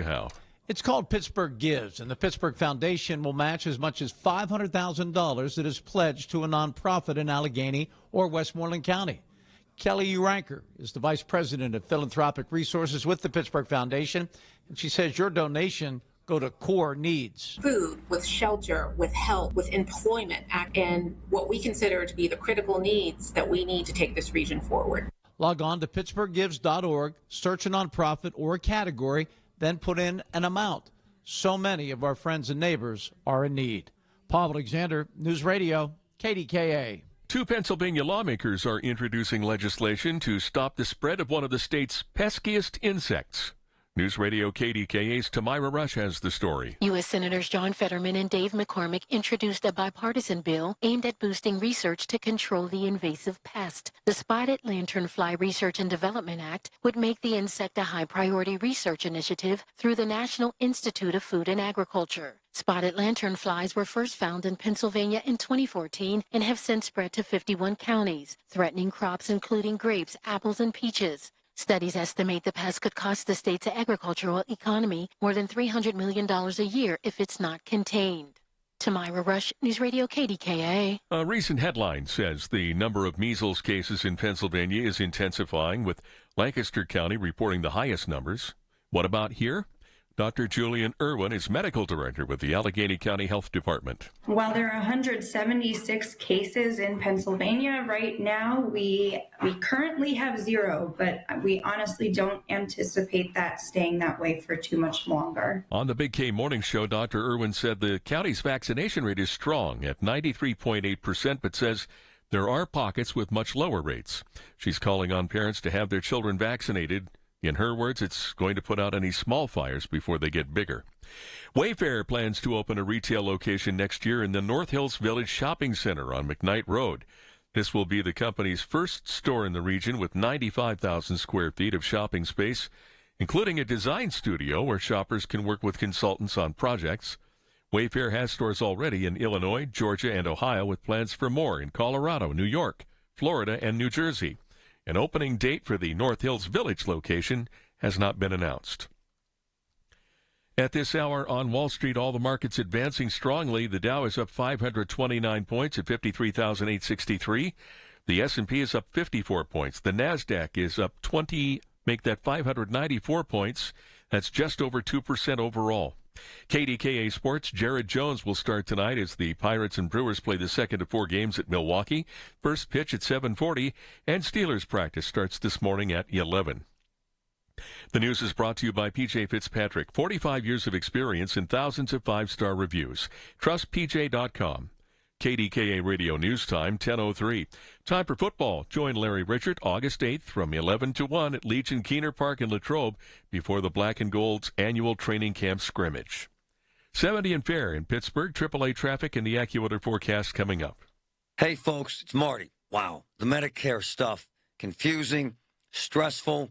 How? It's called Pittsburgh Gives, and the Pittsburgh Foundation will match as much as $500,000 that is pledged to a nonprofit in Allegheny or Westmoreland County. Kelly Uranker is the Vice President of Philanthropic Resources with the Pittsburgh Foundation, and she says your donation go to core needs. Food, with shelter, with health, with employment, and what we consider to be the critical needs that we need to take this region forward. Log on to pittsburghgives.org, search a nonprofit or a category, then put in an amount. So many of our friends and neighbors are in need. Paul Alexander, News Radio, KDKA. 2 Pennsylvania lawmakers are introducing legislation to stop the spread of one of the state's peskiest insects. News Radio KDKA's Tamira Rush has the story. U.S. Senators John Fetterman and Dave McCormick introduced a bipartisan bill aimed at boosting research to control the invasive pest. The Spotted Lanternfly Research and Development Act would make the insect a high-priority research initiative through the National Institute of Food and Agriculture. Spotted lanternflies were first found in Pennsylvania in 2014 and have since spread to 51 counties, threatening crops including grapes, apples, and peaches. Studies estimate the pest could cost the state's agricultural economy more than $300 million a year if it's not contained. Tamira Rush, News Radio KDKA. A recent headline says the number of measles cases in Pennsylvania is intensifying, with Lancaster County reporting the highest numbers. What about here? Dr. Julian Irwin is medical director with the Allegheny County Health Department. While there are 176 cases in Pennsylvania right now, we currently have 0, but we honestly don't anticipate that staying that way for too much longer. On the Big K Morning Show, Dr. Irwin said the county's vaccination rate is strong at 93.8%, but says there are pockets with much lower rates. She's calling on parents to have their children vaccinated. In her words, it's going to put out any small fires before they get bigger. Wayfair plans to open a retail location next year in the North Hills Village Shopping Center on McKnight Road. This will be the company's first store in the region with 95,000 square feet of shopping space, including a design studio where shoppers can work with consultants on projects. Wayfair has stores already in Illinois, Georgia, and Ohio, with plans for more in Colorado, New York, Florida, and New Jersey. An opening date for the North Hills Village location has not been announced. At this hour on Wall Street, all the markets advancing strongly. The Dow is up 529 points at 53,863. The S&P is up 54 points. The NASDAQ is up 20, make that 594 points. That's just over 2% overall. KDKA Sports, Jared Jones will start tonight as the Pirates and Brewers play the second of 4 games at Milwaukee. First pitch at 7:40, and Steelers practice starts this morning at 11. The news is brought to you by PJ Fitzpatrick. 45 years of experience and thousands of 5-star reviews. Trust PJ.com. KDKA Radio News Time, 10:03. Time for football. Join Larry Richard August 8th from 11 to 1 at Legion Keener Park in Latrobe before the Black and Gold's annual training camp scrimmage. 70 and fair in Pittsburgh. AAA traffic and the AccuWeather forecast coming up. Hey, folks, it's Marty. Wow, the Medicare stuff. Confusing, stressful.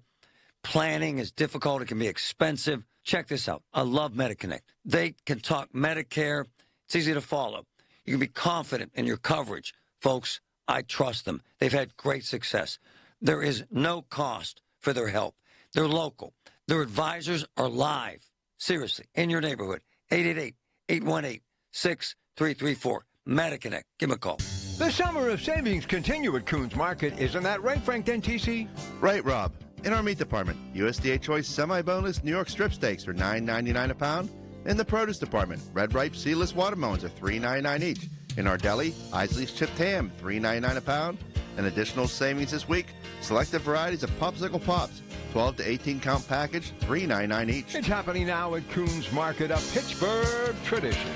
Planning is difficult. It can be expensive. Check this out. I love MediConnect. They can talk Medicare. It's easy to follow. You can be confident in your coverage. Folks, I trust them. They've had great success. There is no cost for their help. They're local. Their advisors are live. Seriously, in your neighborhood. 888-818-6334. MediConnect. Give them a call. The summer of savings continue at Coons Market. Isn't that right, Frank Dentisi? Right, Rob. In our meat department, USDA Choice Semi-Boneless New York Strip Steaks are $9.99 a pound. In the produce department, red ripe seedless watermelons are $3.99 each. In our deli, Isley's chipped ham, $3.99 a pound. And additional savings this week, selected varieties of Popsicle Pops, 12 to 18 count package, $3.99 each. It's happening now at Coons Market, a Pittsburgh tradition.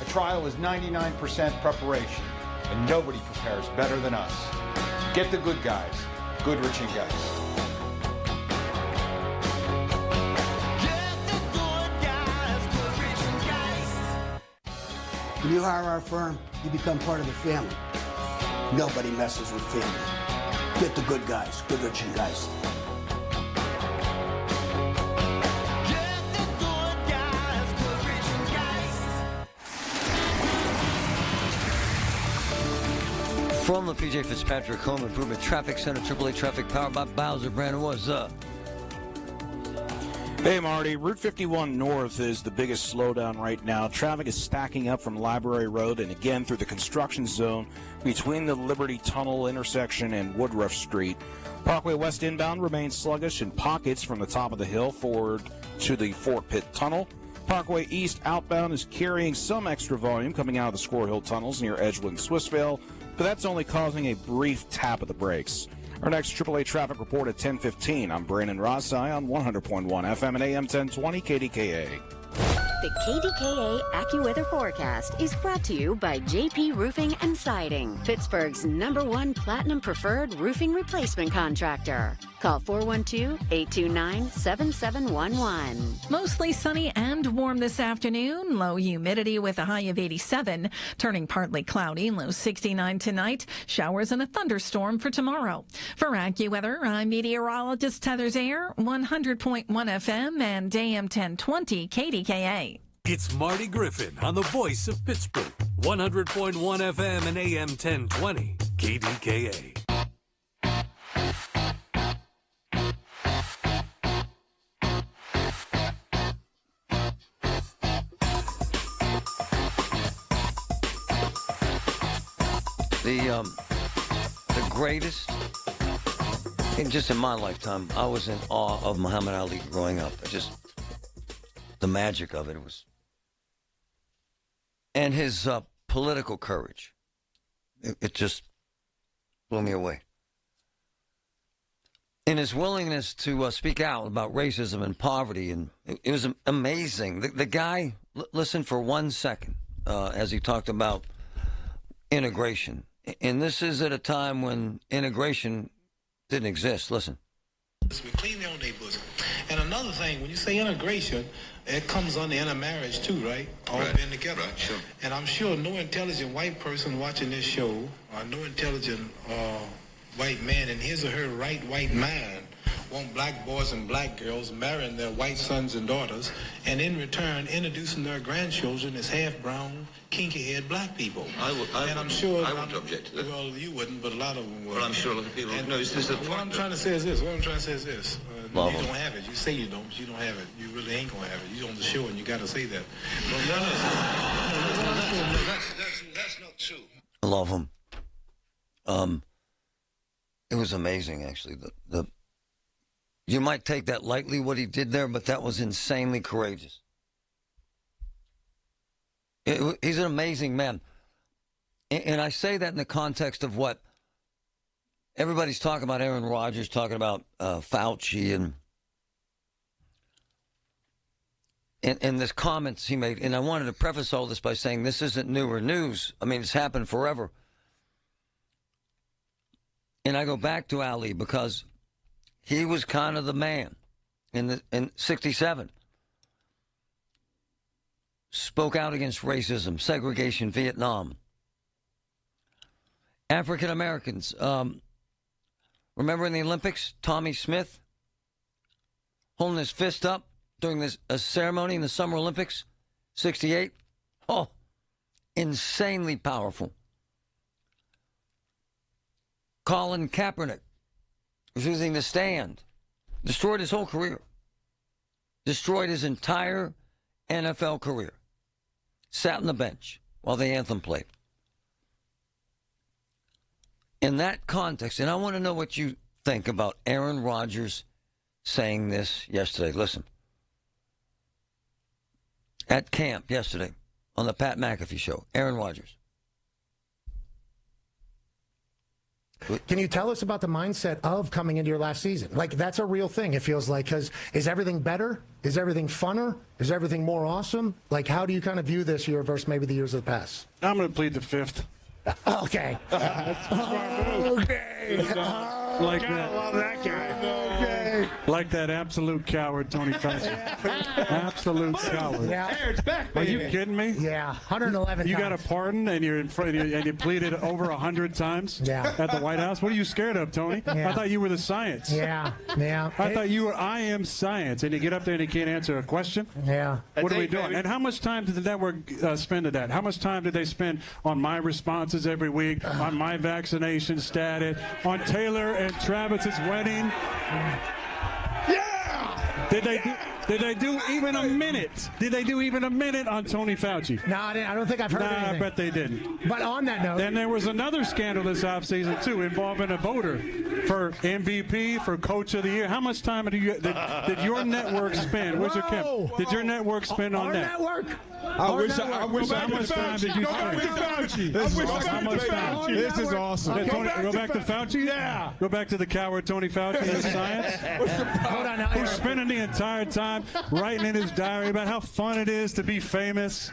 A trial is 99% preparation, and nobody prepares better than us. Get the good guys, Goodrich and Geist. When you hire our firm, you become part of the family. Nobody messes with family. Get the good guys, Goodrich and Geist. From the PJ Fitzpatrick Home Improvement Traffic Center, AAA Traffic powered by Bowser Brandon. What's up? Hey, Marty. Route 51 North is the biggest slowdown right now. Traffic is stacking up from Library Road and again through the construction zone between the Liberty Tunnel intersection and Woodruff Street. Parkway West inbound remains sluggish in pockets from the top of the hill forward to the Fort Pitt Tunnel. Parkway East outbound is carrying some extra volume coming out of the Squirrel Hill tunnels near Edgewood and Swissvale, but that's only causing a brief tap of the brakes. Our next AAA traffic report at 10:15. I'm Brandon Rossi on 100.1 FM and AM 1020 KDKA. The KDKA AccuWeather forecast is brought to you by JP Roofing and Siding, Pittsburgh's #1 Platinum Preferred Roofing Replacement Contractor. Call 412-829-7711. Mostly sunny and warm this afternoon. Low humidity with a high of 87. Turning partly cloudy, low 69 tonight. Showers and a thunderstorm for tomorrow. For AccuWeather, I'm meteorologist Heather Zayer, 100.1 FM and AM 1020 KDKA. It's Marty Griffin on the voice of Pittsburgh, 100.1 FM and AM 1020 KDKA. The greatest, just in my lifetime, I was in awe of Muhammad Ali growing up. Just the magic of it was, and his political courage. It just blew me away. And his willingness to speak out about racism and poverty, and it was amazing. The guy, listen for 1 second, as he talked about integration. And this is at a time when integration didn't exist. Listen. We clean their own neighborhoods. And another thing, when you say integration, it comes under intermarriage too, right? All being together. Right, sure. And I'm sure no intelligent white person watching this show, or no intelligent white man in his or her right white mind, want black boys and black girls marrying their white sons and daughters, and in return introducing their grandchildren as half-brown, kinky-haired black people. I wouldn't object to that. Well, you wouldn't, but a lot of them would. Well, I'm sure a lot of people. No, it's just what I'm trying to say is this. You Love don't have it. You say you don't, but you don't have it. You really ain't gonna have it. You're on the show and you got to say that. That's not true. I love him. It was amazing, actually. You might take that lightly, what he did there, but that was insanely courageous. He's an amazing man. And I say that in the context of what everybody's talking about. Aaron Rodgers talking about Fauci and this comments he made. And I wanted to preface all this by saying this isn't newer news. I mean, it's happened forever. And I go back to Ali because he was kind of the man in 67. Spoke out against racism, segregation, Vietnam. African Americans. Remember in the Olympics, Tommy Smith holding his fist up during a ceremony in the Summer Olympics, 68? Oh, insanely powerful. Colin Kaepernick, refusing to stand, destroyed his whole career, destroyed his entire NFL career, sat on the bench while the anthem played. In that context, and I want to know what you think about Aaron Rodgers saying this yesterday. Listen. At camp yesterday on the Pat McAfee show, Aaron Rodgers. Can you tell us about the mindset of coming into your last season? Like, that's a real thing, it feels like, because is everything better? Is everything funner? Is everything more awesome? Like, how do you kind of view this year versus maybe the years of the past? I'm going to plead the fifth. Okay. Okay. Like that. Love that guy. Okay. Like that absolute coward, Tony Fauci. Absolute coward. Yeah. Hey, it's back, baby. Are you kidding me? Yeah, 111 You times. got a pardon and you're in front and you pleaded over 100 times at the White House? What are you scared of, Tony? Yeah. I thought you were the science. Yeah. I thought you were I am science, and you get up there and you can't answer a question? Yeah. What are we doing? And how much time did the network spend at that? How much time did they spend on my responses every week, on my vaccination status, on Taylor and Travis's wedding? Yeah! Did they Did they do even a minute? Did they do even a minute on Tony Fauci? No, I don't think I've heard anything. I bet they didn't. But on that note. Then there was another scandal this offseason, too, involving a voter for MVP, for Coach of the Year. How much time did your network spend? Where's your camera? Did your network spend on that? Network. I wish I How much time did you spend? How much time? This is awesome. Okay, Tony, go back to Fauci? Yeah. Go back to the coward Tony Fauci and the science? Hold on now. Who's spending the entire time writing in his diary about how fun it is to be famous?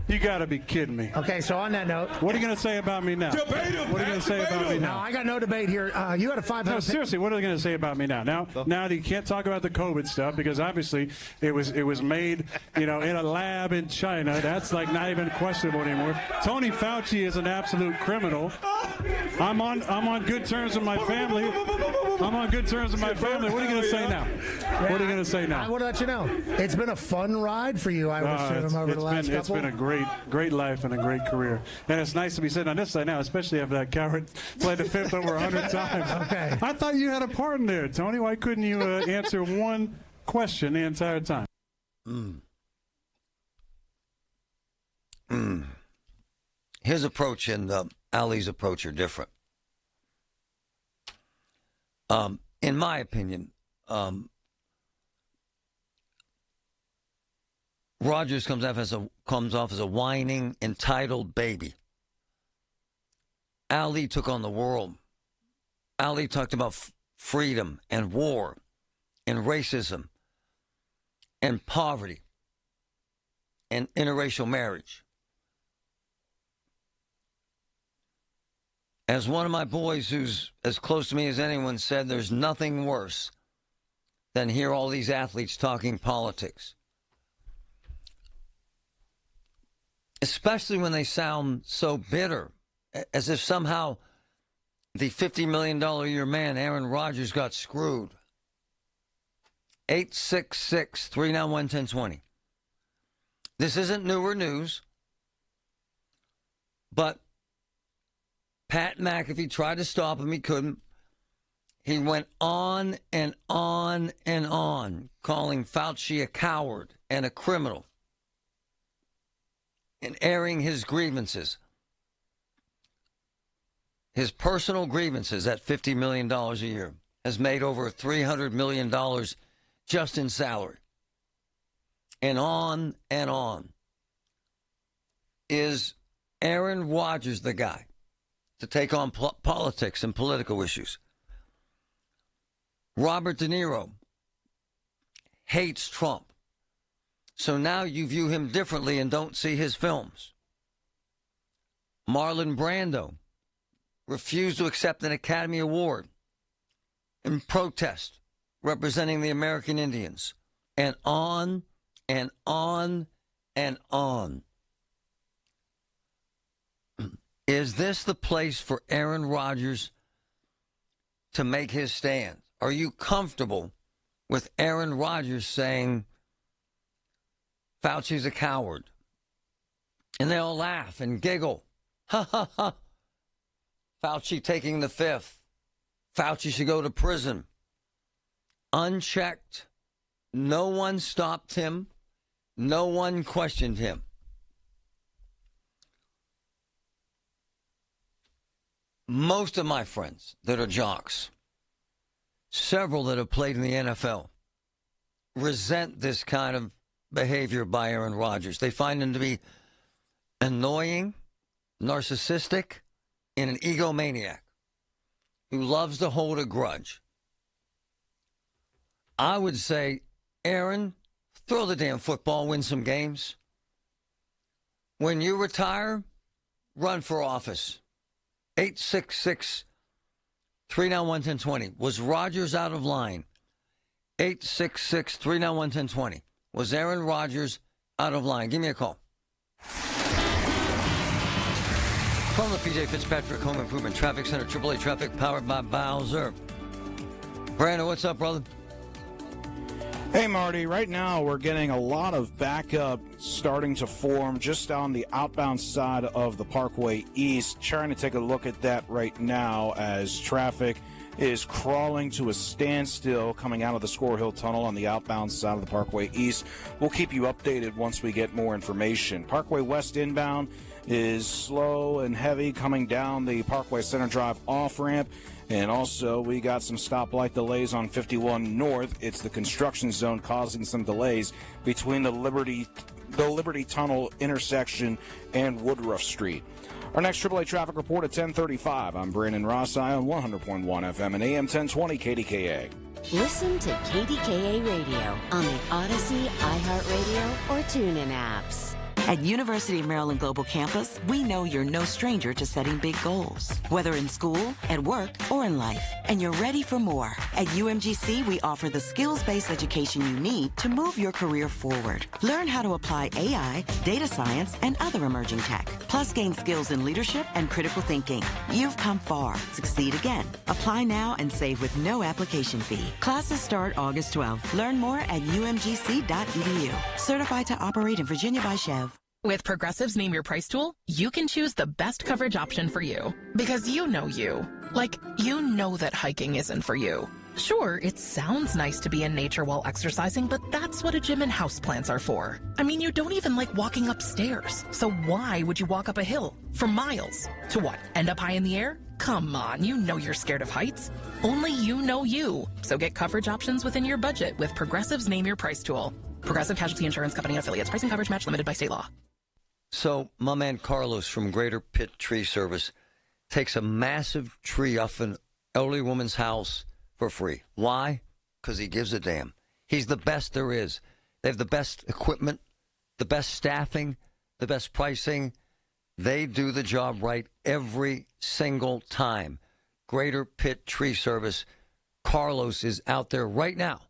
You got to be kidding me. Okay, so on that note. What are you going to say about me now? What are you going to say about me now? No, I got no debate here. You had a 500. No, seriously, what are they going to say about me now? Now you can't talk about the COVID stuff because obviously it was made, in a lab in China. That's like not even questionable anymore. Tony Fauci is an absolute criminal. I'm on good terms with my family. I'm on good terms with my family. What are you going to say now? What are you going to say now? I want to let you know. It's been a fun ride for you, I would assume, over the last couple. It's been a great life and a great career. And it's nice to be sitting on this side now, especially after that coward played the fifth over 100 times. Okay. I thought you had a part in there, Tony. Why couldn't you answer one question the entire time? His approach and Ali's approach are different. In my opinion, Rogers comes off as a whining, entitled baby. Ali took on the world. Ali talked about freedom and war and racism and poverty and interracial marriage. As one of my boys who's as close to me as anyone said, there's nothing worse than hear all these athletes talking politics. Especially when they sound so bitter, as if somehow the $50 million a year man, Aaron Rodgers, got screwed. 866-391-1020. This isn't newer news, but Pat McAfee tried to stop him. He couldn't. He went on and on and on, calling Fauci a coward and a criminal and airing his grievances, his personal grievances at $50 million a year, has made over $300 million just in salary. And on and on. Is Aaron Rodgers the guy to take on politics and political issues? Robert De Niro hates Trump. So now you view him differently and don't see his films. Marlon Brando refused to accept an Academy Award in protest representing the American Indians. And on and on and on. Is this the place for Aaron Rodgers to make his stand? Are you comfortable with Aaron Rodgers saying Fauci's a coward? And they all laugh and giggle. Ha, ha, ha. Fauci taking the fifth. Fauci should go to prison. Unchecked. No one stopped him. No one questioned him. Most of my friends that are jocks, several that have played in the NFL, resent this kind of behavior by Aaron Rodgers. They find him to be annoying, narcissistic, and an egomaniac who loves to hold a grudge. I would say, Aaron, throw the damn football, win some games. When you retire, run for office. 866-391-1020. Was Rodgers out of line? 866-391-1020. Was Aaron Rodgers out of line? Give me a call. From the P.J. Fitzpatrick Home Improvement Traffic Center, AAA Traffic, powered by Bowser. Brandon, what's up, brother? Hey, Marty. Right now, we're getting a lot of backup starting to form just on the outbound side of the Parkway East. Trying to take a look at that right now as traffic is crawling to a standstill coming out of the Squirrel Hill Tunnel on the outbound side of the Parkway East. We'll keep you updated once we get more information. Parkway West inbound is slow and heavy coming down the Parkway Center Drive off-ramp. And also, we got some stoplight delays on 51 North. It's the construction zone causing some delays between the Liberty Tunnel intersection and Woodruff Street. Our next AAA traffic report at 10:35. I'm Brandon Rossi on 100.1 FM and AM 1020 KDKA. Listen to KDKA Radio on the Odyssey, iHeartRadio, or TuneIn apps. At University of Maryland Global Campus, we know you're no stranger to setting big goals, whether in school, at work, or in life, and you're ready for more. At UMGC, we offer the skills-based education you need to move your career forward. Learn how to apply AI, data science, and other emerging tech, plus gain skills in leadership and critical thinking. You've come far. Succeed again. Apply now and save with no application fee. Classes start August 12th. Learn more at umgc.edu. Certified to operate in Virginia by Chev. With Progressive's Name Your Price tool, you can choose the best coverage option for you. Because you know you. Like, you know that hiking isn't for you. Sure, it sounds nice to be in nature while exercising, but that's what a gym and houseplants are for. I mean, you don't even like walking upstairs. So why would you walk up a hill for miles? To what, end up high in the air? Come on, you know you're scared of heights. Only you know you. So get coverage options within your budget with Progressive's Name Your Price tool. Progressive Casualty Insurance Company and affiliates. Pricing coverage match limited by state law. So my man Carlos from Greater Pitt Tree Service takes a massive tree off an elderly woman's house for free. Why? Because he gives a damn. He's the best there is. They have the best equipment, the best staffing, the best pricing. They do the job right every single time. Greater Pitt Tree Service. Carlos is out there right now,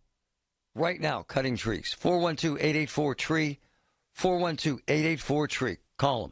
cutting trees. 412-884-TREE. 412-884-TREE. Call him.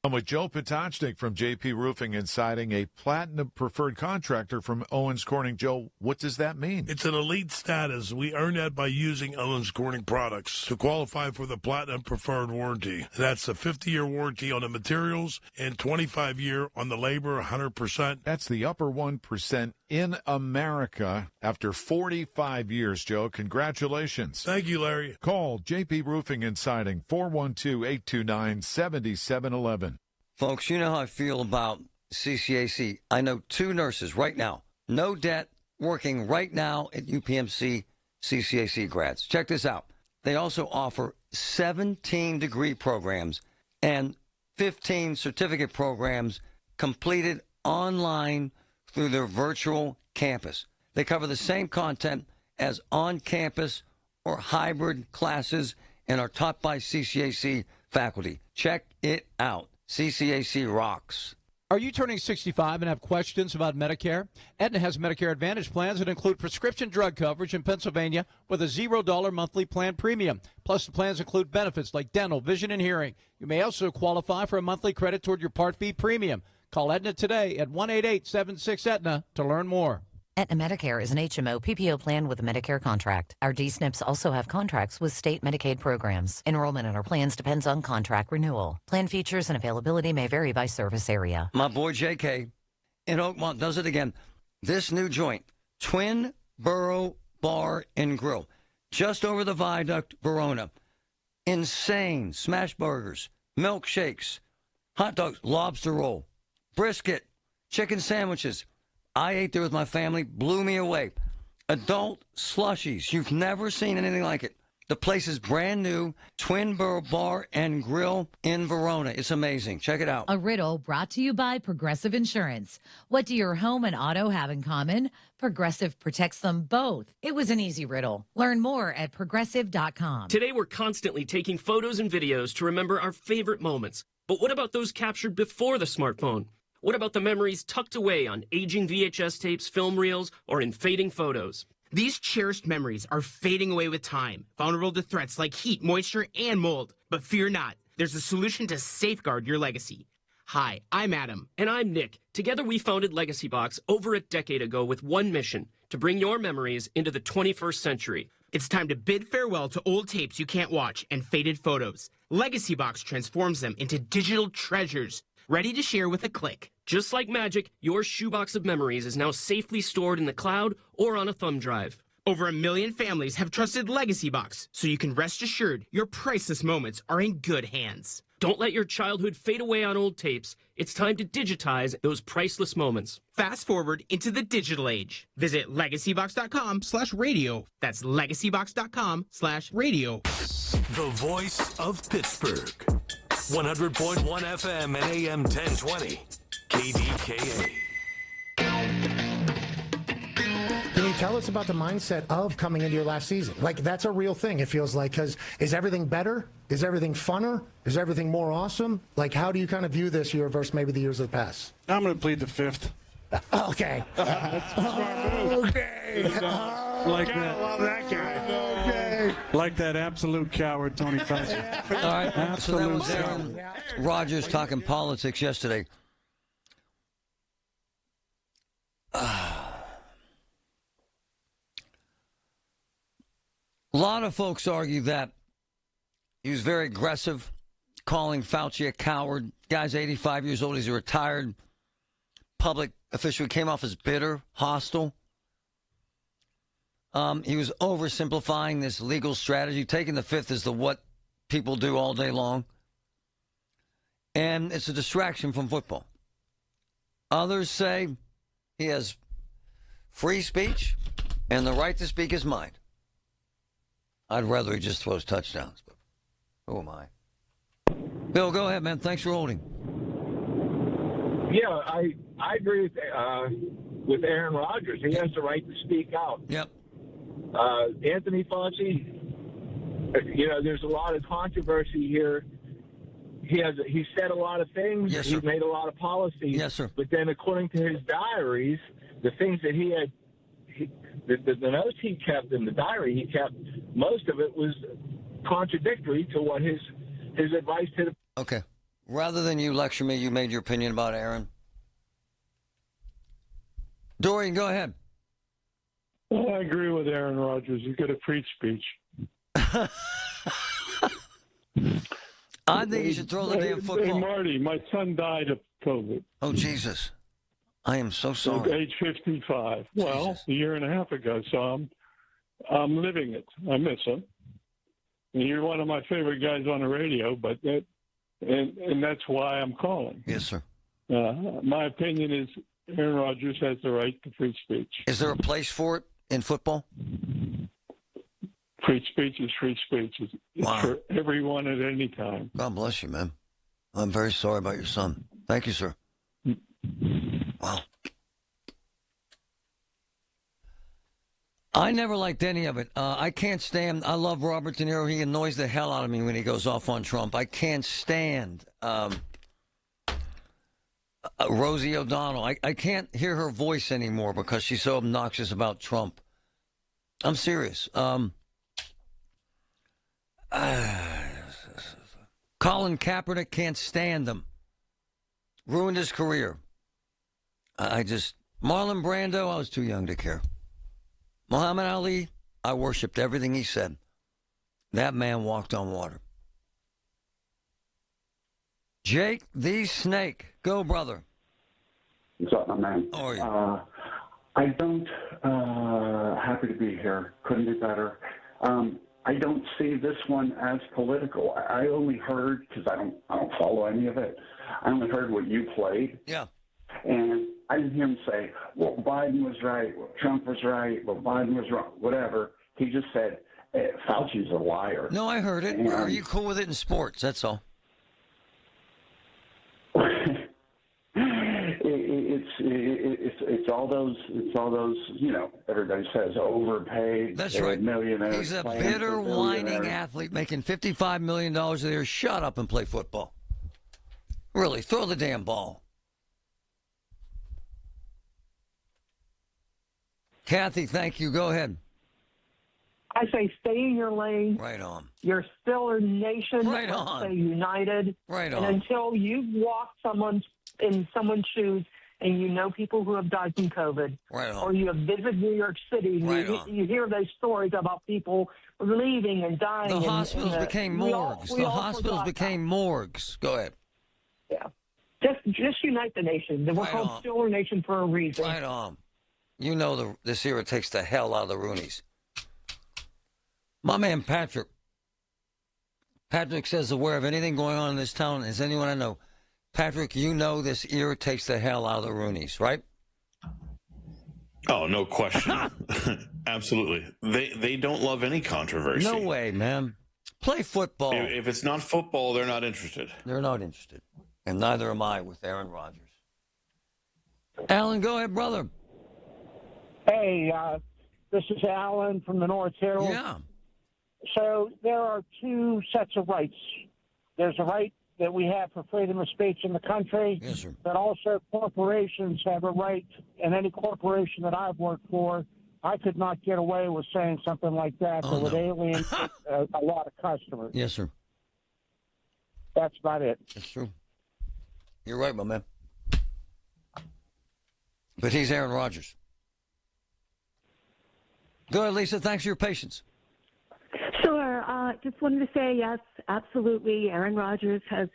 I'm with Joe Potocnik from JP Roofing and Siding, a platinum preferred contractor from Owens Corning. Joe, what does that mean? It's an elite status. We earn that by using Owens Corning products to qualify for the platinum preferred warranty. That's a 50-year warranty on the materials and 25-year on the labor, 100%. That's the upper 1% in America after 45 years, Joe. Congratulations. Thank you, Larry. Call JP Roofing and Siding, 412-829-7711. Folks, you know how I feel about CCAC. I know 2 nurses right now, no debt, working right now at UPMC CCAC grads. Check this out. They also offer 17 degree programs and 15 certificate programs completed online through their virtual campus. They cover the same content as on-campus or hybrid classes and are taught by CCAC faculty. Check it out. CCAC rocks. Are you turning 65 and have questions about Medicare? Aetna has Medicare Advantage plans that include prescription drug coverage in Pennsylvania with a $0 monthly plan premium. Plus, the plans include benefits like dental, vision, and hearing. You may also qualify for a monthly credit toward your Part B premium. Call Aetna today at 1-888-76-AETNA to learn more. Aetna Medicare is an HMO PPO plan with a Medicare contract. Our D-SNPs also have contracts with state Medicaid programs. Enrollment in our plans depends on contract renewal. Plan features and availability may vary by service area. My boy JK in Oakmont does it again. This new joint, Twin Burrow Bar and Grill, just over the viaduct, Verona. Insane smash burgers, milkshakes, hot dogs, lobster roll, brisket, chicken sandwiches. I ate there with my family, blew me away. Adult slushies. You've never seen anything like it. The place is brand new, Twin Burrow Bar and Grill in Verona. It's amazing. Check it out. A riddle brought to you by Progressive Insurance. What do your home and auto have in common? Progressive protects them both. It was an easy riddle. Learn more at progressive.com. Today, we're constantly taking photos and videos to remember our favorite moments. But what about those captured before the smartphone? What about the memories tucked away on aging VHS tapes, film reels, or in fading photos? These cherished memories are fading away with time, vulnerable to threats like heat, moisture, and mold. But fear not, there's a solution to safeguard your legacy. Hi, I'm Adam. And I'm Nick. Together we founded Legacy Box over a decade ago with one mission, to bring your memories into the 21st century. It's time to bid farewell to old tapes you can't watch and faded photos. Legacy Box transforms them into digital treasures, ready to share with a click. Just like magic, your shoebox of memories is now safely stored in the cloud or on a thumb drive. Over 1 million families have trusted Legacy Box, so you can rest assured your priceless moments are in good hands. Don't let your childhood fade away on old tapes. It's time to digitize those priceless moments. Fast forward into the digital age. Visit legacybox.com/radio. That's legacybox.com/radio. The voice of Pittsburgh. 100.1 FM and AM 1020. KDKA. Can you tell us about the mindset of coming into your last season? Like, that's a real thing, it feels like, because is everything better? Is everything funner? Is everything more awesome? Like, how do you kind of view this year versus maybe the years that pass? I'm going to plead the fifth. Okay. Okay. Like that. Love that guy. Okay. Like that absolute coward, Tony Fauci. All right. Absolute so that was Aaron Rodgers talking politics yesterday. A lot of folks argue that he was very aggressive, calling Fauci a coward. Guy's 85 years old. He's a retired public official. He came off as bitter, hostile. He was oversimplifying this legal strategy. Taking the fifth is what people do all day long. And it's a distraction from football. Others say he has free speech and the right to speak his mind. I'd rather he just throws touchdowns, but who am I? Bill, go ahead, man. Thanks for holding. Yeah, I agree with Aaron Rodgers. He has the right to speak out. Yep. Anthony Fauci, there's a lot of controversy here. He's said a lot of things. Yes, he's sir. made a lot of policies. Yes, sir. But then, according to his diaries, the things that he had, the notes he kept in the diary he kept, most of it was contradictory to what his advice to the. Okay. Rather than you lecture me, you made your opinion about Aaron. Dorian, go ahead. Well, I agree with Aaron Rodgers. He's got a free speech. I think you should throw the damn football. Hey, Marty, my son died of COVID. Oh, Jesus. I am so sorry. At age 55. Well, a year and a half ago, so I'm living it. I miss him. And you're one of my favorite guys on the radio, but and that's why I'm calling. Yes, sir. My opinion is Aaron Rodgers has the right to free speech. Is there a place for it in football? Free speech is free speech. It's for everyone at any time. God bless you, man. I'm very sorry about your son. Thank you, sir. Wow. I never liked any of it. I can't stand, I love Robert De Niro. He annoys the hell out of me when he goes off on Trump. I can't stand Rosie O'Donnell. I can't hear her voice anymore because she's so obnoxious about Trump. I'm serious. Colin Kaepernick, can't stand him. Ruined his career. Marlon Brando, I was too young to care. Muhammad Ali, I worshipped everything he said. That man walked on water. Jake the Snake, go, brother. What's up, my man? How are you? I don't, happy to be here. Couldn't be better. I don't see this one as political. I only heard, because I don't follow any of it, I only heard what you played. Yeah. And I didn't hear him say, well, Biden was right, well, Trump was right, well, Biden was wrong, whatever. He just said, Fauci's a liar. No, I heard it. And Are you cool with it in sports? That's all. It's all those, everybody says overpaid. That's right. Millionaires. He's a playing bitter, for whining billionaires. athlete making $55 million a year. Shut up and play football. Really, throw the damn ball. Kathy, thank you. Go ahead. I say stay in your lane. Right on. You're still a nation. Right Let's on. Stay united. Right and on. until you've walked in someone's shoes and you know people who have died from COVID, right on. or you have visited New York City, and right you hear those stories about people leaving and dying. The and, hospitals became morgues. The hospitals became morgues. Go ahead. Yeah. Just unite the nation. We're called Steeler Nation for a reason. Right on. You know this era takes the hell out of the Roonies. My man Patrick says, aware of anything going on in this town as anyone I know. Patrick, you know this era takes the hell out of the Roonies, right? Oh, no question. Absolutely. They don't love any controversy. No way, man. Play football. If it's not football, they're not interested. They're not interested. And neither am I with Aaron Rodgers. Alan, go ahead, brother. Hey, this is Alan from the North Hills. Yeah. So there are two sets of rights. There's a right that we have for freedom of speech in the country, yes, sir. But also corporations have a right, and any corporation that I've worked for, I could not get away with saying something like that that would alienate a lot of customers. Yes, sir. That's about it. That's true. You're right, my man. But he's Aaron Rodgers. Go ahead, Lisa. Thanks for your patience. Sure. Just wanted to say, yes, absolutely. Aaron Rodgers has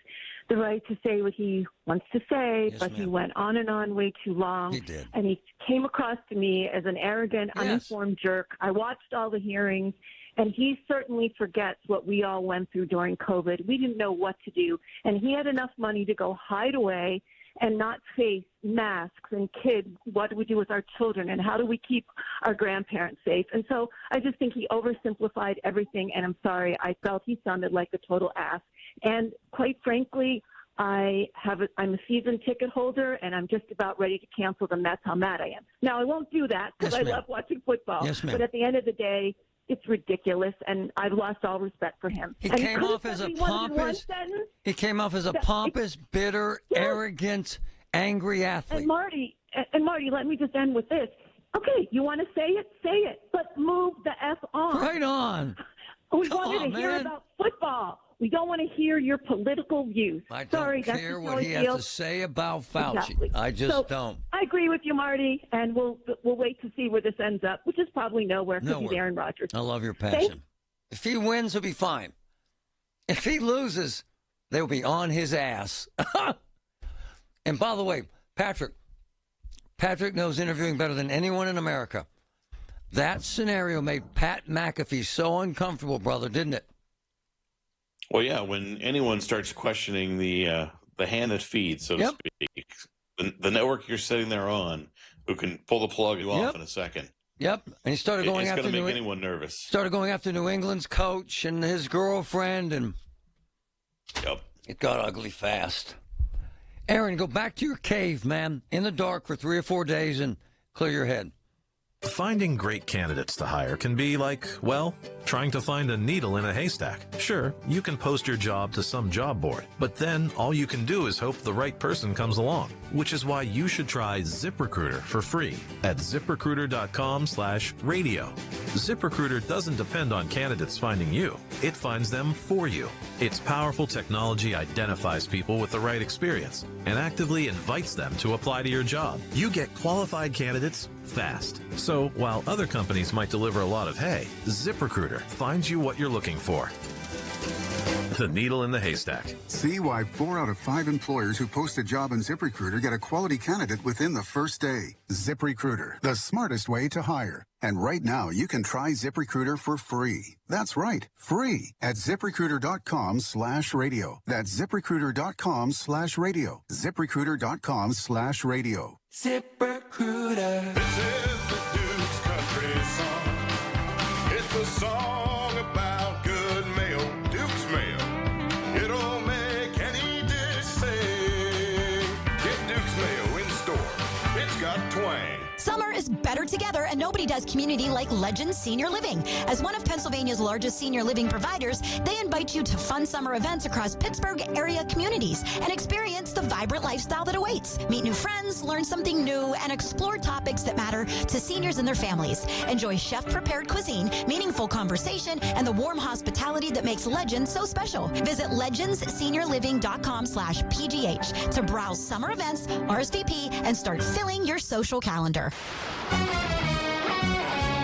the right to say what he wants to say, but he went on and on way too long. He did. And he came across to me as an arrogant, uninformed jerk. I watched all the hearings, and he certainly forgets what we all went through during COVID. We didn't know what to do, and he had enough money to go hide away and not face masks and kids. What do we do with our children, and how do we keep our grandparents safe? And so I just think he oversimplified everything, and I'm sorry. I felt he sounded like a total ass. And quite frankly, I'm a season ticket holder, and I'm just about ready to cancel them. That's how mad I am. Now, I won't do that because I love watching football. Yes, ma'am. But at the end of the day, it's ridiculous, and I've lost all respect for him. He came off as a pompous, bitter, arrogant, angry athlete. And Marty, let me just end with this. Okay, you want to say it, but move the F on. Right on. We wanted to hear about football. We don't want to hear your political views. I don't care what he has to say about Fauci. Exactly. I just don't. I agree with you, Marty, and we'll wait to see where this ends up, which is probably nowhere because he's Aaron Rodgers. I love your passion. If he wins, he'll be fine. If he loses, they'll be on his ass. And by the way, Patrick knows interviewing better than anyone in America. That scenario made Pat McAfee so uncomfortable, brother, didn't it? Well, yeah, when anyone starts questioning the hand that feeds, so to speak, the network you're sitting there on, who can pull the plug off in a second. Yep, and he started going after it's going to make anyone nervous. Started going after New England's coach and his girlfriend, and it got ugly fast. Aaron, go back to your cave, man, in the dark for 3 or 4 days and clear your head. Finding great candidates to hire can be like, well, trying to find a needle in a haystack. Sure, you can post your job to some job board, but then all you can do is hope the right person comes along, which is why you should try ZipRecruiter for free at ZipRecruiter.com/radio. ZipRecruiter doesn't depend on candidates finding you. It finds them for you. Its powerful technology identifies people with the right experience and actively invites them to apply to your job. You get qualified candidates fast. So while other companies might deliver a lot of hay, ZipRecruiter finds you what you're looking for. The needle in the haystack. See why 4 out of 5 employers who post a job on ZipRecruiter get a quality candidate within the first day. ZipRecruiter, the smartest way to hire. And right now, you can try ZipRecruiter for free. That's right, free at ZipRecruiter.com/radio. That's ZipRecruiter.com/radio. ZipRecruiter.com/radio. ZipRecruiter. This is the Duke's country song. It's a song about good mayo, Duke's mayo. It'll make any dish sing. Get Duke's mayo in store. It's got twang. Summer is better together, and nobody does community like Legends Senior Living. As one of Pennsylvania's largest senior living providers, they invite you to fun summer events across Pittsburgh area communities and experience the vibrant lifestyle that awaits. Meet new friends, learn something new, and explore topics that matter to seniors and their families. Enjoy chef-prepared cuisine, meaningful conversation, and the warm hospitality that makes Legends so special. Visit legends.seniorliving.com/PGH to browse summer events, RSVP, and start filling your social calendar.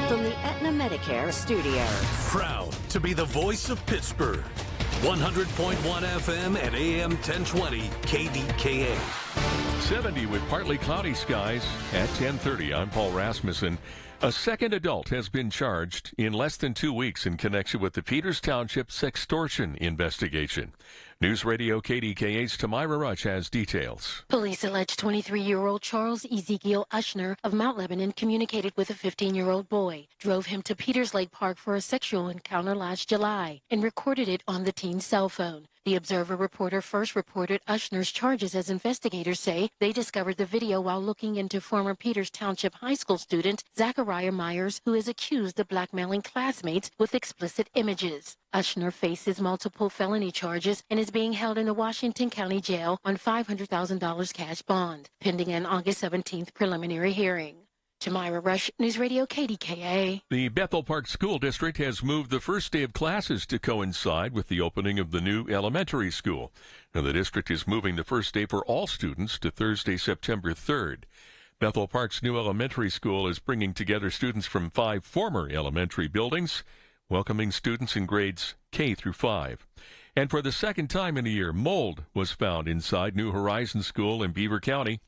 From the Aetna Medicare Studios. Proud to be the voice of Pittsburgh. 100.1 FM and AM 1020 KDKA. 70 with partly cloudy skies at 10:30. I'm Paul Rasmussen. A second adult has been charged in less than 2 weeks in connection with the Peters Township sextortion investigation. News Radio KDKA's Tamira Rush has details. Police allege 23-year-old Charles Ezekiel Ushner of Mount Lebanon communicated with a 15-year-old boy, drove him to Peters Lake Park for a sexual encounter last July, and recorded it on the teen's cell phone. The Observer reporter first reported Ushner's charges as investigators say they discovered the video while looking into former Peters Township High School student Zachariah Myers, who is accused of blackmailing classmates with explicit images. Ushner faces multiple felony charges and is being held in the Washington County Jail on $500,000 cash bond, pending an August 17th preliminary hearing. Tamira Rush, News Radio KDKA. The Bethel Park School District has moved the first day of classes to coincide with the opening of the new elementary school. Now, the district is moving the first day for all students to Thursday, September 3rd. Bethel Park's new elementary school is bringing together students from 5 former elementary buildings, welcoming students in grades K through 5. And for the second time in a year, mold was found inside New Horizon School in Beaver County.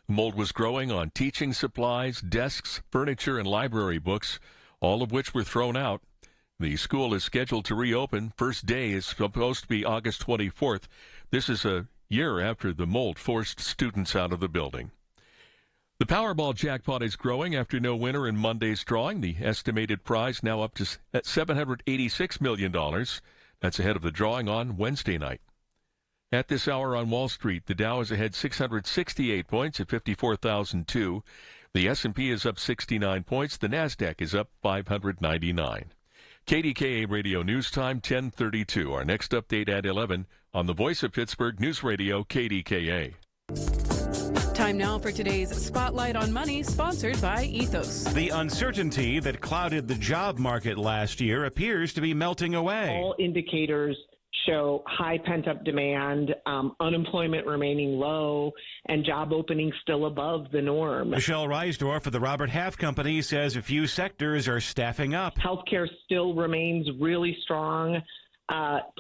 Mold was growing on teaching supplies, desks, furniture, and library books, all of which were thrown out. The school is scheduled to reopen. First day is supposed to be August 24th. This is a year after the mold forced students out of the building. The Powerball jackpot is growing after no winner in Monday's drawing. The estimated prize now up to $786 million. That's ahead of the drawing on Wednesday night. At this hour on Wall Street, the Dow is ahead 668 points at 54,002. The S&P is up 69 points. The Nasdaq is up 599. KDKA Radio News Time 10:32. Our next update at 11 on the Voice of Pittsburgh News Radio KDKA. Time now for today's Spotlight on Money, sponsored by Ethos. The uncertainty that clouded the job market last year appears to be melting away. All indicators show high pent-up demand, unemployment remaining low, and job openings still above the norm. Michelle Reisdorf of the Robert Half Company says a few sectors are staffing up. Healthcare still remains really strong.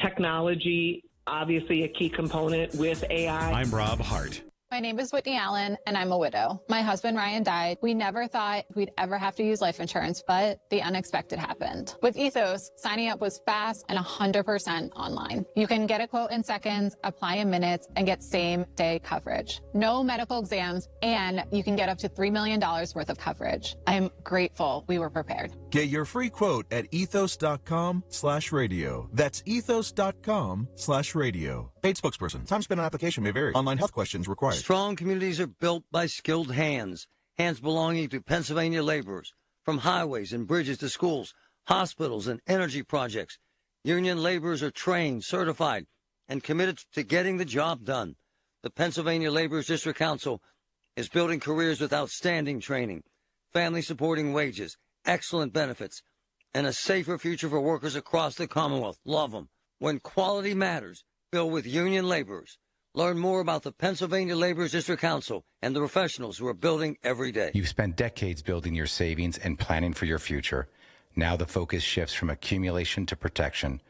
Technology, obviously a key component with AI. I'm Rob Hart. My name is Whitney Allen, and I'm a widow. My husband, Ryan, died. We never thought we'd ever have to use life insurance, but the unexpected happened. With Ethos, signing up was fast and 100% online. You can get a quote in seconds, apply in minutes, and get same-day coverage. No medical exams, and you can get up to $3 million worth of coverage. I'm grateful we were prepared. Get your free quote at ethos.com/radio. That's ethos.com/radio. Paid spokesperson. Time spent on application may vary. Online health questions required. Strong communities are built by skilled hands, hands belonging to Pennsylvania laborers. From highways and bridges to schools, hospitals, and energy projects, union laborers are trained, certified, and committed to getting the job done. The Pennsylvania Laborers District Council is building careers with outstanding training, family-supporting wages, excellent benefits, and a safer future for workers across the Commonwealth. Love them. When quality matters, build with union laborers. Learn more about the Pennsylvania Laborers District Council and the professionals who are building every day. You've spent decades building your savings and planning for your future. Now the focus shifts from accumulation to protection,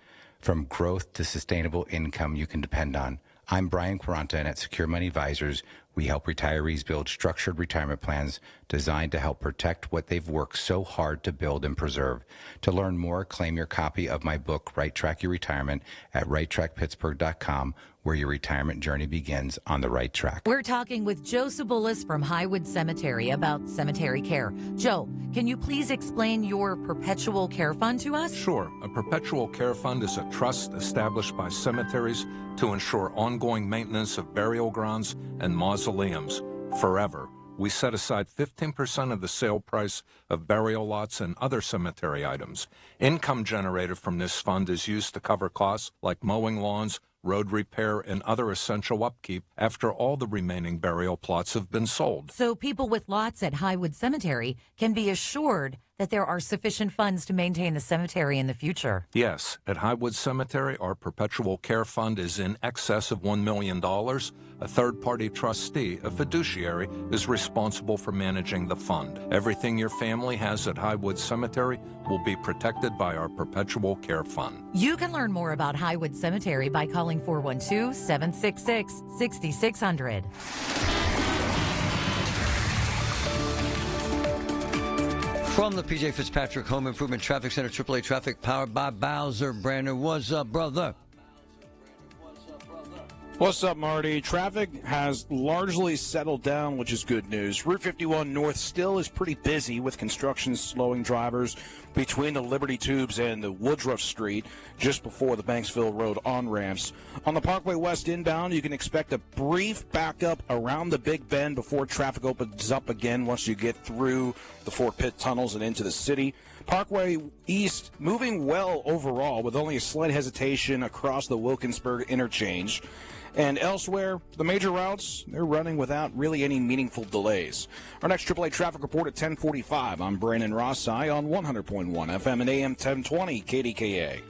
from growth to sustainable income you can depend on. I'm Brian Quaranta, and at Secure Money Advisors, we help retirees build structured retirement plans designed to help protect what they've worked so hard to build and preserve. To learn more, claim your copy of my book, Right Track Your Retirement, at righttrackpittsburgh.com, where your retirement journey begins on the right track. We're talking with Joe Sabulis from Highwood Cemetery about cemetery care. Joe, can you please explain your perpetual care fund to us? Sure. A perpetual care fund is a trust established by cemeteries to ensure ongoing maintenance of burial grounds and mausoleums forever. We set aside 15% of the sale price of burial lots and other cemetery items. Income generated from this fund is used to cover costs like mowing lawns, road repair, and other essential upkeep after all the remaining burial plots have been sold. So people with lots at Highwood Cemetery can be assured that there are sufficient funds to maintain the cemetery in the future? Yes, at Highwood Cemetery, our perpetual care fund is in excess of $1 million. A third-party trustee, a fiduciary, is responsible for managing the fund. Everything your family has at Highwood Cemetery will be protected by our perpetual care fund. You can learn more about Highwood Cemetery by calling 412-766-6600. From the PJ Fitzpatrick Home Improvement Traffic Center, AAA Traffic, powered by Bowser. Brandon, what's up, brother? What's up, Marty? Traffic has largely settled down, which is good news. Route 51 North still is pretty busy with construction slowing drivers between the Liberty Tubes and the Woodruff Street just before the Banksville Road on-ramps. On the Parkway West inbound, you can expect a brief backup around the Big Bend before traffic opens up again once you get through the Fort Pitt tunnels and into the city. Parkway East moving well overall with only a slight hesitation across the Wilkinsburg interchange. And elsewhere, the major routes, they're running without really any meaningful delays. Our next AAA traffic report at 10:45. I'm Brandon Rossai on 100.1 FM and AM 1020 KDKA.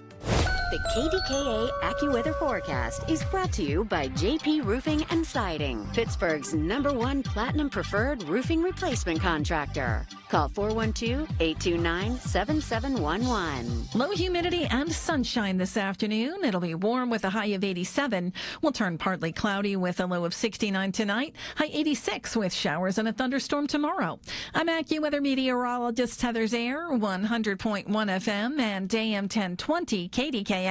The KDKA AccuWeather forecast is brought to you by JP Roofing and Siding, Pittsburgh's #1 Platinum Preferred Roofing Replacement Contractor. Call 412-829-7711. Low humidity and sunshine this afternoon. It'll be warm with a high of 87. We'll turn partly cloudy with a low of 69 tonight. High 86 with showers and a thunderstorm tomorrow. I'm AccuWeather meteorologist Heather Zaire, 100.1 FM and AM 1020 KDKA.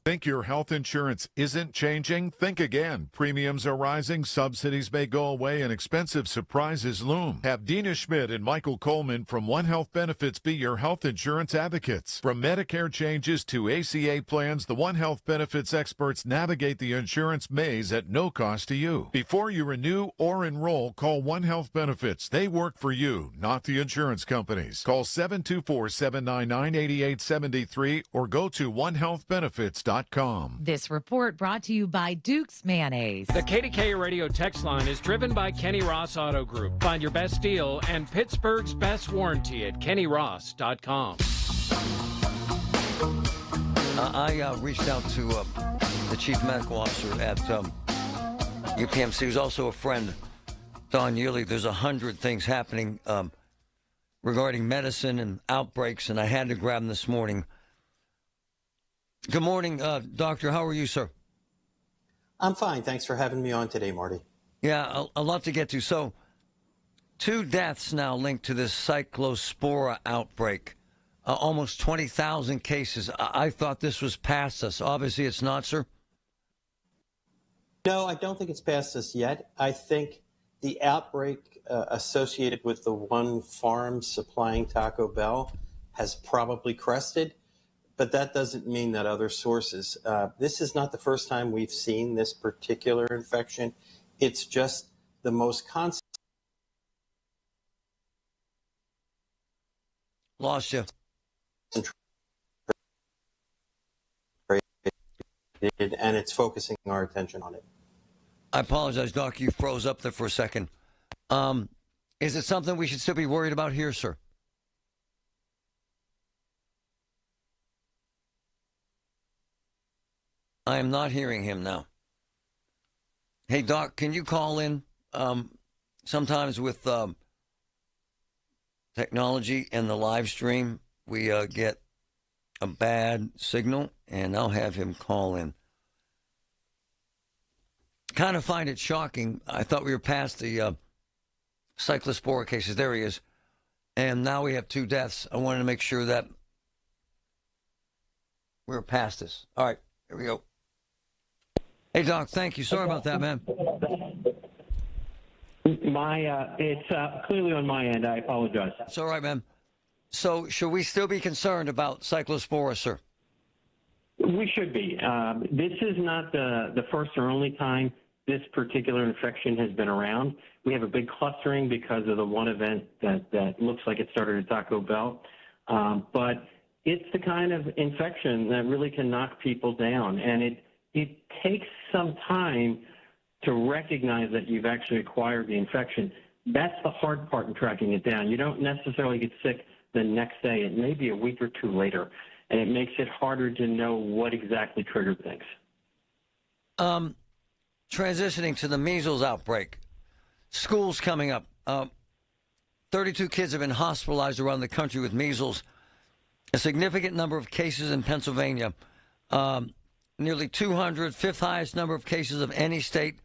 Think your health insurance isn't changing? Think again. Premiums are rising, subsidies may go away, and expensive surprises loom. Have Dina Schmidt and Michael Coleman from One Health Benefits be your health insurance advocates. From Medicare changes to ACA plans, the One Health Benefits experts navigate the insurance maze at no cost to you. Before you renew or enroll, call One Health Benefits. They work for you, not the insurance companies. Call 724-799-8873 or go to onehealthbenefits.com. This report brought to you by Duke's Mayonnaise. The KDKA radio text line is driven by Kenny Ross Auto Group. Find your best deal and Pittsburgh's best warranty at kennyross.com. I reached out to the chief medical officer at UPMC, who's also a friend, Don Yearley. There's 100 things happening regarding medicine and outbreaks, and I had to grab them this morning. Good morning, Doctor. How are you, sir? I'm fine. Thanks for having me on today, Marty. Yeah, a lot to get to. So, 2 deaths now linked to this cyclospora outbreak. Almost 20,000 cases. I thought this was past us. Obviously, it's not, sir. No, I don't think it's past us yet. I think the outbreak associated with the one farm supplying Taco Bell has probably crested. But that doesn't mean that other sources. This is not the first time we've seen this particular infection. It's just the most constant. Lost you. And it's focusing our attention on it. I apologize, Doc. You froze up there for a second. Is it something we should still be worried about here, sir? I am not hearing him now. Hey, Doc, can you call in? Sometimes with technology and the live stream, we get a bad signal, and I'll have him call in. Kind of find it shocking. I thought we were past the cyclospora cases. There he is. And now we have 2 deaths. I wanted to make sure that we're past this. All right, here we go. Hey, Doc, thank you. Sorry about that, man. It's clearly on my end. I apologize. It's all right, man. So should we still be concerned about cyclospora, sir? We should be. This is not the first or only time this particular infection has been around. We have a big clustering because of the one event that looks like it started at Taco Bell. But it's the kind of infection that really can knock people down, and it takes some time to recognize that you've actually acquired the infection. That's the hard part in tracking it down. You don't necessarily get sick the next day. It may be a week or two later, and it makes it harder to know what exactly triggered things. Transitioning to the measles outbreak, school's coming up. 32 kids have been hospitalized around the country with measles. A significant number of cases in Pennsylvania. Nearly 200, fifth highest number of cases of any state,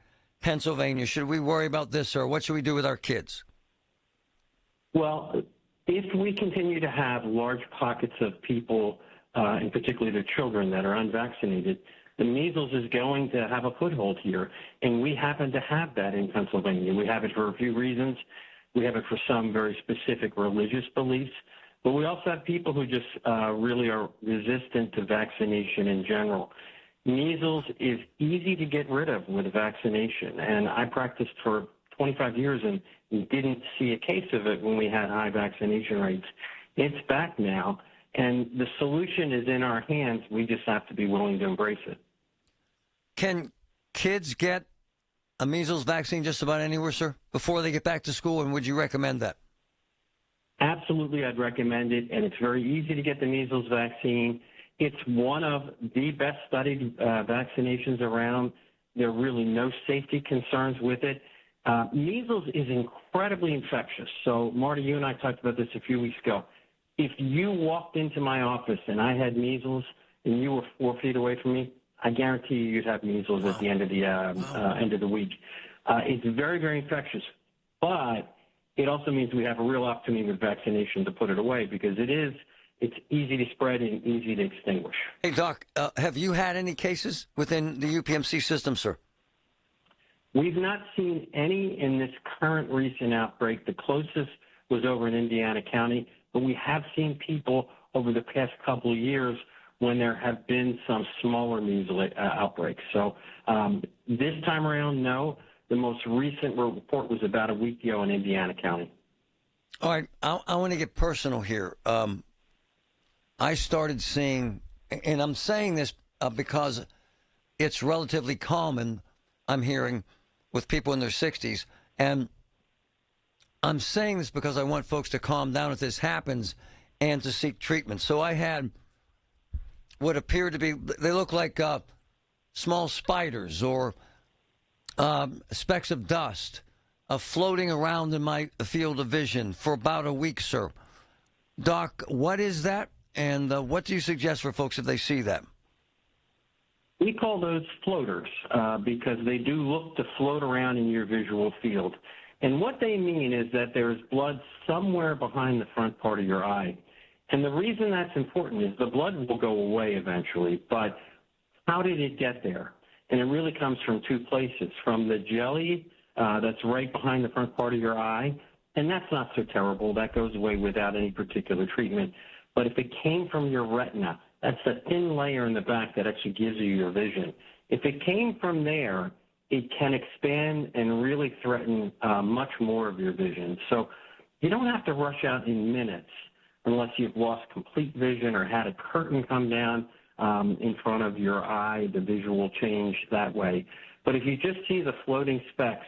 Pennsylvania. Should we worry about this, or what should we do with our kids? Well, if we continue to have large pockets of people, and particularly the children that are unvaccinated, the measles is going to have a foothold here, and we happen to have that in Pennsylvania. We have it for a few reasons. We have it for some very specific religious beliefs, but we also have people who just really are resistant to vaccination in general. Measles is easy to get rid of with a vaccination, and I practiced for 25 years and didn't see a case of it when we had high vaccination rates. It's back now, and the solution is in our hands. We just have to be willing to embrace it. Can kids get a measles vaccine just about anywhere, sir, before they get back to school, and would you recommend that? Absolutely, I'd recommend it, and it's very easy to get the measles vaccine. It's one of the best studied vaccinations around. There are really no safety concerns with it. Measles is incredibly infectious. So, Marty, you and I talked about this a few weeks ago. If you walked into my office and I had measles and you were 4 feet away from me, I guarantee you'd have measles at the end of the end of the week. It's very, very infectious, but it also means we have a real opportunity with vaccination to put it away because it's easy to spread and easy to extinguish. Hey, Doc, have you had any cases within the UPMC system, sir? We've not seen any in this current recent outbreak. The closest was over in Indiana County, but we have seen people over the past couple of years when there have been some smaller measles outbreaks. So this time around, no. The most recent report was about a week ago in Indiana County. All right, I want to get personal here. I started seeing, and I'm saying this because it's relatively common, I'm hearing, with people in their 60s. And I'm saying this because I want folks to calm down if this happens and to seek treatment. So I had what appeared to be, they look like small spiders or specks of dust floating around in my field of vision for about a week, sir. Doc, what is that? And what do you suggest for folks if they see that? We call those floaters because they do look to float around in your visual field. And what they mean is that there's blood somewhere behind the front part of your eye. And the reason that's important is the blood will go away eventually, but how did it get there? And it really comes from two places, from the jelly that's right behind the front part of your eye, and that's not so terrible. That goes away without any particular treatment. But if it came from your retina, that's the thin layer in the back that actually gives you your vision. If it came from there, it can expand and really threaten much more of your vision. So you don't have to rush out in minutes unless you've lost complete vision or had a curtain come down in front of your eye, the visual change that way. But if you just see the floating specks,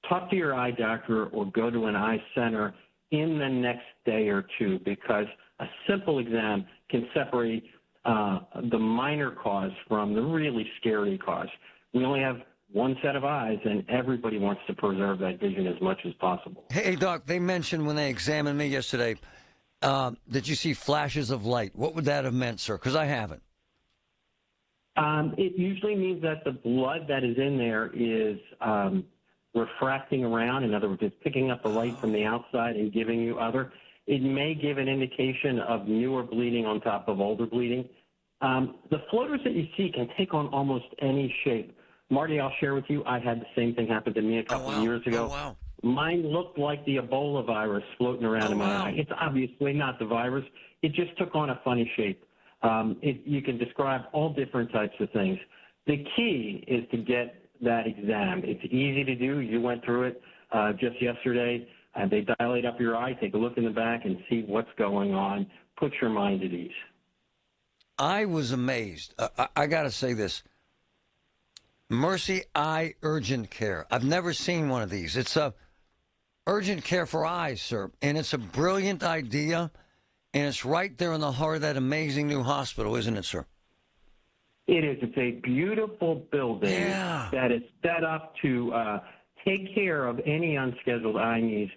talk to your eye doctor or go to an eye center in the next day or two, because a simple exam can separate the minor cause from the really scary cause. We only have one set of eyes, and everybody wants to preserve that vision as much as possible. Hey, Doc, they mentioned when they examined me yesterday that you see flashes of light. What would that have meant, sir? Because I haven't. It usually means that the blood that is in there is refracting around. In other words, it's picking up the light from the outside and giving you other. It may give an indication of newer bleeding on top of older bleeding. The floaters that you see can take on almost any shape. Marty, I'll share with you, I had the same thing happen to me a couple of years ago. Oh, wow. Mine looked like the Ebola virus floating around in my eye. It's obviously not the virus. It just took on a funny shape. You can describe all different types of things. The key is to get that exam. It's easy to do. You went through it just yesterday. They dilate up your eye, take a look in the back, and see what's going on. Put your mind at ease. I was amazed. I got to say this. Mercy Eye Urgent Care. I've never seen one of these. It's a urgent care for eyes, sir, and it's a brilliant idea. And it's right there in the heart of that amazing new hospital, isn't it, sir? It is. It's a beautiful building that is set up to take care of any unscheduled eye needs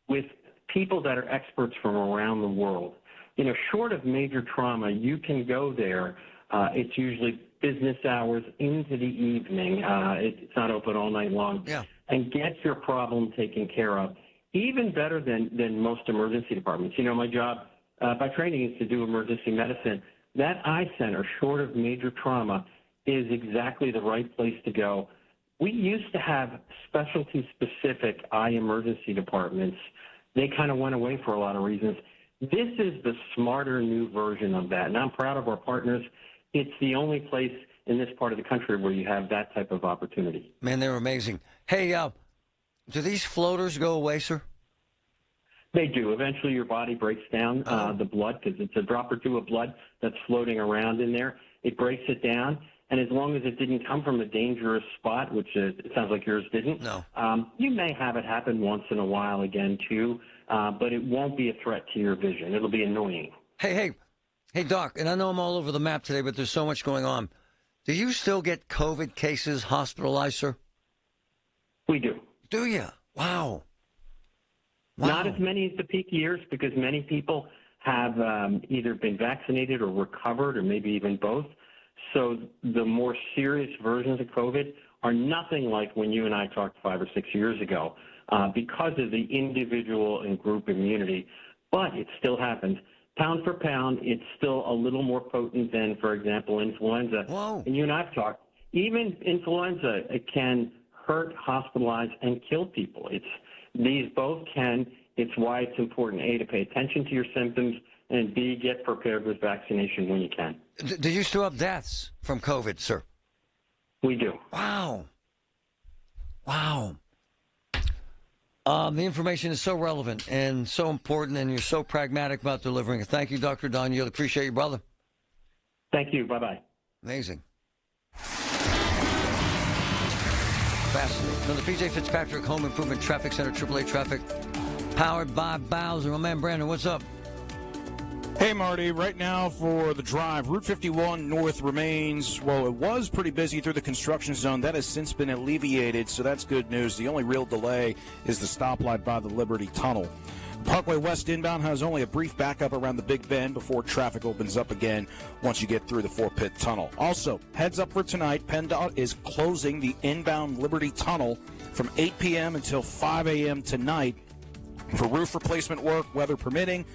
with people that are experts from around the world. You know, short of major trauma, you can go there. It's usually business hours into the evening. It's not open all night long. Yeah. And get your problem taken care of. Even better than most emergency departments. You know, my job by training is to do emergency medicine. That eye center, short of major trauma, is exactly the right place to go. We used to have specialty-specific eye emergency departments. They kind of went away for a lot of reasons. This is the smarter new version of that, and I'm proud of our partners. It's the only place in this part of the country where you have that type of opportunity. Man, they're amazing. Hey, do these floaters go away, sir? They do. Eventually your body breaks down the blood, because it's a drop or two of blood that's floating around in there. It breaks it down, and as long as it didn't come from a dangerous spot, which it sounds like yours didn't, you may have it happen once in a while again, too, but it won't be a threat to your vision. It'll be annoying. Hey, Doc, and I know I'm all over the map today, but there's so much going on. Do you still get COVID cases hospitalized, sir? We do. Do you? Wow. Not as many as the peak years, because many people have either been vaccinated or recovered, or maybe even both. So the more serious versions of COVID are nothing like when you and I talked 5 or 6 years ago, because of the individual and group immunity. But it still happens. Pound for pound, it's still a little more potent than, for example, influenza. Whoa. And you and I have talked. Even influenza, it can hurt, hospitalize, and kill people. These both can. It's why it's important, A, to pay attention to your symptoms, and B, get prepared with vaccination when you can. Do you still have deaths from COVID, sir? We do. Wow. The information is so relevant and so important, and you're so pragmatic about delivering it. Thank you, Dr. Don. You'll appreciate you, brother. Thank you. Bye-bye. Amazing. Fascinating. From the P.J. Fitzpatrick Home Improvement Traffic Center, AAA Traffic, powered by Bowser. My man Brandon, what's up? Hey, Marty. Right now for the drive, Route 51 North remains, well, it was pretty busy through the construction zone. That has since been alleviated, so that's good news. The only real delay is the stoplight by the Liberty Tunnel. Parkway West inbound has only a brief backup around the Big Bend before traffic opens up again once you get through the Fort Pitt Tunnel. Also, heads up for tonight, PennDOT is closing the inbound Liberty Tunnel from 8 p.m. until 5 a.m. tonight for roof replacement work, weather permitting.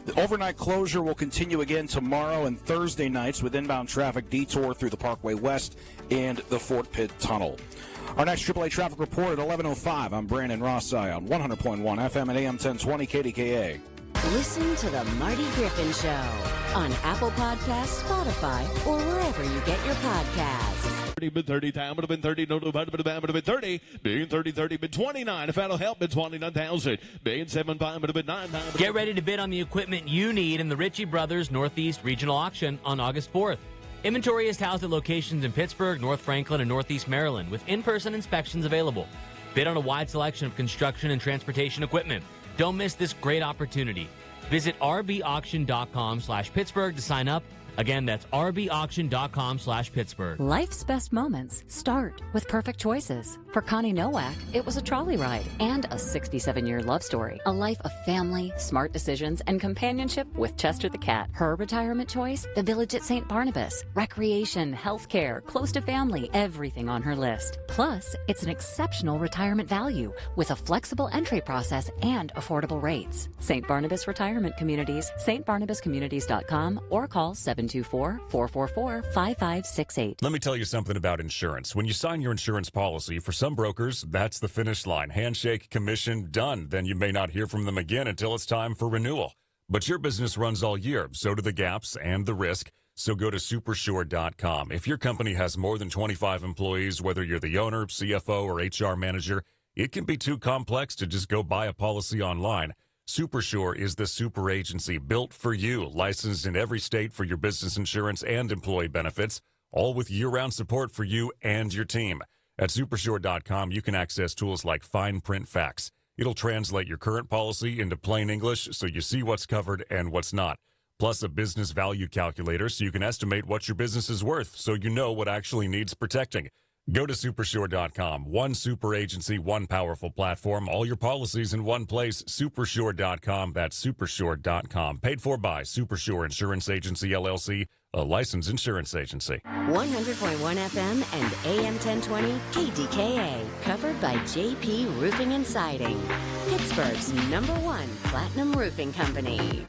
The overnight closure will continue again tomorrow and Thursday nights with inbound traffic detour through the Parkway West and the Fort Pitt Tunnel. Our next AAA traffic report at 11:05. I'm Brandon Rossai on 100.1 FM and AM 1020 KDKA. Listen to the Marty Griffin Show on Apple Podcasts, Spotify, or wherever you get your podcasts. 30, time would have been 30, no, would have been 30, being 30, been 29, if that'll help, been 29,000, being 7, would have been 9, Get ready to bid on the equipment you need in the Ritchie Brothers Northeast Regional Auction on August 4th. Inventory is housed at locations in Pittsburgh, North Franklin, and Northeast Maryland, with in-person inspections available. Bid on a wide selection of construction and transportation equipment. Don't miss this great opportunity. Visit rbauction.com/Pittsburgh to sign up. Again, that's rbauction.com/Pittsburgh. Life's best moments start with perfect choices. For Connie Nowak, it was a trolley ride and a 67-year love story. A life of family, smart decisions, and companionship with Chester the cat. Her retirement choice? The Village at St. Barnabas. Recreation, healthcare, close to family, everything on her list. Plus, it's an exceptional retirement value with a flexible entry process and affordable rates. St. Barnabas Retirement Communities, stbarnabascommunities.com, or call 724-444-5568. Let me tell you something about insurance. When you sign your insurance policy, for some brokers, that's the finish line. Handshake, commission, done. Then you may not hear from them again until it's time for renewal. But your business runs all year, so do the gaps and the risk. So go to supersure.com. If your company has more than 25 employees, whether you're the owner, CFO, or HR manager, it can be too complex to just go buy a policy online. Supersure is the super agency built for you, licensed in every state for your business insurance and employee benefits, all with year-round support for you and your team. At supersure.com, you can access tools like fine print facts. It'll translate your current policy into plain English so you see what's covered and what's not. plus a business value calculator so you can estimate what your business is worth so you know what actually needs protecting. Go to Supersure.com. One super agency, one powerful platform, all your policies in one place. Supersure.com. That's Supersure.com. Paid for by Supersure Insurance Agency, LLC, a licensed insurance agency. 100.1 FM and AM 1020 KDKA. Covered by JP Roofing and Siding. Pittsburgh's #1 platinum roofing company.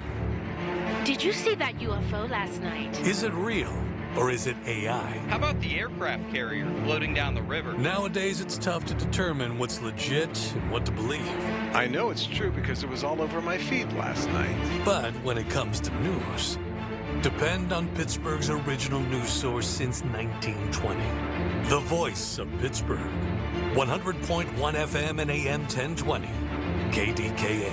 Did you see that UFO last night? Is it real? Or is it AI? How about the aircraft carrier floating down the river? Nowadays, it's tough to determine what's legit and what to believe. I know it's true because it was all over my feed last night. But when it comes to news, depend on Pittsburgh's original news source since 1920. The voice of Pittsburgh. 100.1 FM and AM 1020. KDKA.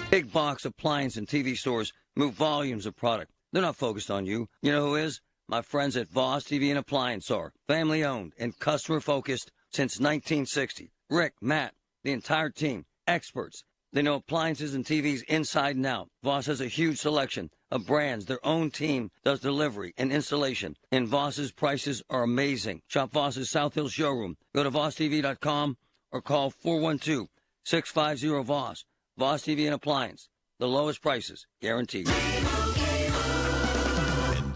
Big box appliance and TV stores move volumes of product. They're not focused on you. You know who is? My friends at Voss TV and Appliance are family-owned and customer-focused since 1960. Rick, Matt, the entire team, experts. They know appliances and TVs inside and out. Voss has a huge selection of brands. Their own team does delivery and installation. And Voss's prices are amazing. Shop Voss's South Hill showroom. Go to VossTV.com or call 412-650-VOSS. Voss TV and Appliance. The lowest prices, guaranteed.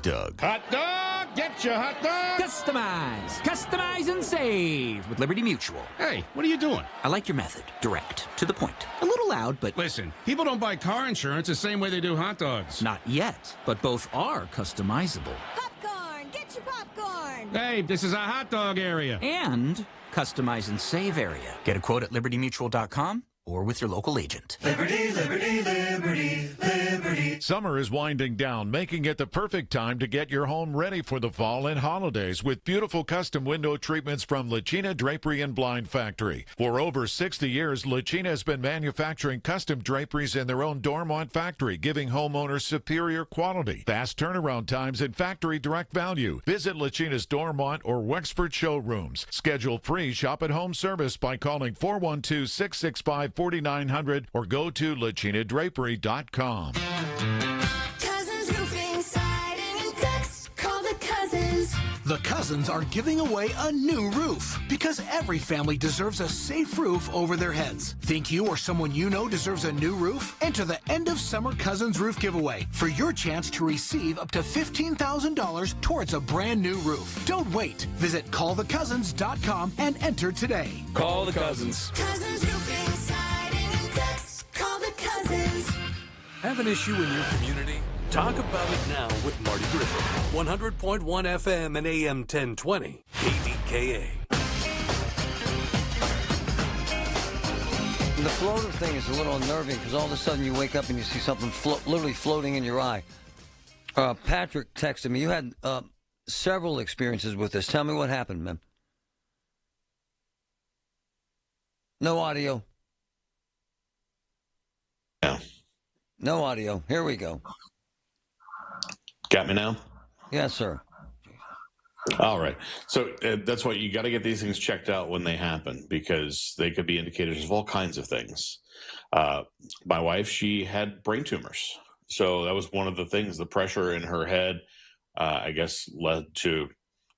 Doug. Hot dog! Get your hot dog! Customize and save with Liberty Mutual. Hey, what are you doing? I like your method. Direct. To the point. A little loud, but... Listen, people don't buy car insurance the same way they do hot dogs. Not yet, but both are customizable. Popcorn! Get your popcorn! Hey, this is a hot dog area. And customize and save area. Get a quote at libertymutual.com or with your local agent. Liberty, liberty, liberty, liberty. Summer is winding down, making it the perfect time to get your home ready for the fall and holidays with beautiful custom window treatments from Lachina Drapery and Blind Factory. For over 60 years, Lachina has been manufacturing custom draperies in their own Dormont factory, giving homeowners superior quality, fast turnaround times, and factory direct value. Visit Lachina's Dormont or Wexford showrooms. Schedule free shop-at-home service by calling 412-665-4900 or go to lachinadrapery.com. Cousins Roofing, Siding, and Decks. Call the Cousins. The Cousins are giving away a new roof because every family deserves a safe roof over their heads. Think you or someone you know deserves a new roof? Enter the end of summer Cousins Roof giveaway for your chance to receive up to $15,000 towards a brand new roof. Don't wait. Visit callthecousins.com and enter today. Call the Cousins. Cousins Roofing, Siding, and Decks. Call the Cousins. Have an issue in your community? Talk about it now with Marty Griffin. 100.1 FM and AM 1020. KDKA. The floater thing is a little unnerving because all of a sudden you wake up and you see something literally floating in your eye. Patrick texted me. You had several experiences with this. Tell me what happened, man. No audio. Yeah. No audio. Here we go. Got me now? Yes, sir. All right. So that's why you got to get these things checked out when they happen because they could be indicators of all kinds of things. My wife, she had brain tumors. So that was one of the things. The pressure in her head, I guess, led to,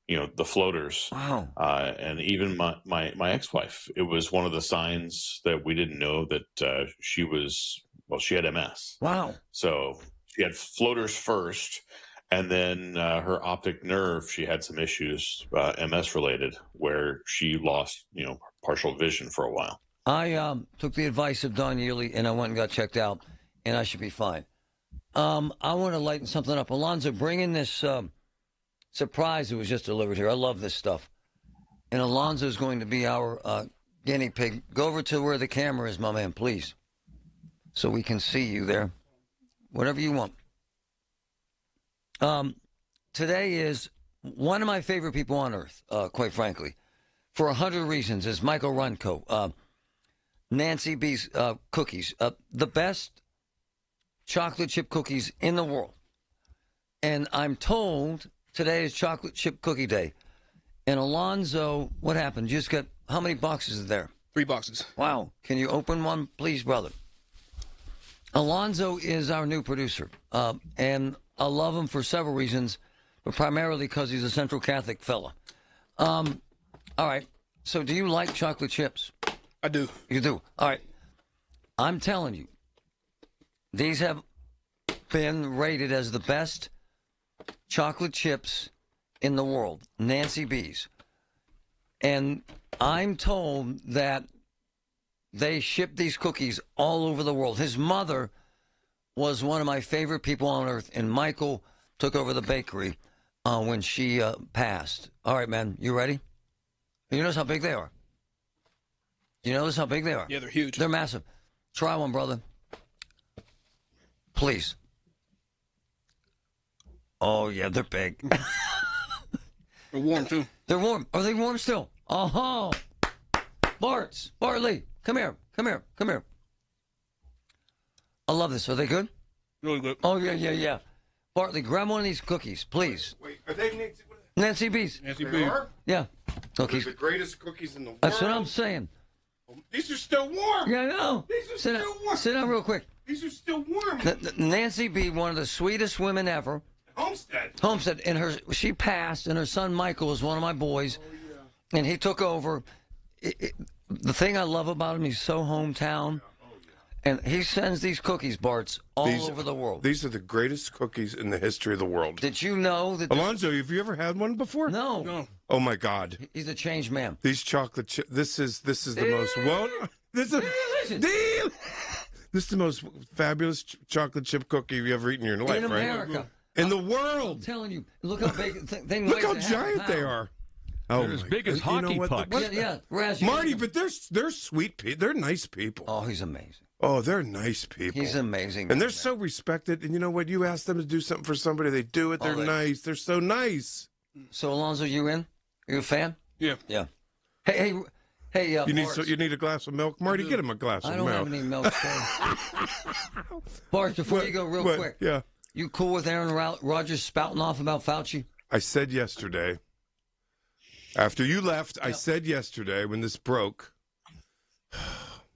the floaters. Wow. And even my ex-wife, it was one of the signs that we didn't know that she had MS. Wow. So she had floaters first, and then her optic nerve, she had some issues, MS related, where she lost, partial vision for a while. I took the advice of Don Yearley, and I went and got checked out, and I should be fine. I want to lighten something up. Alonzo, bring in this surprise that was just delivered here. I love this stuff. And Alonzo is going to be our guinea pig. Go over to where the camera is, my man, please, so we can see you there. Whatever you want. Today is one of my favorite people on earth, quite frankly, for 100 reasons, is Michael Runco. Nancy B's cookies, the best chocolate chip cookies in the world. And I'm told today is chocolate chip cookie day. And Alonzo, what happened? You just got, how many boxes are there? 3 boxes. Wow. Can you open one, please, brother? Alonzo is our new producer, and I love him for several reasons, but primarily because he's a Central Catholic fella. All right, so do you like chocolate chips? I do. You do? All right. I'm telling you, these have been rated as the best chocolate chips in the world, Nancy B's. And I'm told that they ship these cookies all over the world. His mother was one of my favorite people on earth, and Michael took over the bakery when she passed. All right, man, you ready? You notice how big they are? You notice how big they are? Yeah, they're huge. They're massive. Try one, brother. Please. Oh, yeah, they're big. They're warm, too. They're warm. Are they warm still? Uh-huh. Bartley, come here. I love this. Are they good? Really good. Oh, yeah. Bartley, grab one of these cookies, please. Wait, are they Nancy B's. Nancy They B's. are? Yeah. They're Cookies. the greatest cookies in the world. That's what I'm saying. These are still warm. Yeah, I know. These are Sit still warm. Sit down real quick. These are still warm. Nancy B., one of the sweetest women ever. Homestead. And she passed, and her son Michael is one of my boys. Oh, yeah. And he took over. The thing I love about him, he's so hometown. And he sends these cookies, Bart's, all over the world. These are the greatest cookies in the history of the world. Did you know that... Alonzo, have you ever had one before? No. Oh, my God. He's a changed man. These chocolate chips... This is the most... This is the most fabulous chocolate chip cookie you've ever eaten in your life, in right? America. In the world. I'm telling you. Look how big... Look how giant they are. Oh, they're as big as hockey pucks. Yeah. Marty, but they're sweet people. They're nice people. Oh, he's amazing. Oh, they're nice people. He's amazing. And they're so respected. And you know what? You ask them to do something for somebody, they do it. They're nice. They're so nice. So, Alonzo, you in? You a fan? Yeah. Yeah. Hey. You need a glass of milk, Marty. Get him a glass of milk. I don't have any milk. Bart, before you go, real quick. Yeah. You cool with Aaron Rodgers spouting off about Fauci? I said yesterday. After you left, I said yesterday when this broke.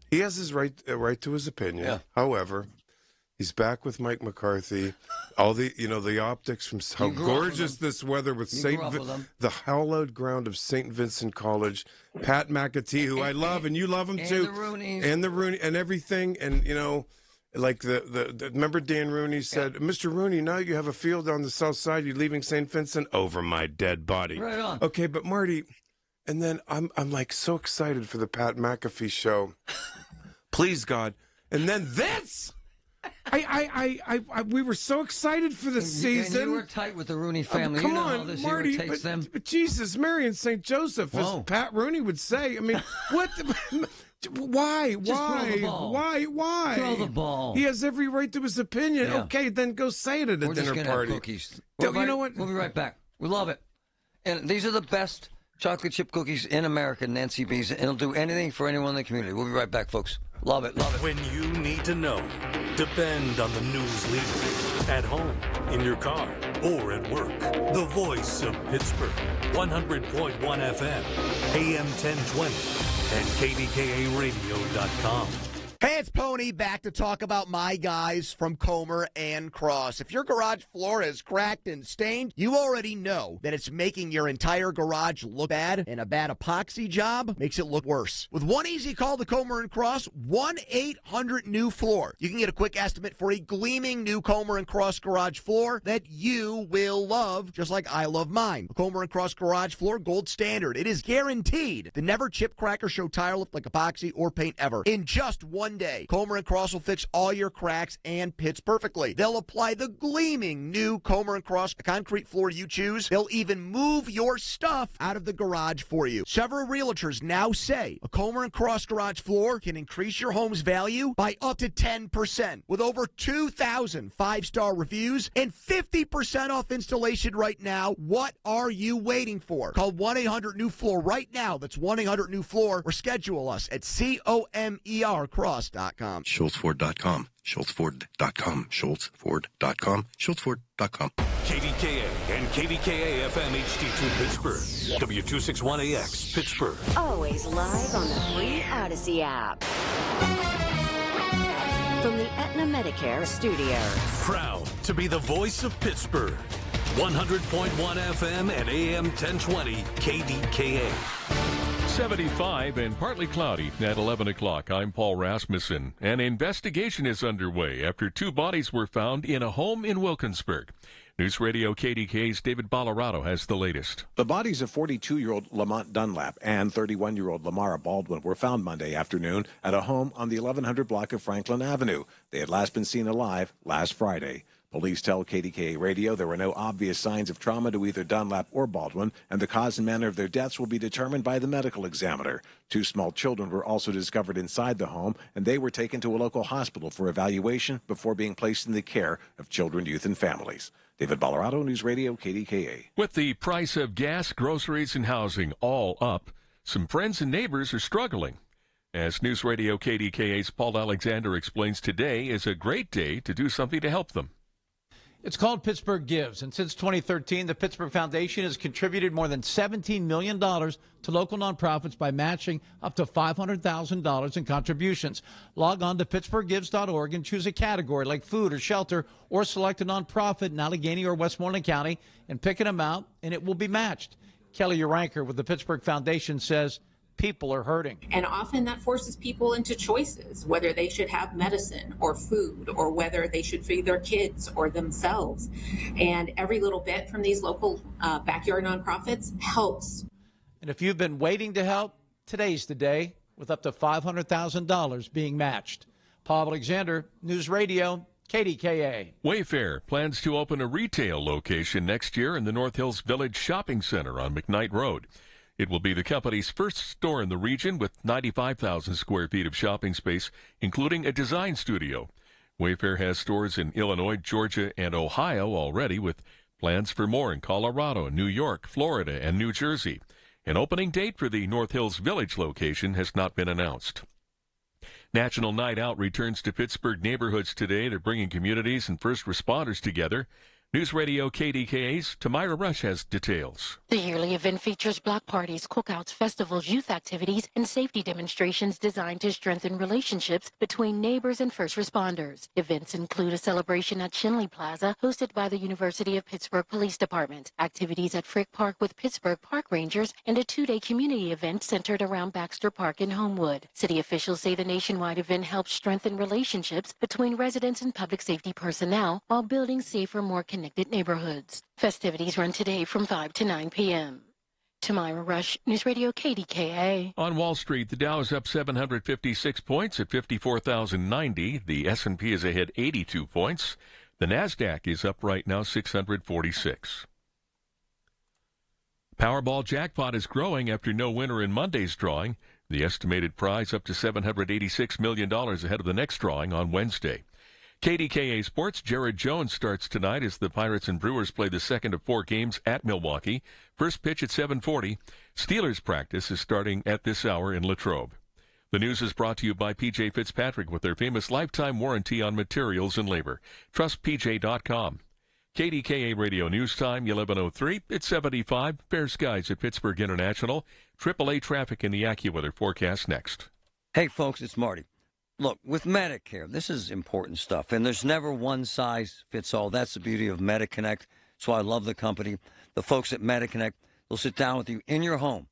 He has his right to his opinion. Yeah. However, he's back with Mike McCarthy. All the optics from how gorgeous this weather with the hallowed ground of St. Vincent College, Pat McAtee, who I love and you love him too, and the Rooney and everything, and like the remember Dan Rooney said, Mr. Rooney, now you have a field on the south side. You're leaving St. Vincent over my dead body. Right on. Okay, but Marty, and then I'm like so excited for the Pat McAfee show. Please God, and then this. We were so excited for the season. And you were tight with the Rooney family. Come you know on, how this Marty, irritates them. But Jesus, Mary and St. Joseph, as Pat Rooney would say. I mean, what? Why? Just throw the ball. Why? Throw the ball. He has every right to his opinion. Yeah. Okay, then go say it at a dinner party. Have cookies. You know what? We'll be right back. We love it. And these are the best chocolate chip cookies in America, Nancy B's. And it'll do anything for anyone in the community. We'll be right back, folks. Love it. When you need to know, depend on the news leader. At home, in your car, or at work. The voice of Pittsburgh. 100.1 FM, AM 1020, and KDKARadio.com. Hey, it's Pony back to talk about my guys from Comer and Cross. If your garage floor is cracked and stained, you already know that it's making your entire garage look bad, and a bad epoxy job makes it look worse. With one easy call to Comer and Cross, 1-800-NEW-FLOOR. You can get a quick estimate for a gleaming new Comer and Cross garage floor that you will love, just like I love mine. A Comer and Cross garage floor, gold standard. It is guaranteed to never chip, crack, or show tire lift like epoxy or paint ever. In just one day, Comer and Cross will fix all your cracks and pits perfectly. They'll apply the gleaming new Comer and Cross concrete floor you choose. They'll even move your stuff out of the garage for you. Several realtors now say a Comer and Cross garage floor can increase your home's value by up to 10%. With over 2,000 five-star reviews and 50% off installation right now, what are you waiting for? Call 1-800-NEW-FLOOR right now. That's 1-800-NEW-FLOOR or schedule us at COMERCross.com. SchultzFord.com. SchultzFord.com. SchultzFord.com. SchultzFord.com. KDKA and KDKA FM HD2 Pittsburgh. W261AX Pittsburgh. Always live on the free Odyssey app. from the Aetna Medicare studios. Proud to be the voice of Pittsburgh. 100.1 FM and AM 1020 KDKA. 75 and partly cloudy at 11 o'clock. I'm Paul Rasmussen. An investigation is underway after 2 bodies were found in a home in Wilkinsburg. News Radio KDKA's David Ballarado has the latest. The bodies of 42-year-old Lamont Dunlap and 31-year-old Lamara Baldwin were found Monday afternoon at a home on the 1100 block of Franklin Avenue. They had last been seen alive last Friday. Police tell KDKA Radio there were no obvious signs of trauma to either Dunlap or Baldwin, and the cause and manner of their deaths will be determined by the medical examiner. 2 small children were also discovered inside the home, and they were taken to a local hospital for evaluation before being placed in the care of children, youth, and families. David Ballarado, News Radio KDKA. With the price of gas, groceries, and housing all up, some friends and neighbors are struggling. As News Radio KDKA's Paul Alexander explains, today is a great day to do something to help them. It's called Pittsburgh Gives, and since 2013, the Pittsburgh Foundation has contributed more than $17 million to local nonprofits by matching up to $500,000 in contributions. Log on to pittsburghgives.org and choose a category like food or shelter, or select a nonprofit in Allegheny or Westmoreland County and pick an amount, and it will be matched. Kelly Uranker with the Pittsburgh Foundation says people are hurting. And often that forces people into choices, whether they should have medicine or food, or whether they should feed their kids or themselves. And every little bit from these local backyard nonprofits helps. And if you've been waiting to help, today's the day, with up to $500,000 being matched. Paul Alexander, News Radio KDKA. Wayfair plans to open a retail location next year in the North Hills Village Shopping Center on McKnight Road. It will be the company's first store in the region with 95,000 square feet of shopping space, including a design studio. Wayfair has stores in Illinois, Georgia, and Ohio already, with plans for more in Colorado, New York, Florida, and New Jersey. An opening date for the North Hills Village location has not been announced. National Night Out returns to Pittsburgh neighborhoods today. They're bringing communities and first responders together. News Radio KDKA's Tamira Rush has details. The yearly event features block parties, cookouts, festivals, youth activities, and safety demonstrations designed to strengthen relationships between neighbors and first responders. Events include a celebration at Shinley Plaza, hosted by the University of Pittsburgh Police Department, activities at Frick Park with Pittsburgh Park Rangers, and a 2-day community event centered around Baxter Park in Homewood. City officials say the nationwide event helps strengthen relationships between residents and public safety personnel while building safer, more connected neighborhoods. Festivities run today from 5 to 9 p.m. Tamira Rush, News Radio KDKA. On Wall Street, the Dow is up 756 points at 54,090. The S&P is ahead 82 points. The Nasdaq is up right now 646. Powerball jackpot is growing after no winner in Monday's drawing. The estimated prize up to $786 million ahead of the next drawing on Wednesday. KDKA Sports, Jared Jones starts tonight as the Pirates and Brewers play the second of 4 games at Milwaukee. First pitch at 7:40. Steelers practice is starting at this hour in Latrobe. The news is brought to you by P.J. Fitzpatrick with their famous lifetime warranty on materials and labor. Trust PJ.com. KDKA Radio News Time, 11:03. It's 75. Fair skies at Pittsburgh International. AAA traffic in the AccuWeather forecast next. Hey, folks, it's Marty. Look, with Medicare, this is important stuff, and there's never one size fits all. That's the beauty of MediConnect. That's why I love the company. The folks at MediConnect, they'll sit down with you in your home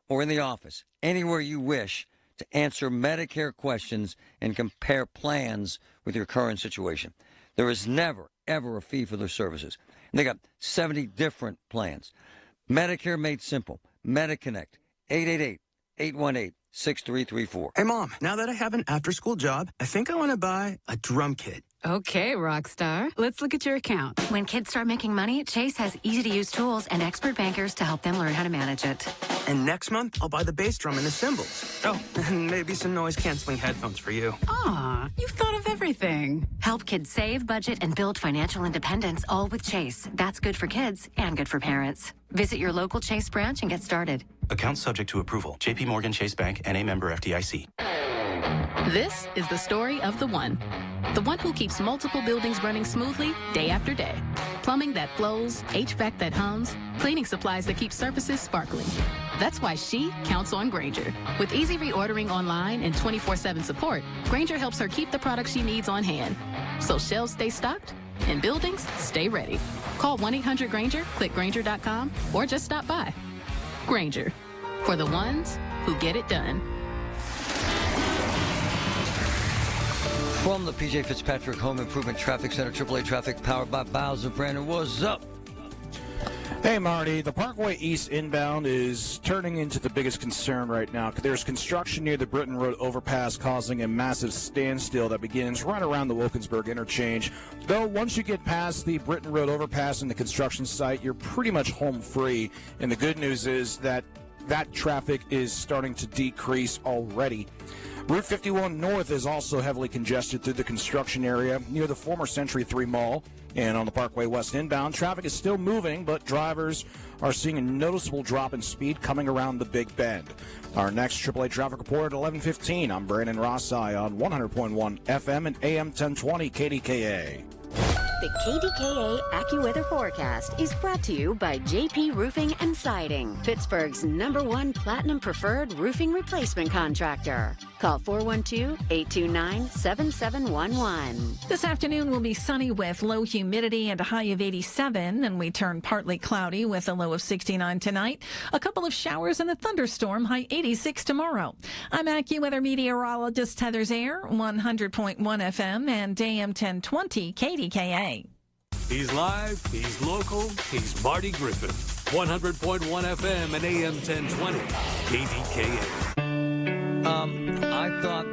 or in the office, anywhere you wish, to answer Medicare questions and compare plans with your current situation. There is never, ever a fee for their services. And they got 70 different plans. Medicare made simple. MediConnect, 888-818-6334. Hey, Mom, now that I have an after-school job, I think I want to buy a drum kit. Okay, Rockstar. Let's look at your account. When kids start making money, Chase has easy-to-use tools and expert bankers to help them learn how to manage it. And next month, I'll buy the bass drum and the cymbals. Oh, and maybe some noise-canceling headphones for you. Aw, you've thought of everything. Help kids save, budget, and build financial independence, all with Chase. That's good for kids and good for parents. Visit your local Chase branch and get started. Account subject to approval. J.P. Morgan Chase Bank, N.A. member FDIC. This is the story of the one who keeps multiple buildings running smoothly day after day. Plumbing that flows, HVAC that hums, cleaning supplies that keep surfaces sparkling. That's why she counts on Grainger. With easy reordering online and 24/7 support, Grainger helps her keep the products she needs on hand. So shelves stay stocked and buildings stay ready. Call 1-800-GRAINGER, click Grainger.com, or just stop by. Grainger, for the ones who get it done. From the PJ Fitzpatrick Home Improvement Traffic Center, AAA Traffic, powered by Bowser. Brandon, what's up? Hey, Marty. The Parkway East inbound is turning into the biggest concern right now. There's construction near the Britton Road overpass causing a massive standstill that begins right around the Wilkinsburg interchange. Though once you get past the Britton Road overpass and the construction site, you're pretty much home free. And the good news is that traffic is starting to decrease already. Route 51 North is also heavily congested through the construction area near the former Century 3 Mall. And on the Parkway West inbound, traffic is still moving, but drivers are seeing a noticeable drop in speed coming around the Big Bend. Our next AAA traffic report at 11:15. I'm Brandon Rossi on 100.1 FM and AM 1020 KDKA. The KDKA AccuWeather forecast is brought to you by JP Roofing and Siding, Pittsburgh's #1 Platinum Preferred Roofing Replacement Contractor. Call 412-829-7711. This afternoon will be sunny with low humidity and a high of 87, and we turn partly cloudy with a low of 69 tonight. A couple of showers and a thunderstorm, high 86 tomorrow. I'm AccuWeather meteorologist Heather Zaire, 100.1 FM and AM 1020 KDKA. He's live, he's local, he's Marty Griffin. 100.1 FM and AM 1020 KDKA. I thought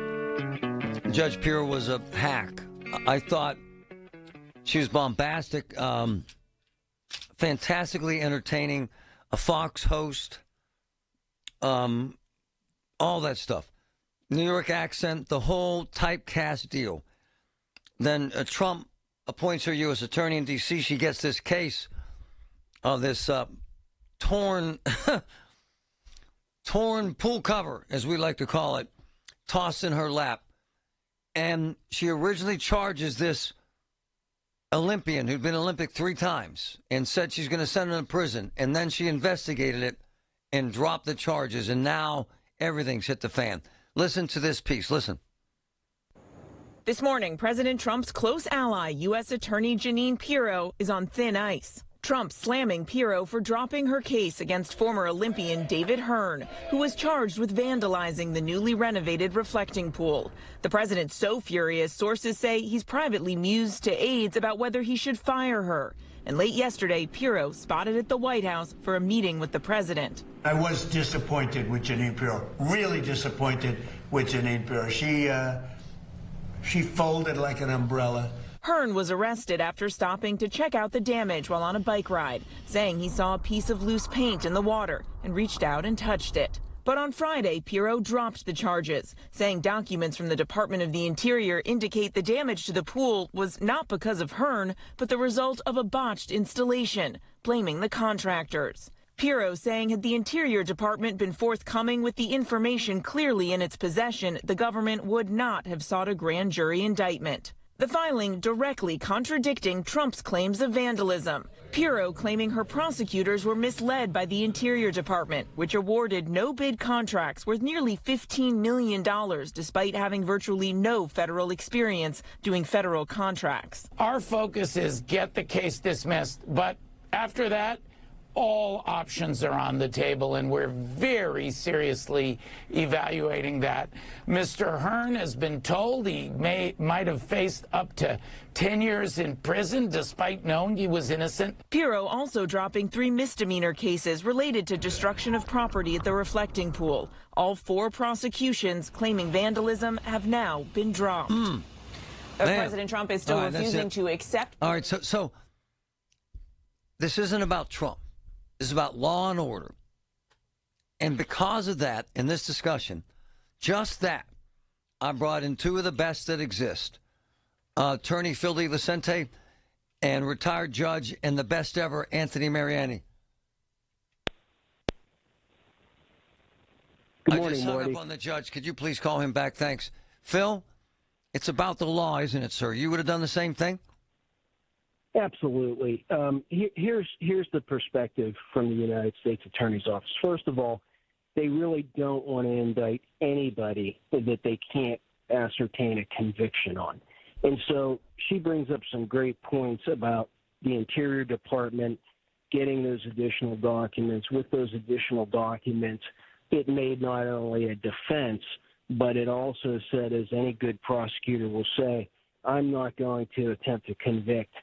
Judge Pirro was a hack. I thought she was bombastic, fantastically entertaining, a Fox host, all that stuff. New York accent, the whole typecast deal. Then Trump appoints her U.S. attorney in D.C. She gets this case of this torn pool cover, as we like to call it, tossed in her lap. And she originally charges this Olympian who'd been Olympic 3 times and said she's going to send him to prison. And then she investigated it and dropped the charges. And now everything's hit the fan. Listen to this piece. Listen. This morning, President Trump's close ally, U.S. Attorney Jeanine Pirro, is on thin ice. Trump slamming Pirro for dropping her case against former Olympian David Hearn, who was charged with vandalizing the newly renovated reflecting pool. The president's so furious, sources say he's privately mused to aides about whether he should fire her. And late yesterday, Pirro spotted at the White House for a meeting with the president. I was disappointed with Jeanine Pirro, really disappointed with Jeanine Pirro. She folded like an umbrella. Hearn was arrested after stopping to check out the damage while on a bike ride, saying he saw a piece of loose paint in the water and reached out and touched it. But on Friday, Pirro dropped the charges, saying documents from the Department of the Interior indicate the damage to the pool was not because of Hearn, but the result of a botched installation, blaming the contractors. Pirro saying had the Interior Department been forthcoming with the information clearly in its possession, the government would not have sought a grand jury indictment. The filing directly contradicting Trump's claims of vandalism. Pirro claiming her prosecutors were misled by the Interior Department, which awarded no-bid contracts worth nearly $15 million, despite having virtually no federal experience doing federal contracts. Our focus is get the case dismissed, but after that, all options are on the table, and we're very seriously evaluating that. Mr. Hearn has been told he might have faced up to 10 years in prison, despite knowing he was innocent. Pirro also dropping 3 misdemeanor cases related to destruction of property at the reflecting pool. All 4 prosecutions claiming vandalism have now been dropped. President Trump is still refusing to accept. All right, so this isn't about Trump. This is about law and order. And because of that, in this discussion, just that, I brought in 2 of the best that exist. Attorney Phil DeLucente and retired judge and the best ever, Anthony Mariani. Good morning, I just hung Marty. up on the judge. Could you please call him back? Thanks. Phil, it's about the law, isn't it, sir? You would have done the same thing? Absolutely. Here's the perspective from the United States Attorney's Office. First of all, they really don't want to indict anybody that they can't ascertain a conviction on. And so she brings up some great points about the Interior Department getting those additional documents. With those additional documents, it made not only a defense, but it also said, as any good prosecutor will say, I'm not going to attempt to convict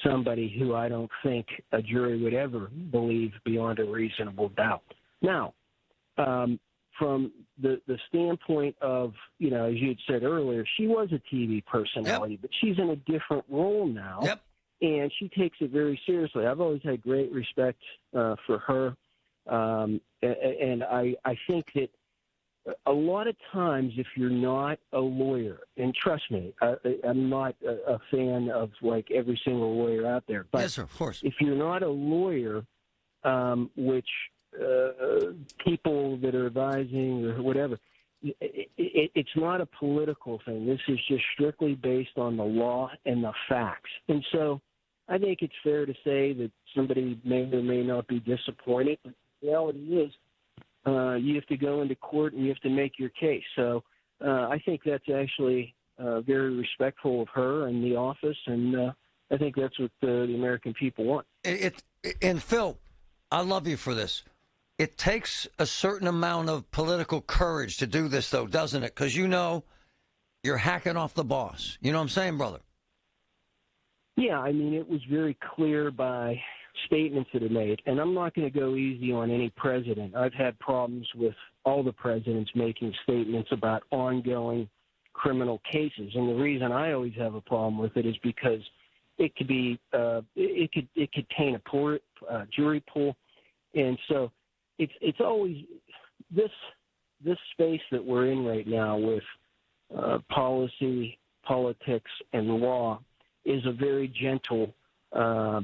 somebody who I don't think a jury would ever believe beyond a reasonable doubt. Now, from the standpoint of, you know, as you had said earlier, she was a TV personality, but she's in a different role now, and she takes it very seriously. I've always had great respect for her, and I think that a lot of times, if you're not a lawyer, and trust me, I'm not a fan of like every single lawyer out there, but yes, sir, of course. If you're not a lawyer, which people that are advising or whatever, it's not a political thing. This is just strictly based on the law and the facts. And so I think it's fair to say that somebody may or may not be disappointed, but the reality is, you have to go into court and you have to make your case. So I think that's actually very respectful of her and the office, and I think that's what the American people want. And Phil, I love you for this. It takes a certain amount of political courage to do this, though, doesn't it? Because you know you're hacking off the boss. You know what I'm saying, brother? Yeah, I mean, it was very clear by statements that are made, and I'm not going to go easy on any president. I've had problems with all the presidents making statements about ongoing criminal cases, and the reason I always have a problem with it is because it could be it could taint a poor jury pool, and so it's always this space that we're in right now with policy, politics, and law is a very gentle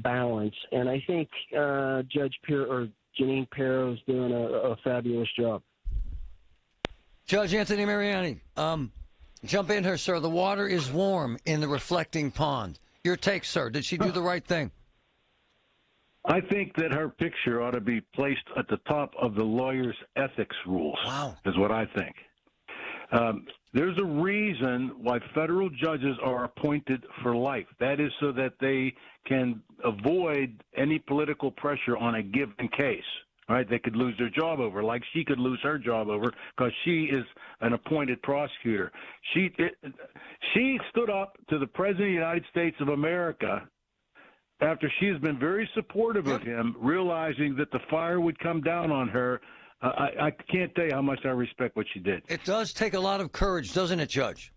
balance, and I think Janine Pirro is doing a fabulous job. Judge Anthony Mariani, jump in here, sir. The water is warm in the reflecting pond. Your take, sir. Did she do the right thing? I think that her picture ought to be placed at the top of the lawyer's ethics rules. Wow. Is what I think. There's a reason why federal judges are appointed for life. That is so that they can avoid any political pressure on a given case. All right, they could lose their job over, like she could lose her job over, because she is an appointed prosecutor. She stood up to the President of the United States of America after she has been very supportive of him, realizing that the fire would come down on her. I can't tell you how much I respect what she did. It does take a lot of courage, doesn't it, Judge?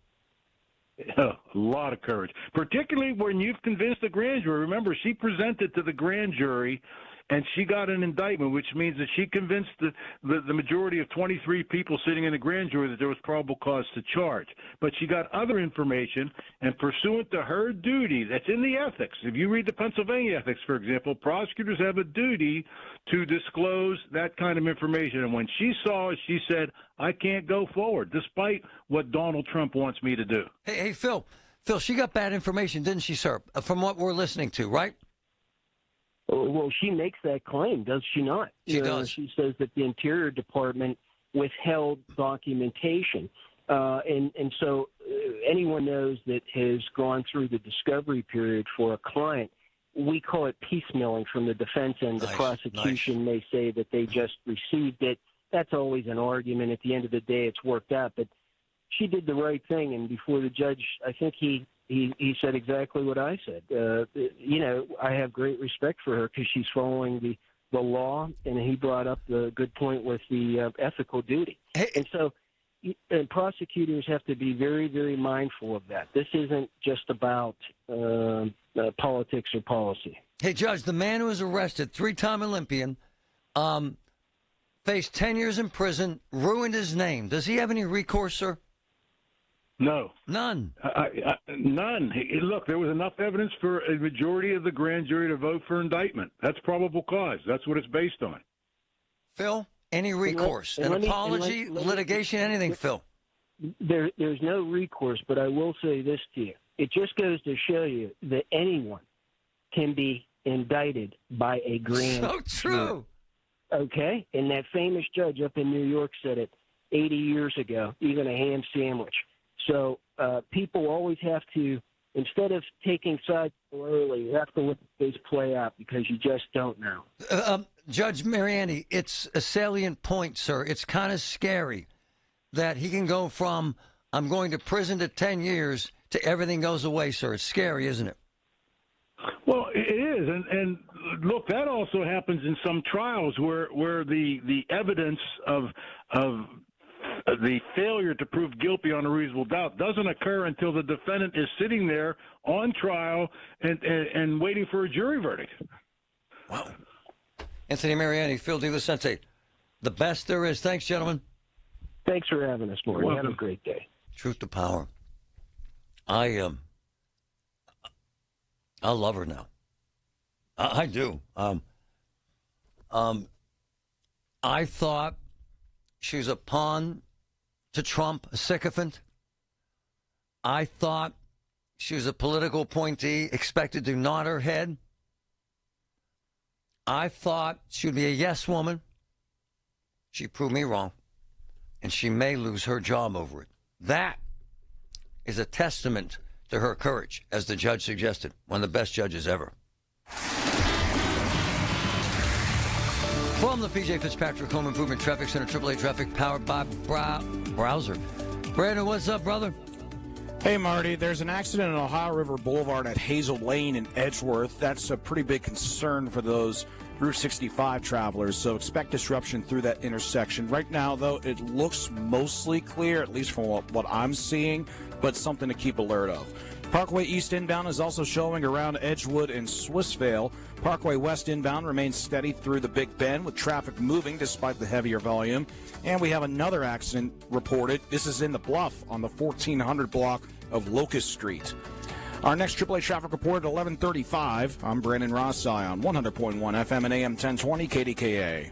A lot of courage, particularly when you've convinced the grand jury. Remember, she presented to the grand jury, and she got an indictment, which means that she convinced the majority of 23 people sitting in the grand jury that there was probable cause to charge. But she got other information, and pursuant to her duty, that's in the ethics. If you read the Pennsylvania ethics, for example, prosecutors have a duty to disclose that kind of information. And when she saw it, she said, I can't go forward, despite what Donald Trump wants me to do. Hey, Phil, she got bad information, didn't she, sir, from what we're listening to, right? Well, she makes that claim, does she not? She does. She says that the Interior Department withheld documentation. And so anyone knows that has gone through the discovery period for a client, we call it piecemealing from the defense end. The prosecution may say that they just received it. That's always an argument. At the end of the day, it's worked out. But she did the right thing, and before the judge, I think he said exactly what I said. I have great respect for her because she's following the law, and he brought up the good point with the ethical duty. And so prosecutors have to be very, very mindful of that. This isn't just about politics or policy. Hey, Judge, the man who was arrested, three-time Olympian, faced 10 years in prison, ruined his name. Does he have any recourse, sir? No. None. None. Look, there was enough evidence for a majority of the grand jury to vote for indictment. That's probable cause. That's what it's based on. Phil, any recourse? An apology, litigation, anything, Phil? There's no recourse, but I will say this to you. It just goes to show you that anyone can be indicted by a grand jury. So true. Okay? And that famous judge up in New York said it 80 years ago, even a ham sandwich. So people always have to, instead of taking sides early, you have to let the case play out because you just don't know. Judge Mariani, it's a salient point, sir. It's kind of scary that he can go from I'm going to prison to 10 years to everything goes away, sir. It's scary, isn't it? Well, it is, and look, that also happens in some trials where the evidence of the failure to prove guilty on a reasonable doubt doesn't occur until the defendant is sitting there on trial and waiting for a jury verdict. Wow. Anthony Mariani, Phil DiVicente, the best there is. Thanks, gentlemen. Thanks for having us, Marty. Have a great day. Truth to power. I love her now. I do. I thought she was a pawn to Trump, a sycophant. I thought she was a political appointee expected to nod her head. I thought she would be a yes woman. She proved me wrong, and she may lose her job over it. That is a testament to her courage, as the judge suggested, one of the best judges ever. From the P.J. Fitzpatrick Home Improvement Traffic Center, AAA Traffic, powered by Browser. Brandon, what's up, brother? Hey, Marty, there's an accident on Ohio River Boulevard at Hazel Lane in Edgeworth. That's a pretty big concern for those Route 65 travelers, so expect disruption through that intersection. Right now, though, it looks mostly clear, at least from what I'm seeing, but something to keep alert of. Parkway East inbound is also showing around Edgewood and Swissvale. Parkway West inbound remains steady through the Big Bend with traffic moving despite the heavier volume. And we have another accident reported. This is in the Bluff on the 1400 block of Locust Street. Our next AAA traffic report at 11:35. I'm Brandon Rossai on 100.1 FM and AM 1020 KDKA.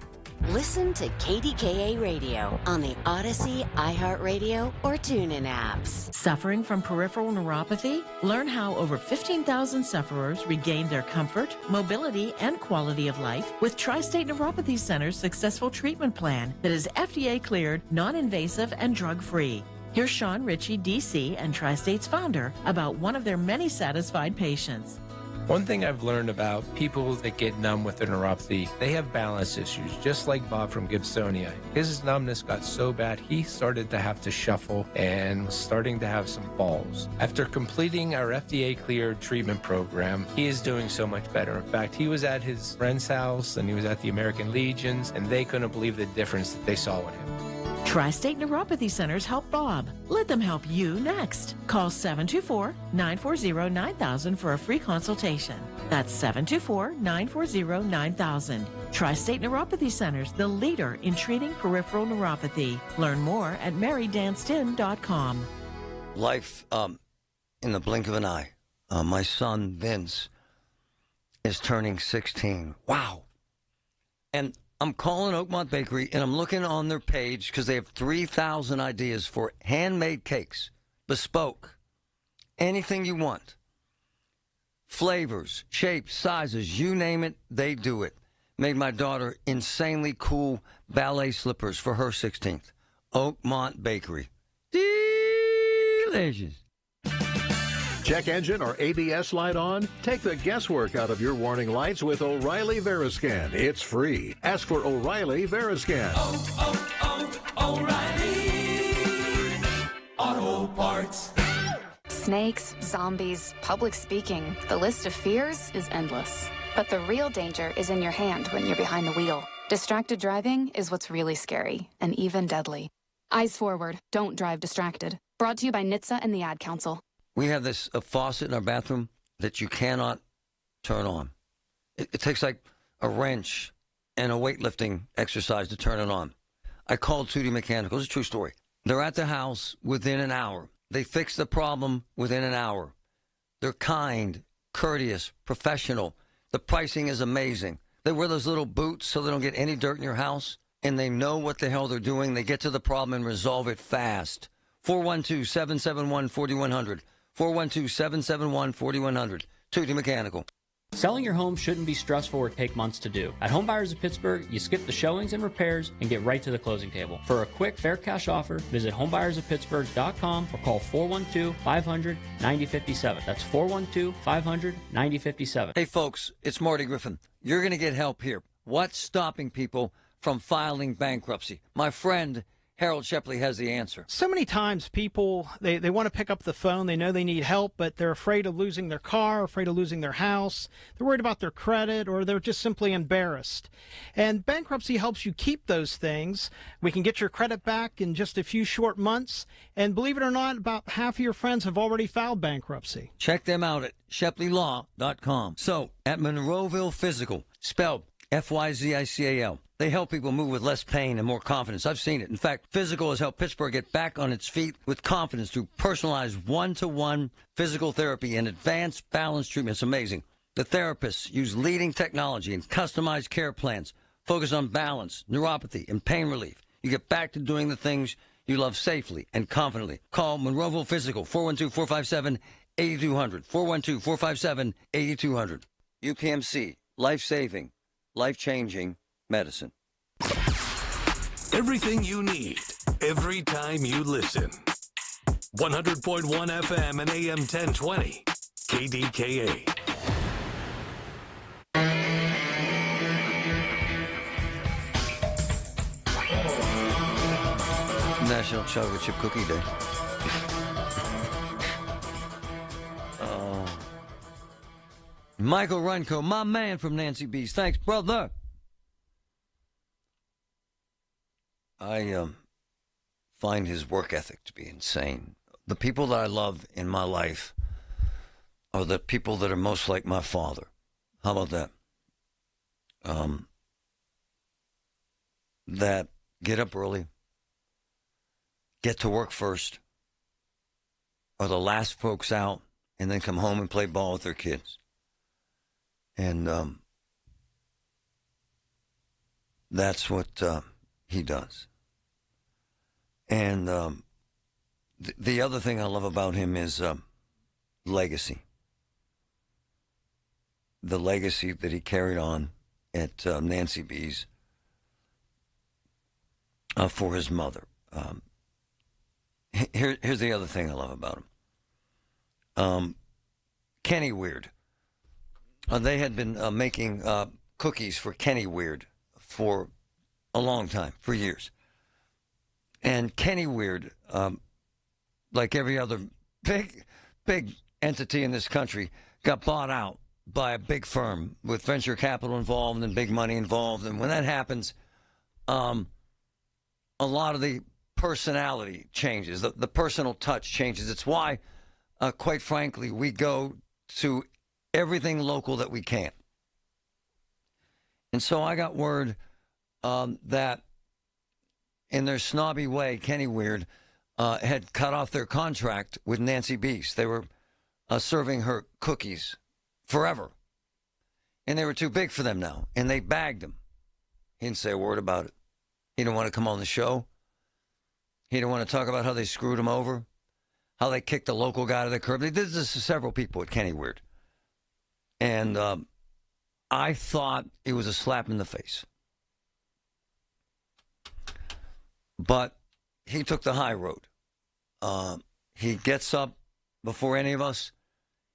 Listen to KDKA Radio on the Odyssey, iHeartRadio, or TuneIn apps. Suffering from peripheral neuropathy? Learn how over 15,000 sufferers regained their comfort, mobility, and quality of life with Tri-State Neuropathy Center's successful treatment plan that is FDA cleared, non-invasive, and drug-free. Here's Sean Ritchie, DC, and Tri-State's founder about one of their many satisfied patients. One thing I've learned about people that get numb with their neuropathy, they have balance issues, just like Bob from Gibsonia. His numbness got so bad, he started to have to shuffle and was starting to have some falls. After completing our FDA-cleared treatment program, he is doing so much better. In fact, he was at his friend's house and he was at the American Legions, and they couldn't believe the difference that they saw in him. Tri-State Neuropathy Centers help Bob. Let them help you next. Call 724-940-9000 for a free consultation. That's 724-940-9000. Tri-State Neuropathy Centers, the leader in treating peripheral neuropathy. Learn more at marydanston.com. Life in the blink of an eye. My son, Vince, is turning 16. Wow. And I'm calling Oakmont Bakery, and I'm looking on their page because they have 3,000 ideas for handmade cakes, bespoke, anything you want. Flavors, shapes, sizes, you name it, they do it. Made my daughter insanely cool ballet slippers for her 16th. Oakmont Bakery. Delicious. Check engine or ABS light on? Take the guesswork out of your warning lights with O'Reilly Veriscan. It's free. Ask for O'Reilly Veriscan. O'Reilly Auto Parts. Snakes, zombies, public speaking. The list of fears is endless. But the real danger is in your hand when you're behind the wheel. Distracted driving is what's really scary and even deadly. Eyes forward. Don't drive distracted. Brought to you by NHTSA and the Ad Council. We have this faucet in our bathroom that you cannot turn on. It takes like a wrench and a weightlifting exercise to turn it on. I called 2D Mechanical. It's a true story. They're at the house within an hour. They fix the problem within an hour. They're kind, courteous, professional. The pricing is amazing. They wear those little boots so they don't get any dirt in your house, and they know what the hell they're doing. They get to the problem and resolve it fast. 412-771-4100. 412-771-4100. 2D Mechanical. Selling your home shouldn't be stressful or take months to do. At Home Buyers of Pittsburgh, you skip the showings and repairs and get right to the closing table. For a quick, fair cash offer, visit homebuyersoftpittsburgh.com or call 412-500-9057. That's 412-500-9057. Hey, folks, it's Marty Griffin. You're going to get help here. What's stopping people from filing bankruptcy? My friend Harold Shepley has the answer. So many times people, they want to pick up the phone. They know they need help, but they're afraid of losing their car, afraid of losing their house. They're worried about their credit, or they're just simply embarrassed. And bankruptcy helps you keep those things. We can get your credit back in just a few short months. And believe it or not, about half of your friends have already filed bankruptcy. Check them out at ShepleyLaw.com. So, at Monroeville Physical, spelled F-Y-Z-I-C-A-L. They help people move with less pain and more confidence. I've seen it. In fact, Physical has helped Pittsburgh get back on its feet with confidence through personalized one-to-one physical therapy and advanced balance treatment. It's amazing. The therapists use leading technology and customized care plans, focus on balance, neuropathy, and pain relief. You get back to doing the things you love safely and confidently. Call Monroeville Physical, 412-457-8200, 412-457-8200. UPMC, life-saving, life-changing medicine. Everything you need, every time you listen. 100.1 FM and AM 1020, KDKA. National Chocolate Chip Cookie Day. Michael Runco, my man from Nancy B's. Thanks, brother. I find his work ethic to be insane. The people that I love in my life are the people that are most like my father. How about that? That get up early, get to work first, are the last folks out, and then come home and play ball with their kids. And that's what he does. And the other thing I love about him is legacy. The legacy that he carried on at Nancy B's for his mother. Here's the other thing I love about him. Kenny Weird. They had been making cookies for Kenny Weird for a long time, for years. And Kenny Weird, like every other big entity in this country, got bought out by a big firm with venture capital involved and big money involved. And when that happens, a lot of the personality changes, the personal touch changes. It's why, quite frankly, we go to everything local that we can. And so I got word that in their snobby way, Kenny Weird had cut off their contract with Nancy B's. They were serving her cookies forever. And they were too big for them now. And they bagged him. He didn't say a word about it. He didn't want to come on the show. He didn't want to talk about how they screwed him over, how they kicked the local guy to the curb. They did this to several people at Kenny Weird. And I thought it was a slap in the face. But he took the high road. He gets up before any of us.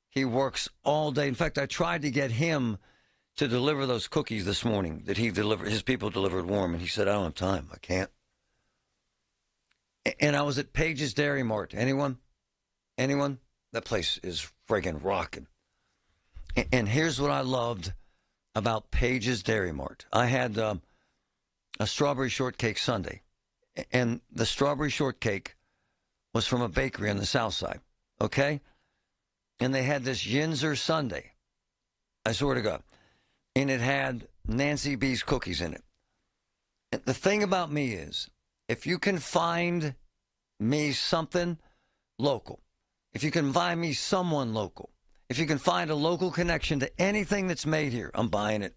He works all day. In fact, I tried to get him to deliver those cookies this morning that he delivered, his people delivered warm, and he said, I don't have time. I can't. And I was at Page's Dairy Mart. Anyone? That place is friggin' rocking. And here's what I loved about Page's Dairy Mart. I had a strawberry shortcake sundae. And the strawberry shortcake was from a bakery on the south side, okay? And they had this Yinzer sundae, I swear to God. And it had Nancy B's cookies in it. And the thing about me is, if you can find me something local, if you can find me someone local, if you can find a local connection to anything that's made here, I'm buying it.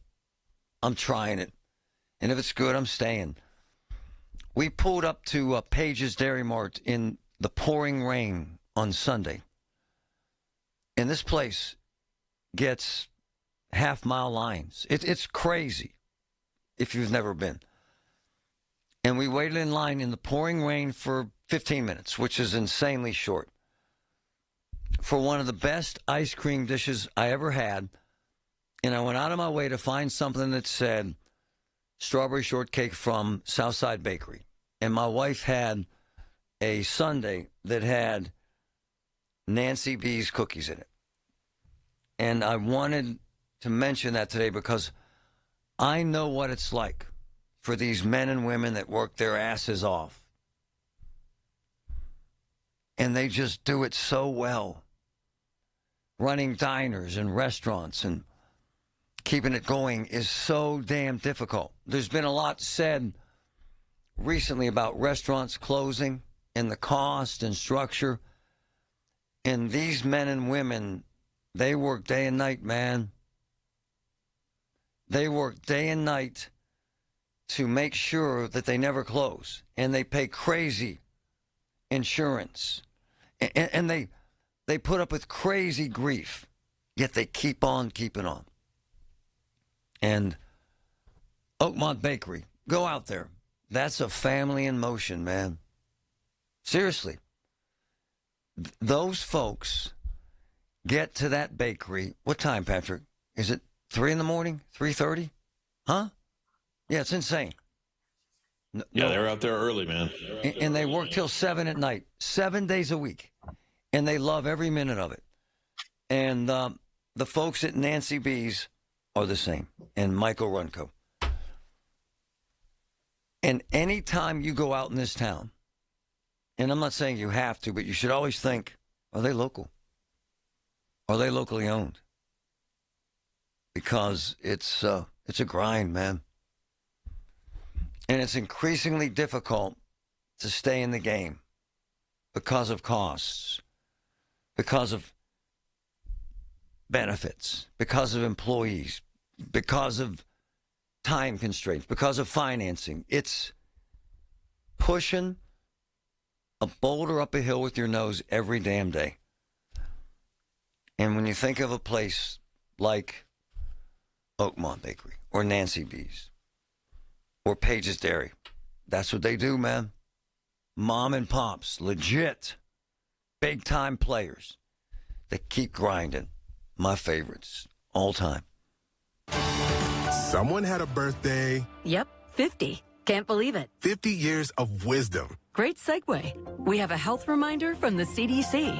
I'm trying it. And if it's good, I'm staying. We pulled up to Page's Dairy Mart in the pouring rain on Sunday. And this place gets half-mile lines. It's crazy if you've never been. And we waited in line in the pouring rain for 15 minutes, which is insanely short, for one of the best ice cream dishes I ever had. And I went out of my way to find something that said strawberry shortcake from Southside Bakery. And my wife had a sundae that had Nancy B's cookies in it. And I wanted to mention that today because I know what it's like for these men and women that work their asses off. And they just do it so well. Running diners and restaurants and keeping it going is so damn difficult. There's been a lot said recently about restaurants closing and the cost and structure. And these men and women, they work day and night, man. They work day and night to make sure that they never close. And they pay crazy insurance. And they put up with crazy grief. Yet they keep on keeping on. And Oakmont Bakery, go out there. That's a family in motion, man. Seriously. Those folks get to that bakery. What time, Patrick? Is it 3 in the morning? 3:30? Huh? Yeah, it's insane. Yeah, they're out there early, man. And they work till 7 at night, 7 days a week. And they love every minute of it. And the folks at Nancy B's are the same. And Michael Runco. And anytime you go out in this town, and I'm not saying you have to, but you should always think, are they local? Are they locally owned? Because it's a grind, man. And it's increasingly difficult to stay in the game because of costs, because of benefits, because of employees, because of time constraints, because of financing. It's pushing a boulder up a hill with your nose every damn day. And when you think of a place like Oakmont Bakery or Nancy B's or Page's Dairy, that's what they do, man. Mom and pops, legit, big-time players that keep grinding. My favorites, all time. Someone had a birthday. Yep, 50. Can't believe it. 50 years of wisdom. Great segue. We have a health reminder from the CDC.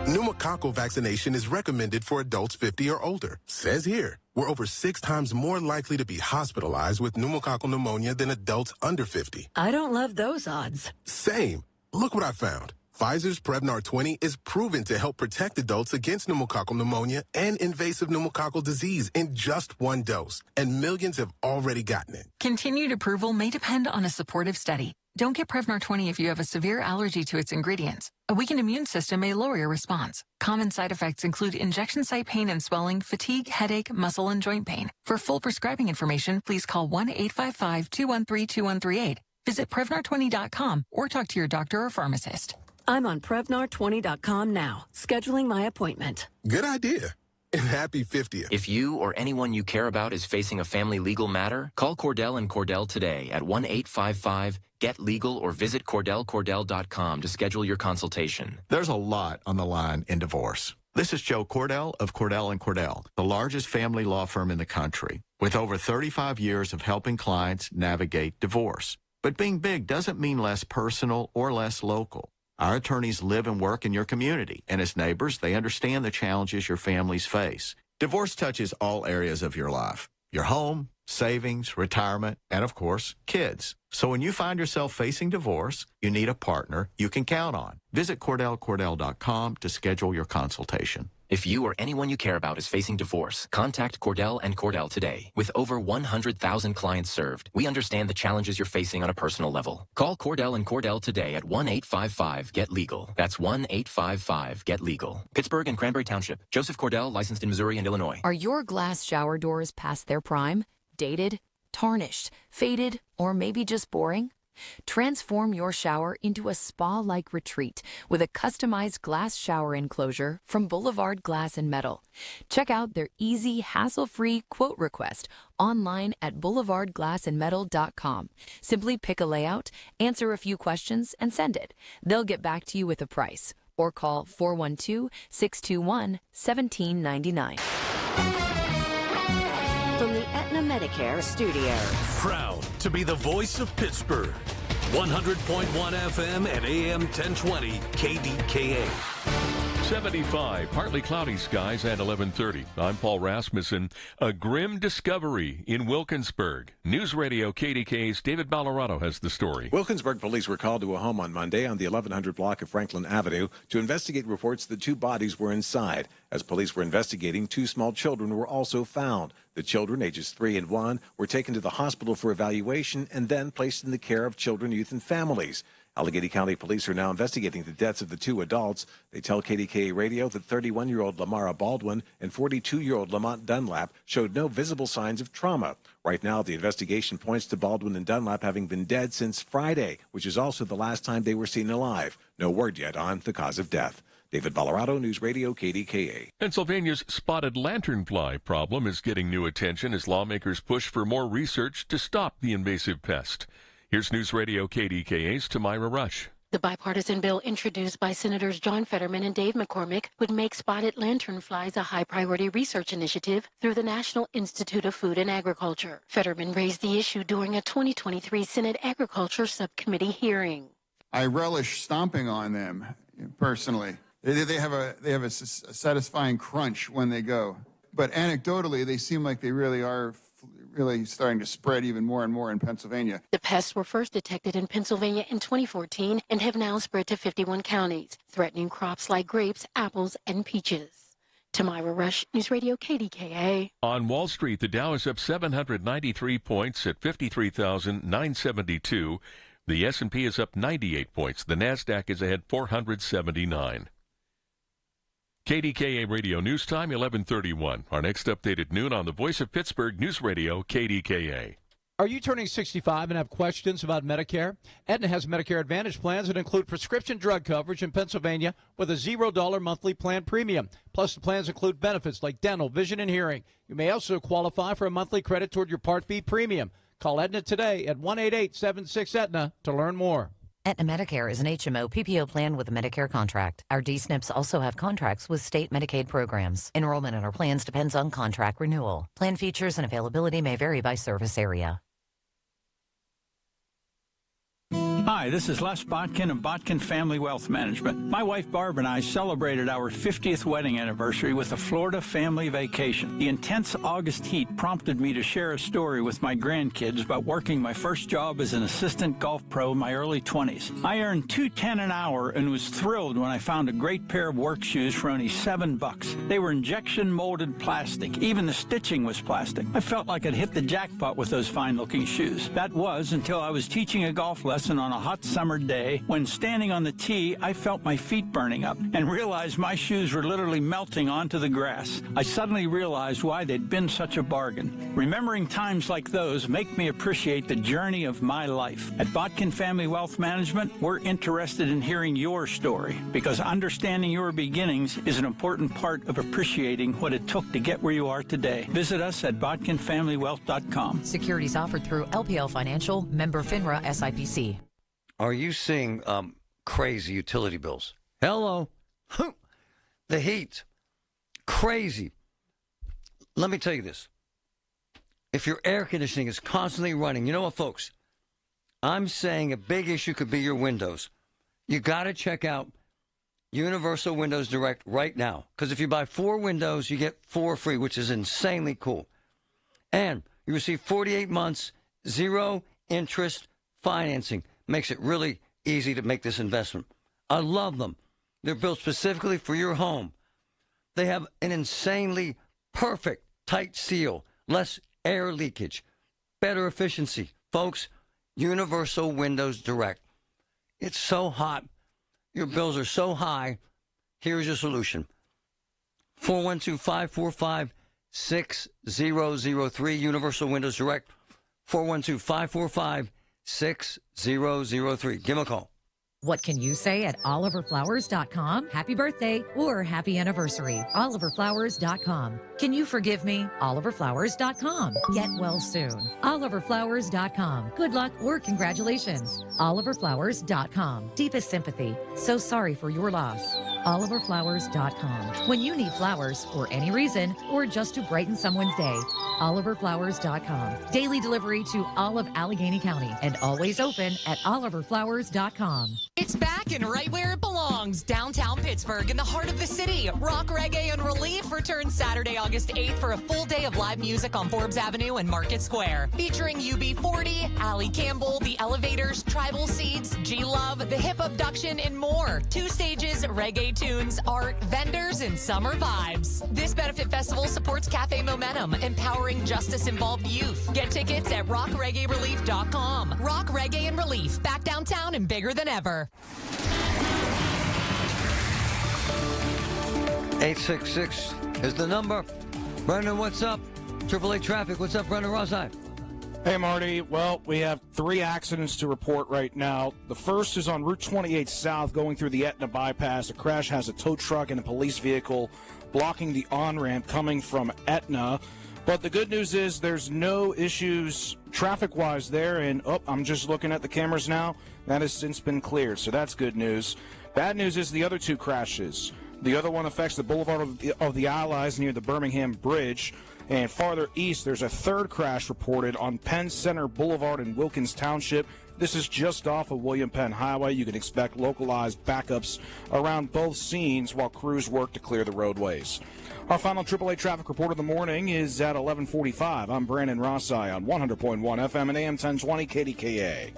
Pneumococcal vaccination is recommended for adults 50 or older. Says here, we're over 6 times more likely to be hospitalized with pneumococcal pneumonia than adults under 50. I don't love those odds. Same. Look what I found. Pfizer's Prevnar 20 is proven to help protect adults against pneumococcal pneumonia and invasive pneumococcal disease in just 1 dose, and millions have already gotten it. Continued approval may depend on a supportive study. Don't get Prevnar 20 if you have a severe allergy to its ingredients. A weakened immune system may lower your response. Common side effects include injection site pain and swelling, fatigue, headache, muscle, and joint pain. For full prescribing information, please call 1-855-213-2138. Visit Prevnar20.com or talk to your doctor or pharmacist. I'm on Prevnar20.com now, scheduling my appointment. Good idea. And happy 50th. If you or anyone you care about is facing a family legal matter, call Cordell and Cordell today at 1-855-GET-LEGAL or visit CordellCordell.com to schedule your consultation. There's a lot on the line in divorce. This is Joe Cordell of Cordell & Cordell, the largest family law firm in the country, with over 35 years of helping clients navigate divorce. But being big doesn't mean less personal or less local. Our attorneys live and work in your community, and as neighbors, they understand the challenges your families face. Divorce touches all areas of your life: your home, savings, retirement, and of course, kids. So when you find yourself facing divorce, you need a partner you can count on. Visit CordellCordell.com to schedule your consultation. If you or anyone you care about is facing divorce, contact Cordell and Cordell today. With over 100,000 clients served, we understand the challenges you're facing on a personal level. Call Cordell and Cordell today at 1-855-GET-LEGAL. That's 1-855-GET-LEGAL. Pittsburgh and Cranberry Township. Joseph Cordell, licensed in Missouri and Illinois. Are your glass shower doors past their prime? Dated? Tarnished? Faded? Or maybe just boring? Transform your shower into a spa-like retreat with a customized glass shower enclosure from Boulevard Glass and Metal. Check out their easy, hassle-free quote request online at boulevardglassandmetal.com. Simply pick a layout, answer a few questions, and send it. They'll get back to you with a price. Or call 412-621-1799. From the Aetna Medicare studios. Proud to be the voice of Pittsburgh. 100.1 FM and AM 1020 KDKA. 75, partly cloudy skies at 11:30. I'm Paul Rasmussen. A grim discovery in Wilkinsburg. News Radio KDKA's David Ballarado has the story. Wilkinsburg police were called to a home on Monday on the 1100 block of Franklin Avenue to investigate reports that 2 bodies were inside. As police were investigating, 2 small children were also found. The children, ages 3 and 1, were taken to the hospital for evaluation and then placed in the care of children, youth, and families. Allegheny County police are now investigating the deaths of the 2 adults. They tell KDKA Radio that 31-year-old Lamara Baldwin and 42-year-old Lamont Dunlap showed no visible signs of trauma. Right now, the investigation points to Baldwin and Dunlap having been dead since Friday, which is also the last time they were seen alive. No word yet on the cause of death. David Ballarado, News Radio KDKA. Pennsylvania's spotted lanternfly problem is getting new attention as lawmakers push for more research to stop the invasive pest. Here's News Radio KDKA's Tamira Rush. The bipartisan bill introduced by Senators John Fetterman and Dave McCormick would make spotted lanternflies a high-priority research initiative through the National Institute of Food and Agriculture. Fetterman raised the issue during a 2023 Senate Agriculture Subcommittee hearing. I relish stomping on them, personally. They have a satisfying crunch when they go. But anecdotally, they seem like they really are starting to spread even more and more in Pennsylvania. The pests were first detected in Pennsylvania in 2014 and have now spread to 51 counties, threatening crops like grapes, apples, and peaches. Tamira Rush, News Radio KDKA. On Wall Street, the Dow is up 793 points at 53,972. The S&P is up 98 points. The NASDAQ is ahead 479. KDKA Radio News Time, 11:31. Our next update at noon on the Voice of Pittsburgh News Radio, KDKA. Are you turning 65 and have questions about Medicare? Aetna has Medicare Advantage plans that include prescription drug coverage in Pennsylvania with a $0 monthly plan premium. Plus, the plans include benefits like dental, vision, and hearing. You may also qualify for a monthly credit toward your Part B premium. Call Aetna today at 1-888-76-AETNA to learn more. Aetna Medicare is an HMO PPO plan with a Medicare contract. Our D-SNPs also have contracts with state Medicaid programs. Enrollment in our plans depends on contract renewal. Plan features and availability may vary by service area. Hi, this is Les Botkin of Botkin Family Wealth Management. My wife Barb and I celebrated our 50th wedding anniversary with a Florida family vacation. The intense August heat prompted me to share a story with my grandkids about working my first job as an assistant golf pro in my early 20s. I earned $2.10 an hour and was thrilled when I found a great pair of work shoes for only $7. They were injection molded plastic. Even the stitching was plastic. I felt like I'd hit the jackpot with those fine-looking shoes. That was until I was teaching a golf lesson on a hot summer day. When standing on the tee, I felt my feet burning up and realized my shoes were literally melting onto the grass. I suddenly realized why they'd been such a bargain. Remembering times like those make me appreciate the journey of my life. At Botkin Family Wealth Management, we're interested in hearing your story because understanding your beginnings is an important part of appreciating what it took to get where you are today. Visit us at botkinfamilywealth.com. Securities offered through LPL Financial, member FINRA SIPC. Are you seeing crazy utility bills? Hello. The heat. Crazy. Let me tell you this. If your air conditioning is constantly running, you know what, folks? I'm saying a big issue could be your windows. You got to check out Universal Windows Direct right now. Because if you buy 4 windows, you get 4 free, which is insanely cool. And you receive 48 months, 0 interest financing. Makes it really easy to make this investment. I love them. They're built specifically for your home. They have an insanely perfect tight seal, less air leakage, better efficiency. Folks, Universal Windows Direct. It's so hot. Your bills are so high. Here's your solution. 412-545-6003, Universal Windows Direct. 412-545-6003. 866-829-6003. Give him a call. What can you say at oliverflowers.com? Happy birthday or happy anniversary. oliverflowers.com. Can you forgive me? oliverflowers.com. Get well soon. oliverflowers.com. Good luck or congratulations. oliverflowers.com. Deepest sympathy. So sorry for your loss. oliverflowers.com. When you need flowers for any reason or just to brighten someone's day, oliverflowers.com. Daily delivery to all of Allegheny County and always open at oliverflowers.com. It's back and right where it belongs, downtown Pittsburgh, in the heart of the city. Rock, Reggae, and Relief returns Saturday, August 8th for a full day of live music on Forbes Avenue and Market Square. Featuring UB40, Allie Campbell, The Elevators, Tribal Seeds, G-Love, The Hip Abduction, and more. 2 stages, reggae tunes, art, vendors, and summer vibes. This benefit festival supports Cafe Momentum, empowering justice-involved youth. Get tickets at rockreggaerelief.com. Rock, Reggae, and Relief, back downtown and bigger than ever. 866 is the number. Brendan, what's up? AAA Traffic, what's up, Brendan Rosside? Hey, Marty. Well, we have 3 accidents to report right now. The first is on Route 28 South going through the Etna bypass. A crash has a tow truck and a police vehicle blocking the on-ramp coming from Etna. But the good news is there's no issues traffic-wise there. And, I'm just looking at the cameras now. That has since been cleared, so that's good news. Bad news is the other 2 crashes. The other one affects the Boulevard of the Allies near the Birmingham Bridge. And farther east, there's a 3rd crash reported on Penn Center Boulevard in Wilkins Township. This is just off of William Penn Highway. You can expect localized backups around both scenes while crews work to clear the roadways. Our final AAA traffic report of the morning is at 11:45. I'm Brandon Rossi on 100.1 FM and AM 1020 KDKA.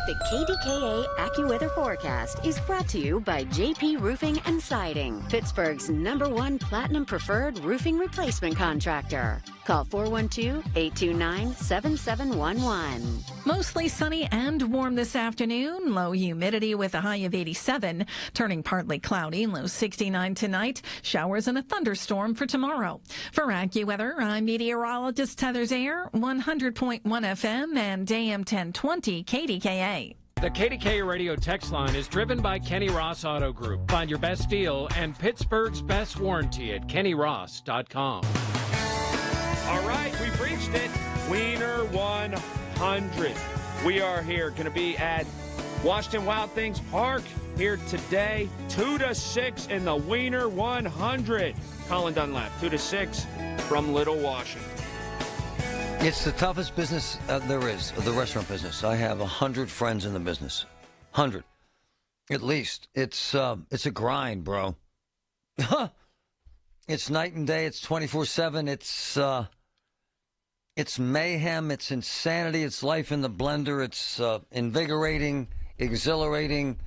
The KDKA AccuWeather forecast is brought to you by JP Roofing and Siding, Pittsburgh's #1 Platinum Preferred Roofing Replacement Contractor. Call 412-829-7711. Mostly sunny and warm this afternoon. Low humidity with a high of 87. Turning partly cloudy. Low 69 tonight. Showers and a thunderstorm for tomorrow. For AccuWeather, I'm meteorologist Heather Zayer, 100.1 FM and AM 1020 KDKA. The KDKA radio text line is driven by Kenny Ross Auto Group. Find your best deal and Pittsburgh's best warranty at kennyross.com. All right, we've reached it. Wiener 100. We are here, going to be at Washington Wild Things Park here today, 2 to 6 in the Wiener 100. Colin Dunlap, 2 to 6 from Little Washington. It's the toughest business there is, the restaurant business. I have 100 friends in the business. 100. At least. It's a grind, bro. It's night and day. It's 24/7. It's mayhem. It's insanity. It's life in the blender. It's invigorating, exhilarating,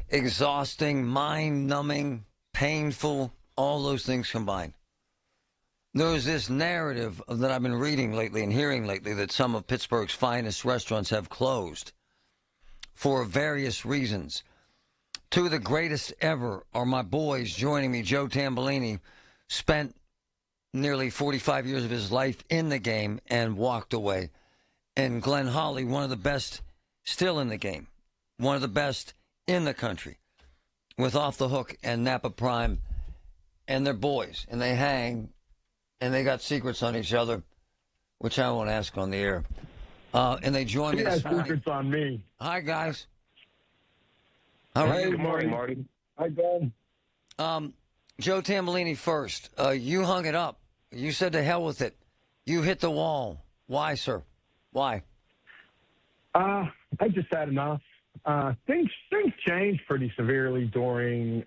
exhausting, mind-numbing, painful, all those things combined. There's this narrative that I've been reading lately and hearing lately that some of Pittsburgh's finest restaurants have closed for various reasons. 2 of the greatest ever are my boys joining me. Joe Tambellini spent nearly 45 years of his life in the game and walked away. And Glenn Hawley, one of the best still in the game, one of the best in the country, with Off the Hook and Napa Prime, and they're boys, and they hang, and they got secrets on each other, which I won't ask on the air. And they join me this morning. Secrets on me. Hi, guys. All right. Hey, good morning, Marty. Hi, Ben. Joe Tambellini first. You hung it up. You said to hell with it. You hit the wall. Why, sir? Why? I just had enough. Things changed pretty severely during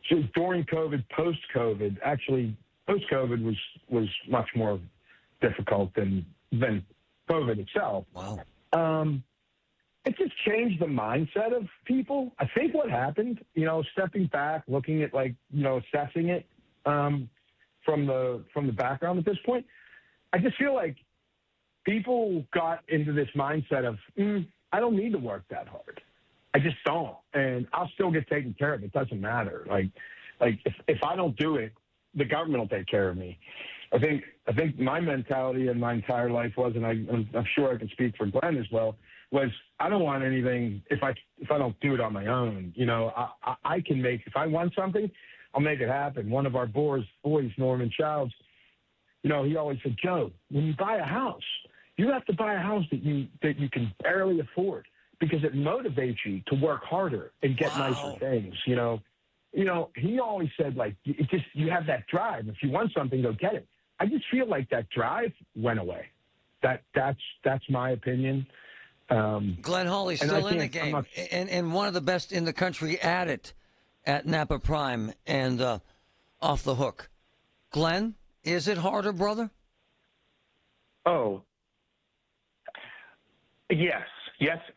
COVID, post-COVID. Actually, post-COVID was much more difficult than COVID itself. Wow. It just changed the mindset of people. I think what happened, stepping back, looking at assessing it from the background at this point, I just feel like people got into this mindset of, I don't need to work that hard. I just don't, and I'll still get taken care of. It doesn't matter. Like if I don't do it, the government will take care of me. I think my mentality in my entire life was, and I'm sure I can speak for Glenn as well, was I don't want anything if I don't do it on my own. You know, I can make, if I want something, I'll make it happen. One of our boys, Norman Childs, you know, he always said, Joe, when you buy a house, you have to buy a house that you can barely afford, because it motivates you to work harder and get nicer things. You know, he always said, like, you have that drive. If you want something, go get it. I just feel like that drive went away. That's my opinion. Glenn Hawley's still in the game, and one of the best in the country at it, at Napa Prime and Off the Hook. Glenn, is it harder, brother? Oh, yes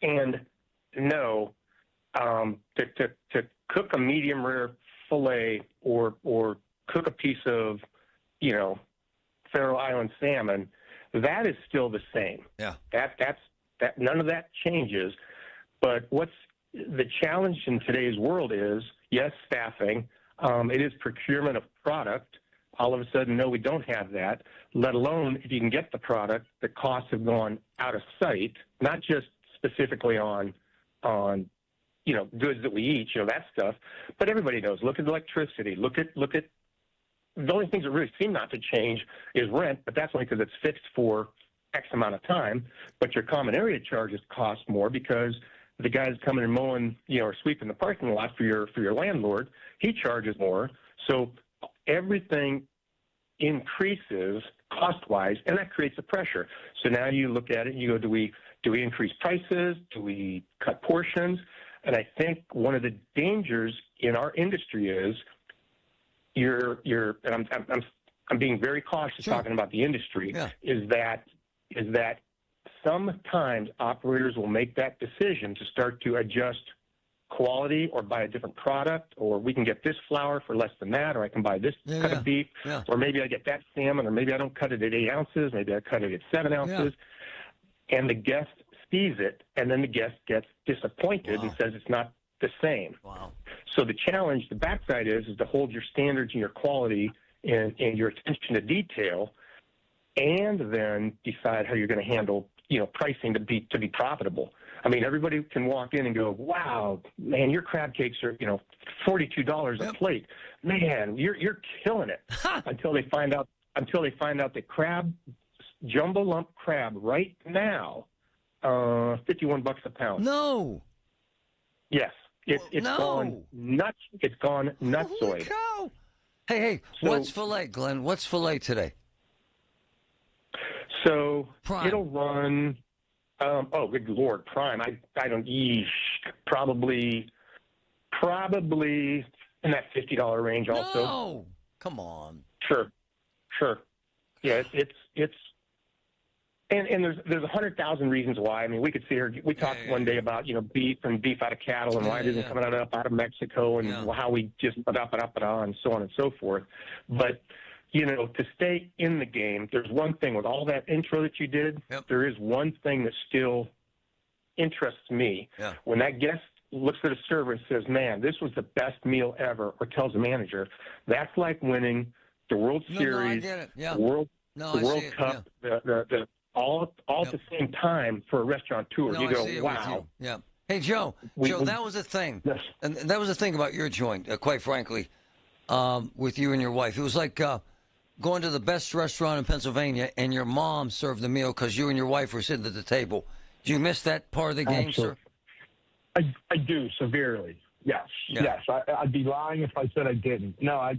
and no. To cook a medium rare fillet or cook a piece of, you know, Faroe Island salmon, that is still the same. Yeah. That none of that changes. But what's the challenge in today's world is, yes, staffing. It is procurement of product. All of a sudden, no, we don't have that, let alone if you can get the product, the costs have gone out of sight, not just specifically on you know, goods that we eat, you know, that stuff, but everybody knows. Look at electricity. Look at the only things that really seem not to change is rent, but that's only because it's fixed for X amount of time. But your common area charges cost more because the guy's coming and mowing, you know, or sweeping the parking lot for your landlord, he charges more. So everything increases cost-wise, and that creates a pressure. So now you look at it and you go, do we increase prices? Do we cut portions? And I think one of the dangers in our industry is and I'm being very cautious talking about the industry, is that sometimes operators will make that decision to start to adjust quality or buy a different product, or we can get this flour for less than that, or I can buy this cut of beef, or maybe I get that salmon, or maybe I don't cut it at 8 ounces, maybe I cut it at 7 ounces. And the guest sees it, and then the guest gets disappointed and says it's not the same. So the challenge, the backside is to hold your standards and your quality and your attention to detail, and then decide how you're going to handle, you know, pricing to be profitable. I mean, everybody can walk in and go, wow, man, your crab cakes are, you know, $42 a plate. Man, you're killing it. until they find out that crab, jumbo lump crab right now, $51 a pound. No. Yes. It's gone nuts. It's gone nutsoid. Hey, what's filet, Glenn? What's filet today? So Prime. It'll run. Oh, good Lord, Prime. I don't. Probably in that $50 range. Also. No, come on. Sure. Yeah, it's. And there's 100,000 reasons why. I mean, we could see her. We talked one day about, you know, beef out of cattle and why it isn't coming out of Mexico and how we just and so on and so forth. But, you know, to stay in the game, there's one thing with all that intro that you did. There is one thing that still interests me. When that guest looks at a server and says, "Man, this was the best meal ever," or tells the manager, that's like winning the World Series, the World Cup, the all at the same time for a restaurant tour. You go, wow. Yeah. Hey, Joe, that was a thing. Yes. And that was the thing about your joint, quite frankly, with you and your wife. It was like going to the best restaurant in Pennsylvania and your mom served the meal because you and your wife were sitting at the table. Do you miss that part of the game, sir? I do, severely. Yes. Yes. I'd be lying if I said I didn't. No,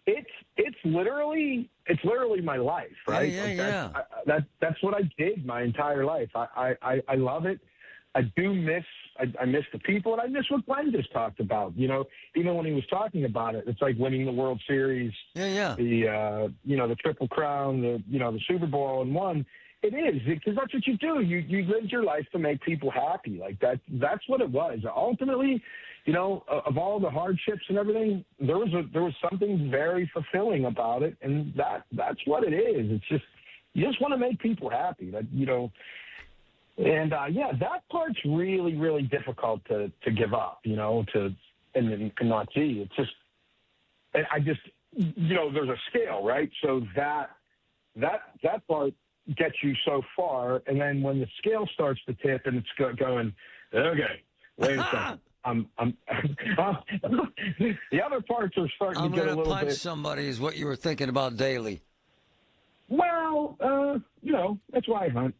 it's literally my life, right? That's what I did my entire life. I love it. I do miss I miss the people, and I miss what Glenn just talked about. You know, even when he was talking about it, it's like winning the World Series, the the Triple Crown, the Super Bowl in one. It is, because that's what you do. You lived your life to make people happy. Like that's what it was. Ultimately, you know, of all the hardships and everything, there was something very fulfilling about it, and that's what it is. It's just, you just want to make people happy. That, you know, and that part's really, really difficult to give up. You know, and not see. It's just, I just, you know, there's a scale, right? So that that part gets you so far, and then when the scale starts to tip and it's going, okay, wait a second. The other parts are starting to get a little bit. I'm going to punch somebody is what you were thinking about daily. Well, that's why I hunt.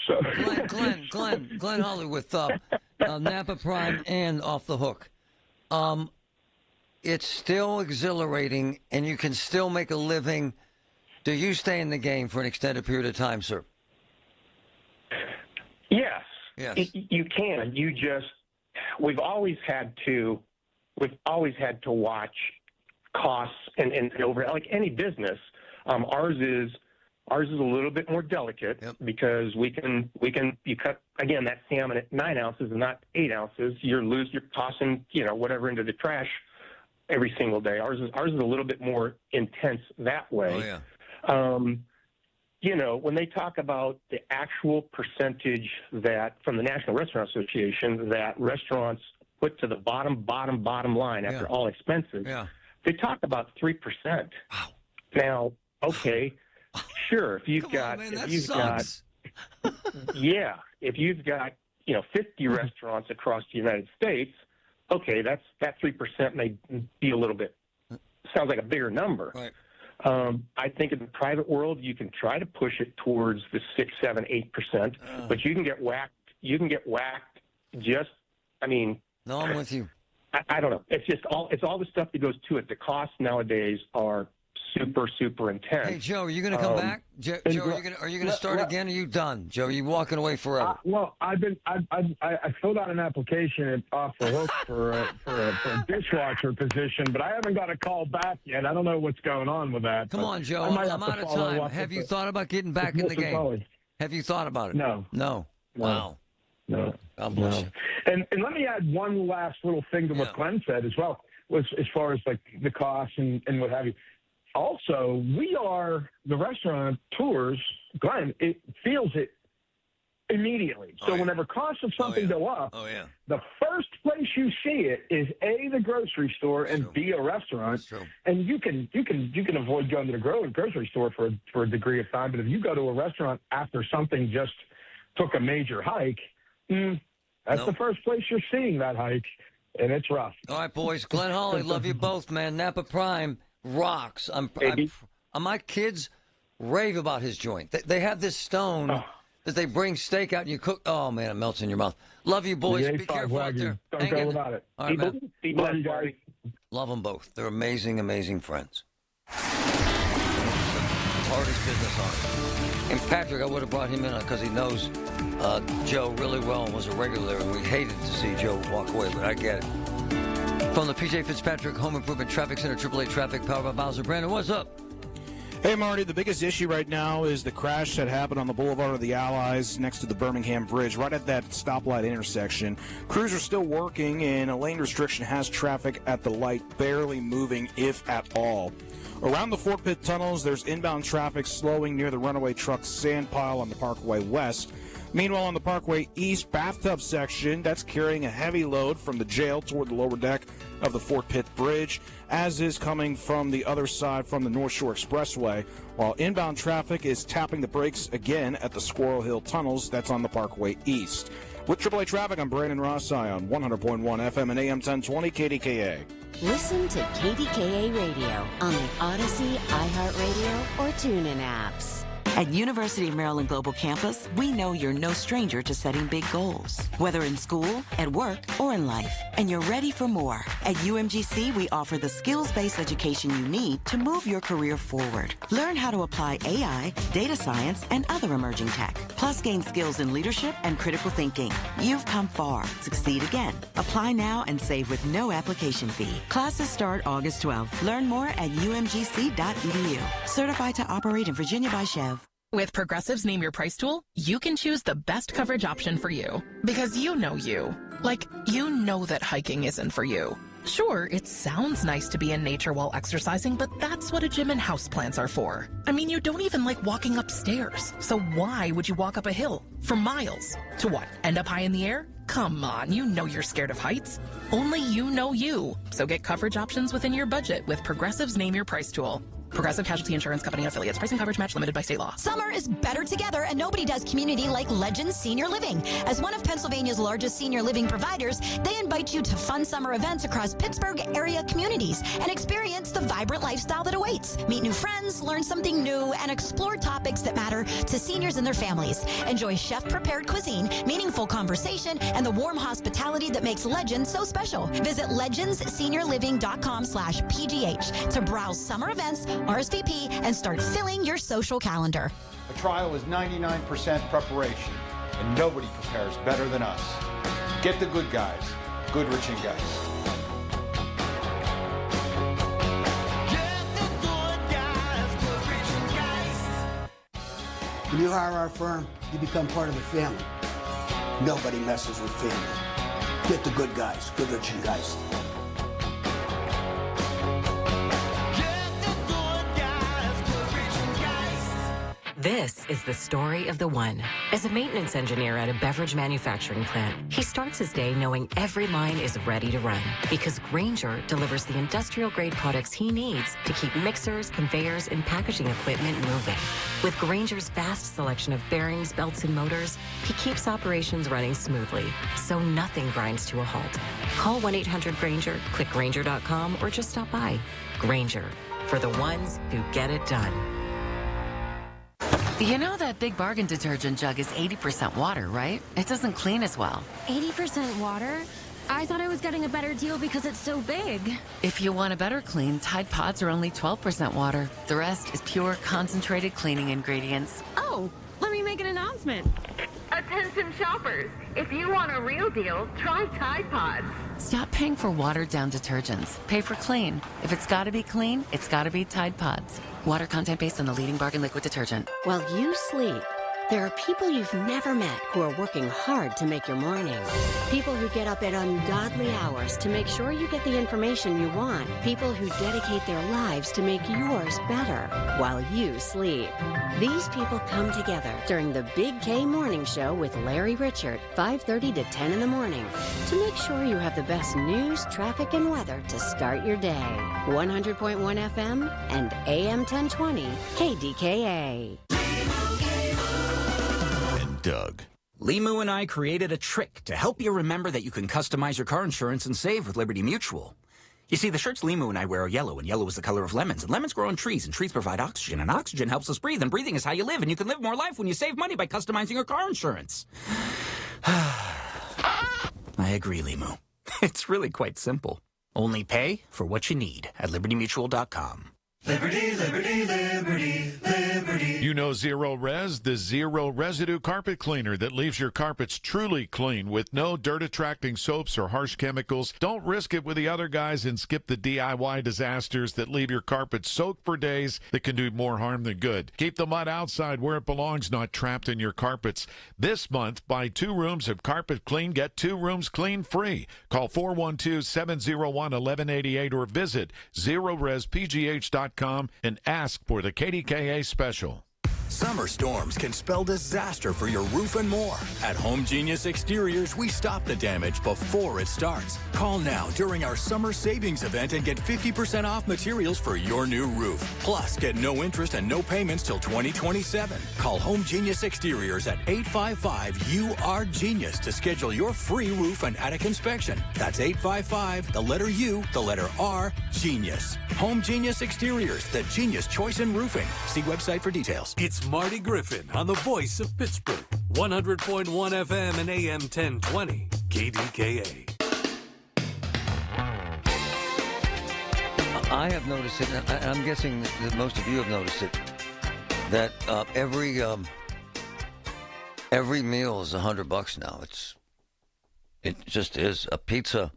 So Glenn Holly with Napa Prime and Off the Hook. It's still exhilarating, and you can still make a living. Do you stay in the game for an extended period of time, sir? Yes. You can. We've always had to watch costs and overhead, like any business. Ours is a little bit more delicate because you cut, again, that salmon at 9 ounces and not 8 ounces. You're tossing, whatever into the trash every single day. Ours is a little bit more intense that way. Oh, yeah. When they talk about the actual percentage that from the National Restaurant Association that restaurants put to the bottom line after all expenses, they talk about 3%. Wow. Now, okay, sure, if you've got 50 restaurants across the United States, okay, that 3% may be a little bit, sounds like a bigger number. Right. I think in the private world, you can try to push it towards the 6, 7, 8%, but you can get whacked. No, I'm with you. I don't know. It's all the stuff that goes to it. The costs nowadays are super intense. Hey, Joe, are you going to come back? Joe, are you going to start again? Or are you done, Joe? Are you walking away forever? Well, I filled out an application off the hook for a dishwasher position, but I haven't got a call back yet. I don't know what's going on with that. Come on, Joe. I'm out of time. Have you thought about getting back in the game? College. Have you thought about it? No. Wow. No. God bless you. And let me add one last little thing to what Glenn said as well, was as far as like the costs and what have you. Also, the restaurant tours, Glenn, it feels it immediately. So whenever costs of something go up, the first place you see it is A, the grocery store, and B, a restaurant. And you can avoid going to the grocery store for a degree of time, but if you go to a restaurant after something just took a major hike, that's the first place you're seeing that hike, and it's rough. All right, boys. Glenn Holly, love you both, man. Napa Prime rocks. My kids rave about his joint. They have this stone that they bring steak out and you cook. Oh, man, it melts in your mouth. Love you, boys. Be careful out there. Don't go without it. All right, man. Be blessed, Marty. Love them both. They're amazing, amazing friends. Hardest business on it. And Patrick, I would have brought him in because he knows Joe really well and was a regular, and we hated to see Joe walk away, but I get it. From the P.J. Fitzpatrick Home Improvement Traffic Center, AAA Traffic, powered by Bowser. Brandon, what's up? Hey, Marty, the biggest issue right now is the crash that happened on the Boulevard of the Allies next to the Birmingham Bridge, right at that stoplight intersection. Crews are still working, and a lane restriction has traffic at the light barely moving, if at all. Around the Fort Pitt tunnels, there's inbound traffic slowing near the runaway truck sand pile on the Parkway West. Meanwhile, on the Parkway East bathtub section, that's carrying a heavy load from the jail toward the lower deck of the Fort Pitt Bridge, as is coming from the other side from the North Shore Expressway, while inbound traffic is tapping the brakes again at the Squirrel Hill tunnels, that's on the Parkway East. With AAA Traffic, I'm Brandon Rossi on 100.1 FM and AM 1020 KDKA. Listen to KDKA Radio on the Odyssey, iHeartRadio, or TuneIn apps. At University of Maryland Global Campus, we know you're no stranger to setting big goals, whether in school, at work, or in life, and you're ready for more. At UMGC, we offer the skills-based education you need to move your career forward. Learn how to apply AI, data science, and other emerging tech, plus gain skills in leadership and critical thinking. You've come far. Succeed again. Apply now and save with no application fee. Classes start August 12th. Learn more at umgc.edu. Certified to operate in Virginia by Chev. With Progressive's Name Your Price tool, you can choose the best coverage option for you. Because you know you. Like, you know that hiking isn't for you. Sure, it sounds nice to be in nature while exercising, but that's what a gym and houseplants are for. I mean, you don't even like walking upstairs. So why would you walk up a hill? For miles. To what? End up high in the air? Come on, you know you're scared of heights. Only you know you. So get coverage options within your budget with Progressive's Name Your Price tool. Progressive Casualty Insurance Company and affiliates. Price and coverage match limited by state law. Summer is better together, and nobody does community like Legends Senior Living. As one of Pennsylvania's largest senior living providers, they invite you to fun summer events across Pittsburgh area communities and experience the vibrant lifestyle that awaits. Meet new friends, learn something new, and explore topics that matter to seniors and their families. Enjoy chef-prepared cuisine, meaningful conversation, and the warm hospitality that makes Legends so special. Visit legends.seniorliving.com/PGH to browse summer events, RSVP, and start filling your social calendar. A trial is 99% preparation, and nobody prepares better than us. Get the good guys, Goodrich and Geist. When you hire our firm, you become part of the family. Nobody messes with family. Get the good guys, Goodrich and Geist. This is the story of the one. As a maintenance engineer at a beverage manufacturing plant, he starts his day knowing every line is ready to run because Grainger delivers the industrial-grade products he needs to keep mixers, conveyors, and packaging equipment moving. With Grainger's vast selection of bearings, belts, and motors, he keeps operations running smoothly, so nothing grinds to a halt. Call 1-800-GRAINGER, click Grainger.com, or just stop by. Grainger, for the ones who get it done. You know that Big Bargain detergent jug is 80% water, right? It doesn't clean as well. 80% water? I thought I was getting a better deal because it's so big. If you want a better clean, Tide Pods are only 12% water. The rest is pure, concentrated cleaning ingredients. Oh, let me make an announcement. Attention shoppers, if you want a real deal, try Tide Pods. Stop paying for watered-down detergents. Pay for clean. If it's got to be clean, it's got to be Tide Pods. Water content based on the leading bargain liquid detergent. While you sleep, there are people you've never met who are working hard to make your morning. People who get up at ungodly hours to make sure you get the information you want. People who dedicate their lives to make yours better while you sleep. These people come together during the Big K Morning Show with Larry Richert, 5:30 to 10 in the morning, to make sure you have the best news, traffic, and weather to start your day. 100.1 FM and AM 1020 KDKA. Doug. Limu and I created a trick to help you remember that you can customize your car insurance and save with Liberty Mutual. You see, the shirts Limu and I wear are yellow, and yellow is the color of lemons, and lemons grow on trees, and trees provide oxygen, and oxygen helps us breathe, and breathing is how you live, and you can live more life when you save money by customizing your car insurance. I agree, Limu. It's really quite simple. Only pay for what you need at libertymutual.com. Liberty, liberty, liberty, liberty. You know Zero Res, the zero residue carpet cleaner that leaves your carpets truly clean with no dirt-attracting soaps or harsh chemicals. Don't risk it with the other guys and skip the DIY disasters that leave your carpets soaked for days that can do more harm than good. Keep the mud outside where it belongs, not trapped in your carpets. This month, buy 2 rooms of carpet clean, get 2 rooms clean free. Call 412-701-1188 or visit ZeroResPGH.com and ask for the KDKA special. Summer storms can spell disaster for your roof and more. At Home Genius Exteriors, we stop the damage before it starts. Call now during our summer savings event and get 50% off materials for your new roof. Plus, get no interest and no payments till 2027. Call Home Genius Exteriors at 855-UR-GENIUS to schedule your free roof and attic inspection. That's 855, the letter U, the letter R, Genius. Home Genius Exteriors, the genius choice in roofing. See website for details. It's Marty Griffin on the voice of Pittsburgh. 100.1 FM and AM 1020. KDKA. I have noticed it, and I'm guessing that most of you have noticed it, that every meal is $100 now. It just is. A pizza's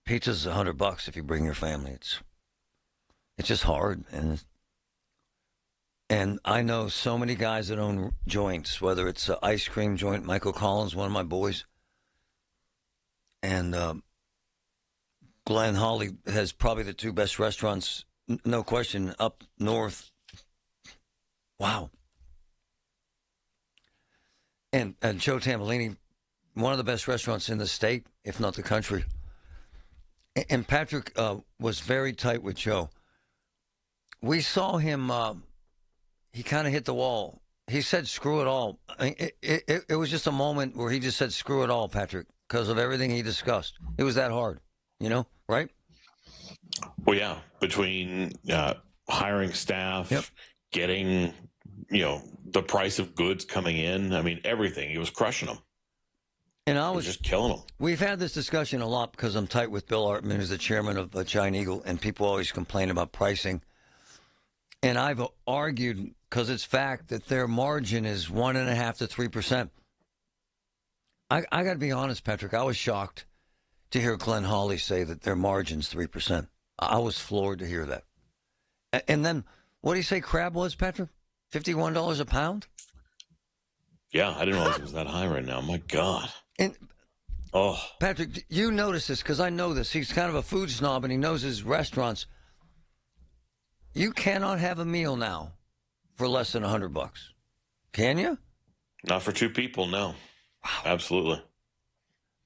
$100 if you bring your family. It's just hard, and I know so many guys that own joints, whether it's an ice cream joint. Michael Collins, one of my boys, and Glenn Hawley has probably the 2 best restaurants, no question, up north. Wow. And Joe Tambolini, one of the best restaurants in the state, if not the country. And Patrick was very tight with Joe. we saw him, he kind of hit the wall. He said, screw it all. I mean, it was just a moment where he just said, screw it all, Patrick, because of everything he discussed. It was that hard, right? Well, yeah, between hiring staff, getting, the price of goods coming in. I mean, everything. He was crushing them. And I was just killing them. We've had this discussion a lot because I'm tight with Bill Artman, who's the chairman of Giant Eagle, and people always complain about pricing. And I've argued, because it's fact, that their margin is 1.5% to 3%. I got to be honest, Patrick, I was shocked to hear Glenn Hawley say that their margin's 3%. I was floored to hear that. And then, what do you say crab was, Patrick? $51 a pound? Yeah, I didn't realize it was that high right now. My God. And Patrick, you notice this because I know this. He's kind of a food snob and he knows his restaurants. You cannot have a meal now for less than $100. Can you? Not for 2 people, no. Wow. Absolutely.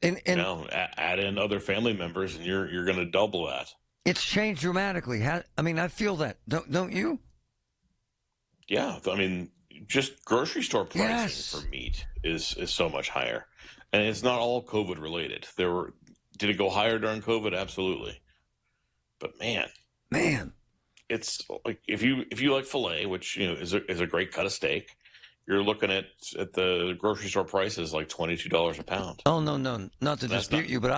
And no, add in other family members and you're going to double that. It's changed dramatically. I mean, I feel that. Don't you? Yeah, I mean, just grocery store pricing for meat is so much higher. And it's not all COVID related. Did it go higher during COVID? Absolutely. But man, it's like if you like filet, which is a great cut of steak, you're looking at the grocery store prices like $22 a pound. Oh no, not to dispute you, but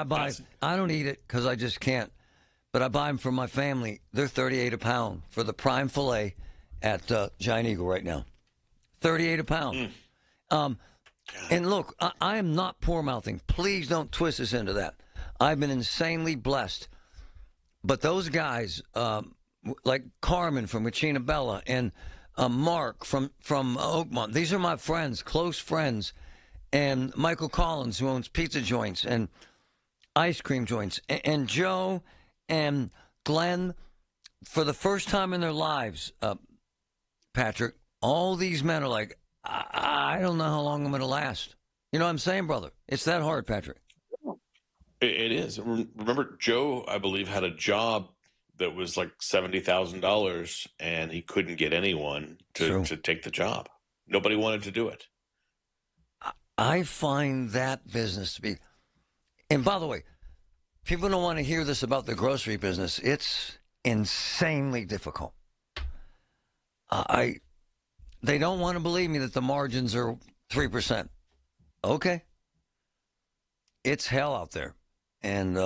I don't eat it because I just can't. But I buy them for my family. They're $38 a pound for the prime filet at Giant Eagle right now. $38 a pound. And look, I am not poor-mouthing. Please don't twist us into that. I've been insanely blessed. But those guys, like Carmen from Regina Bella and Mark from Oakmont, these are my friends, close friends. And Michael Collins, who owns pizza joints and ice cream joints. And Joe and Glenn, for the first time in their lives, Patrick, all these men are like, I don't know how long I'm going to last. You know what I'm saying, brother? It's that hard, Patrick. It is. Remember, Joe, I believe, had a job that was like $70,000, and he couldn't get anyone to take the job. Nobody wanted to do it. I find that business to be... And by the way, people don't want to hear this about the grocery business. It's insanely difficult. They don't want to believe me that the margins are 3%. Okay. It's hell out there. And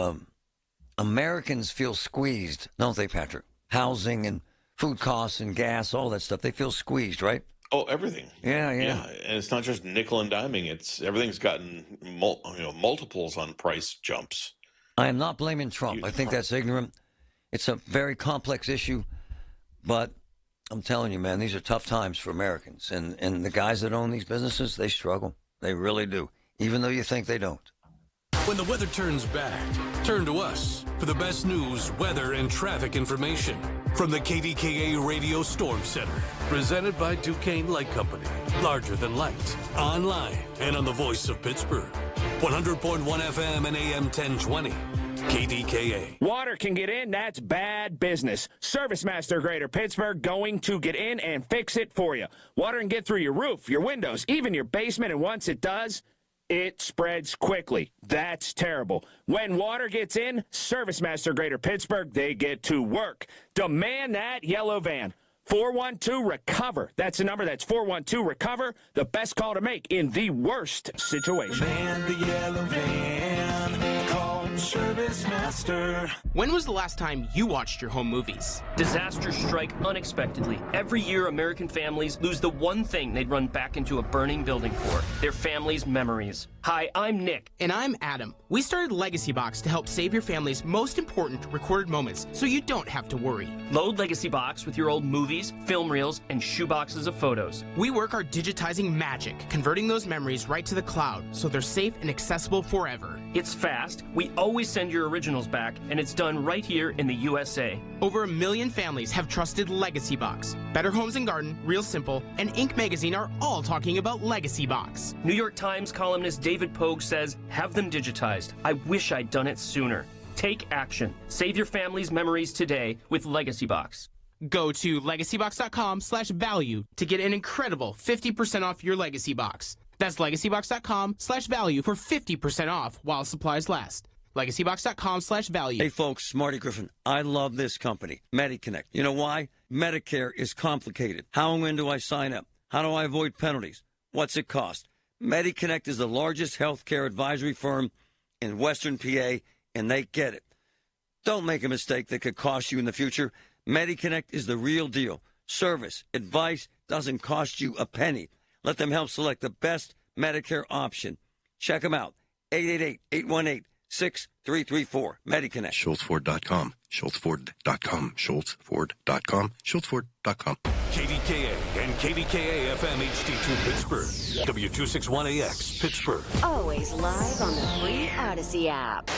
Americans feel squeezed, don't they, Patrick? Housing and food costs and gas, all that stuff. They feel squeezed, right? Oh, everything. Yeah. And it's not just nickel and diming. Everything's gotten multiples on price jumps. I am not blaming Trump. I think that's ignorant. It's a very complex issue, but I'm telling you, man, these are tough times for Americans. And the guys that own these businesses, they struggle. They really do, even though you think they don't. When the weather turns bad, turn to us for the best news, weather, and traffic information from the KDKA Radio Storm Center. Presented by Duquesne Light Company. Larger than light. Online and on the voice of Pittsburgh. 100.1 FM and AM 1020. KDKA. Water can get in, that's bad business. Service Master Greater Pittsburgh going to get in and fix it for you. Water can get through your roof, your windows, even your basement, and once it does, it spreads quickly. That's terrible. When water gets in, Service Master Greater Pittsburgh, they get to work. Demand that yellow van. 412-RECOVER. That's the number. That's 412-RECOVER. The best call to make in the worst situation. Man, the yellow van. Call Service Master. When was the last time you watched your home movies? Disasters strike unexpectedly. Every year, American families lose the one thing they'd run back into a burning building for, their family's memories. Hi, I'm Nick. And I'm Adam. We started Legacy Box to help save your family's most important recorded moments so you don't have to worry. Load Legacy Box with your old movies, film reels, and shoeboxes of photos. We work our digitizing magic, converting those memories right to the cloud so they're safe and accessible forever. It's fast. We always send your originals back, and it's done right here in the USA. Over 1 million families have trusted Legacy Box. Better Homes and Garden, Real Simple, and Inc. magazine are all talking about Legacy Box. New York Times columnist David Pogue says, have them digitized. I wish I'd done it sooner. Take action. Save your family's memories today with Legacy Box. Go to legacybox.com/value to get an incredible 50% off your Legacy Box. That's legacybox.com/value for 50% off while supplies last. Legacybox.com/value. Hey, folks, Marty Griffin. I love this company, MediConnect. You know why? Medicare is complicated. How and when do I sign up? How do I avoid penalties? What's it cost? MediConnect is the largest healthcare advisory firm in Western PA, and they get it. Don't make a mistake that could cost you in the future. MediConnect is the real deal. Service, advice doesn't cost you a penny. Let them help select the best Medicare option. Check them out. 888-818-6334. MediConnect. SchultzFord.com. SchultzFord.com. SchultzFord.com. SchultzFord.com. KDKA and KDKA FM HD2 Pittsburgh. W261AX Pittsburgh. Always live on the free Odyssey app.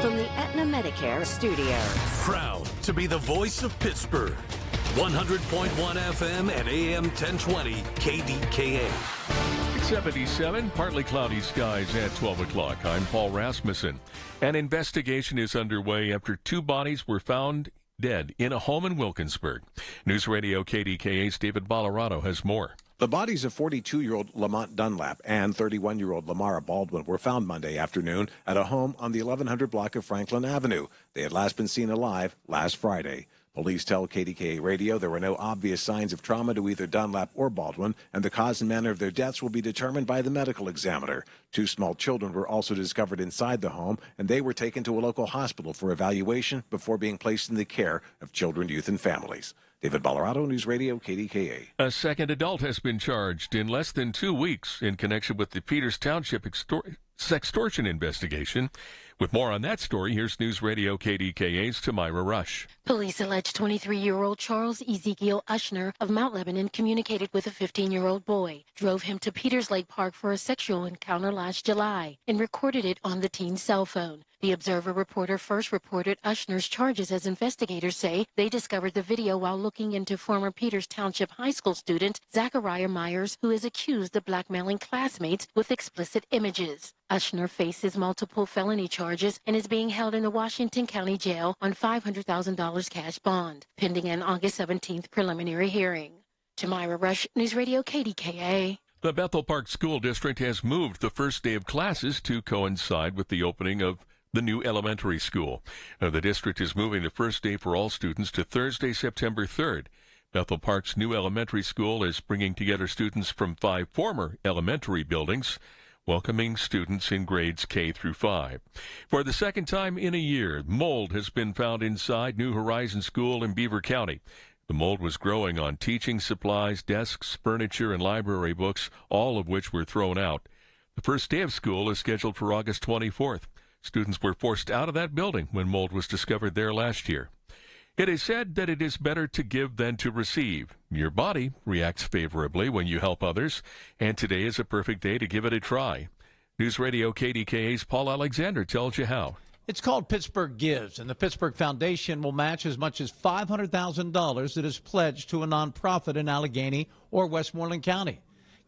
From the Aetna Medicare studios. Proud to be the voice of Pittsburgh. 100.1 FM and AM 1020 KDKA. 77, partly cloudy skies at 12 o'clock. I'm Paul Rasmussen. An investigation is underway after 2 bodies were found dead in a home in Wilkinsburg. News Radio KDKA's David Ballarado has more. The bodies of 42-year-old Lamont Dunlap and 31-year-old Lamara Baldwin were found Monday afternoon at a home on the 1100 block of Franklin Avenue. They had last been seen alive last Friday. Police tell KDKA Radio there were no obvious signs of trauma to either Dunlap or Baldwin, and the cause and manner of their deaths will be determined by the medical examiner. 2 small children were also discovered inside the home, and they were taken to a local hospital for evaluation before being placed in the care of children, youth, and families. David Ballarado, News Radio, KDKA. A second adult has been charged in less than 2 weeks in connection with the Peters Township sextortion investigation. With more on that story, here's News Radio KDKA's Tamira Rush. Police allege 23-year-old Charles Ezekiel Ushner of Mount Lebanon communicated with a 15-year-old boy, drove him to Peters Lake Park for a sexual encounter last July, and recorded it on the teen's cell phone. The Observer reporter first reported Ushner's charges as investigators say they discovered the video while looking into former Peters Township High School student Zachariah Myers, who is accused of blackmailing classmates with explicit images. Ushner faces multiple felony charges and is being held in the Washington County Jail on $500,000 cash bond, pending an August 17th preliminary hearing. Tamira Rush, News Radio KDKA. The Bethel Park School District has moved the first day of classes to coincide with the opening of the new elementary school. The district is moving the first day for all students to Thursday, September 3rd. Bethel Park's new elementary school is bringing together students from 5 former elementary buildings, welcoming students in grades K through 5. For the second time in a year, mold has been found inside New Horizon School in Beaver County. The mold was growing on teaching supplies, desks, furniture, and library books, all of which were thrown out. The first day of school is scheduled for August 24th. Students were forced out of that building when mold was discovered there last year. It is said that it is better to give than to receive. Your body reacts favorably when you help others, and today is a perfect day to give it a try. News Radio KDKA's Paul Alexander tells you how. It's called Pittsburgh Gives, and the Pittsburgh Foundation will match as much as $500,000 that is pledged to a nonprofit in Allegheny or Westmoreland County.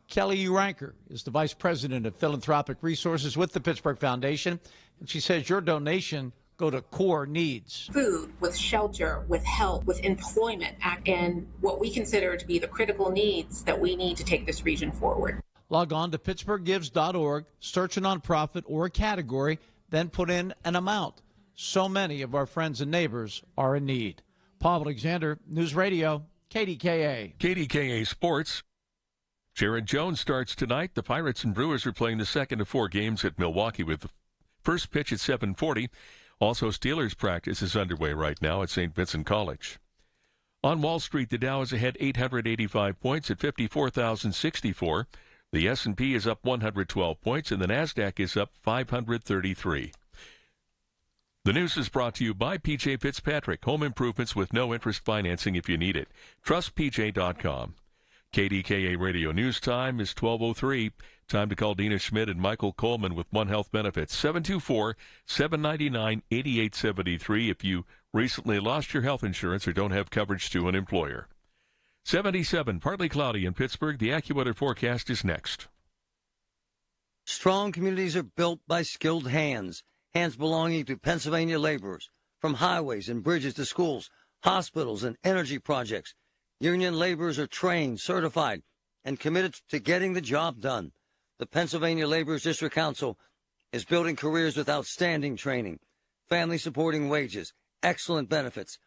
Kelly Uranker is the Vice President of Philanthropic Resources with the Pittsburgh Foundation, and she says your donation go to core needs. Food, with shelter, with help, with employment, and what we consider to be the critical needs that we need to take this region forward. Log on to pittsburghgives.org, search a nonprofit or a category, then put in an amount. So many of our friends and neighbors are in need. Paul Alexander, News Radio, KDKA. KDKA Sports. Jared Jones starts tonight. The Pirates and Brewers are playing the second of 4 games at Milwaukee with the first pitch at 7:40. Also, Steelers practice is underway right now at St. Vincent College. On Wall Street, the Dow is ahead 885 points at 54,064. The S&P is up 112 points, and the NASDAQ is up 533. The news is brought to you by P.J. Fitzpatrick, home improvements with no interest financing if you need it. TrustPJ.com. KDKA Radio News Time is 12:03. Time to call Dina Schmidt and Michael Coleman with One Health Benefits. 724-799-8873 if you recently lost your health insurance or don't have coverage to an employer. 77, partly cloudy in Pittsburgh. The AccuWeather forecast is next. Strong communities are built by skilled hands, hands belonging to Pennsylvania laborers. from highways and bridges to schools, hospitals, and energy projects. Union laborers are trained, certified, and committed to getting the job done. The Pennsylvania Laborers District Council is building careers with outstanding training, family-supporting wages, excellent benefits,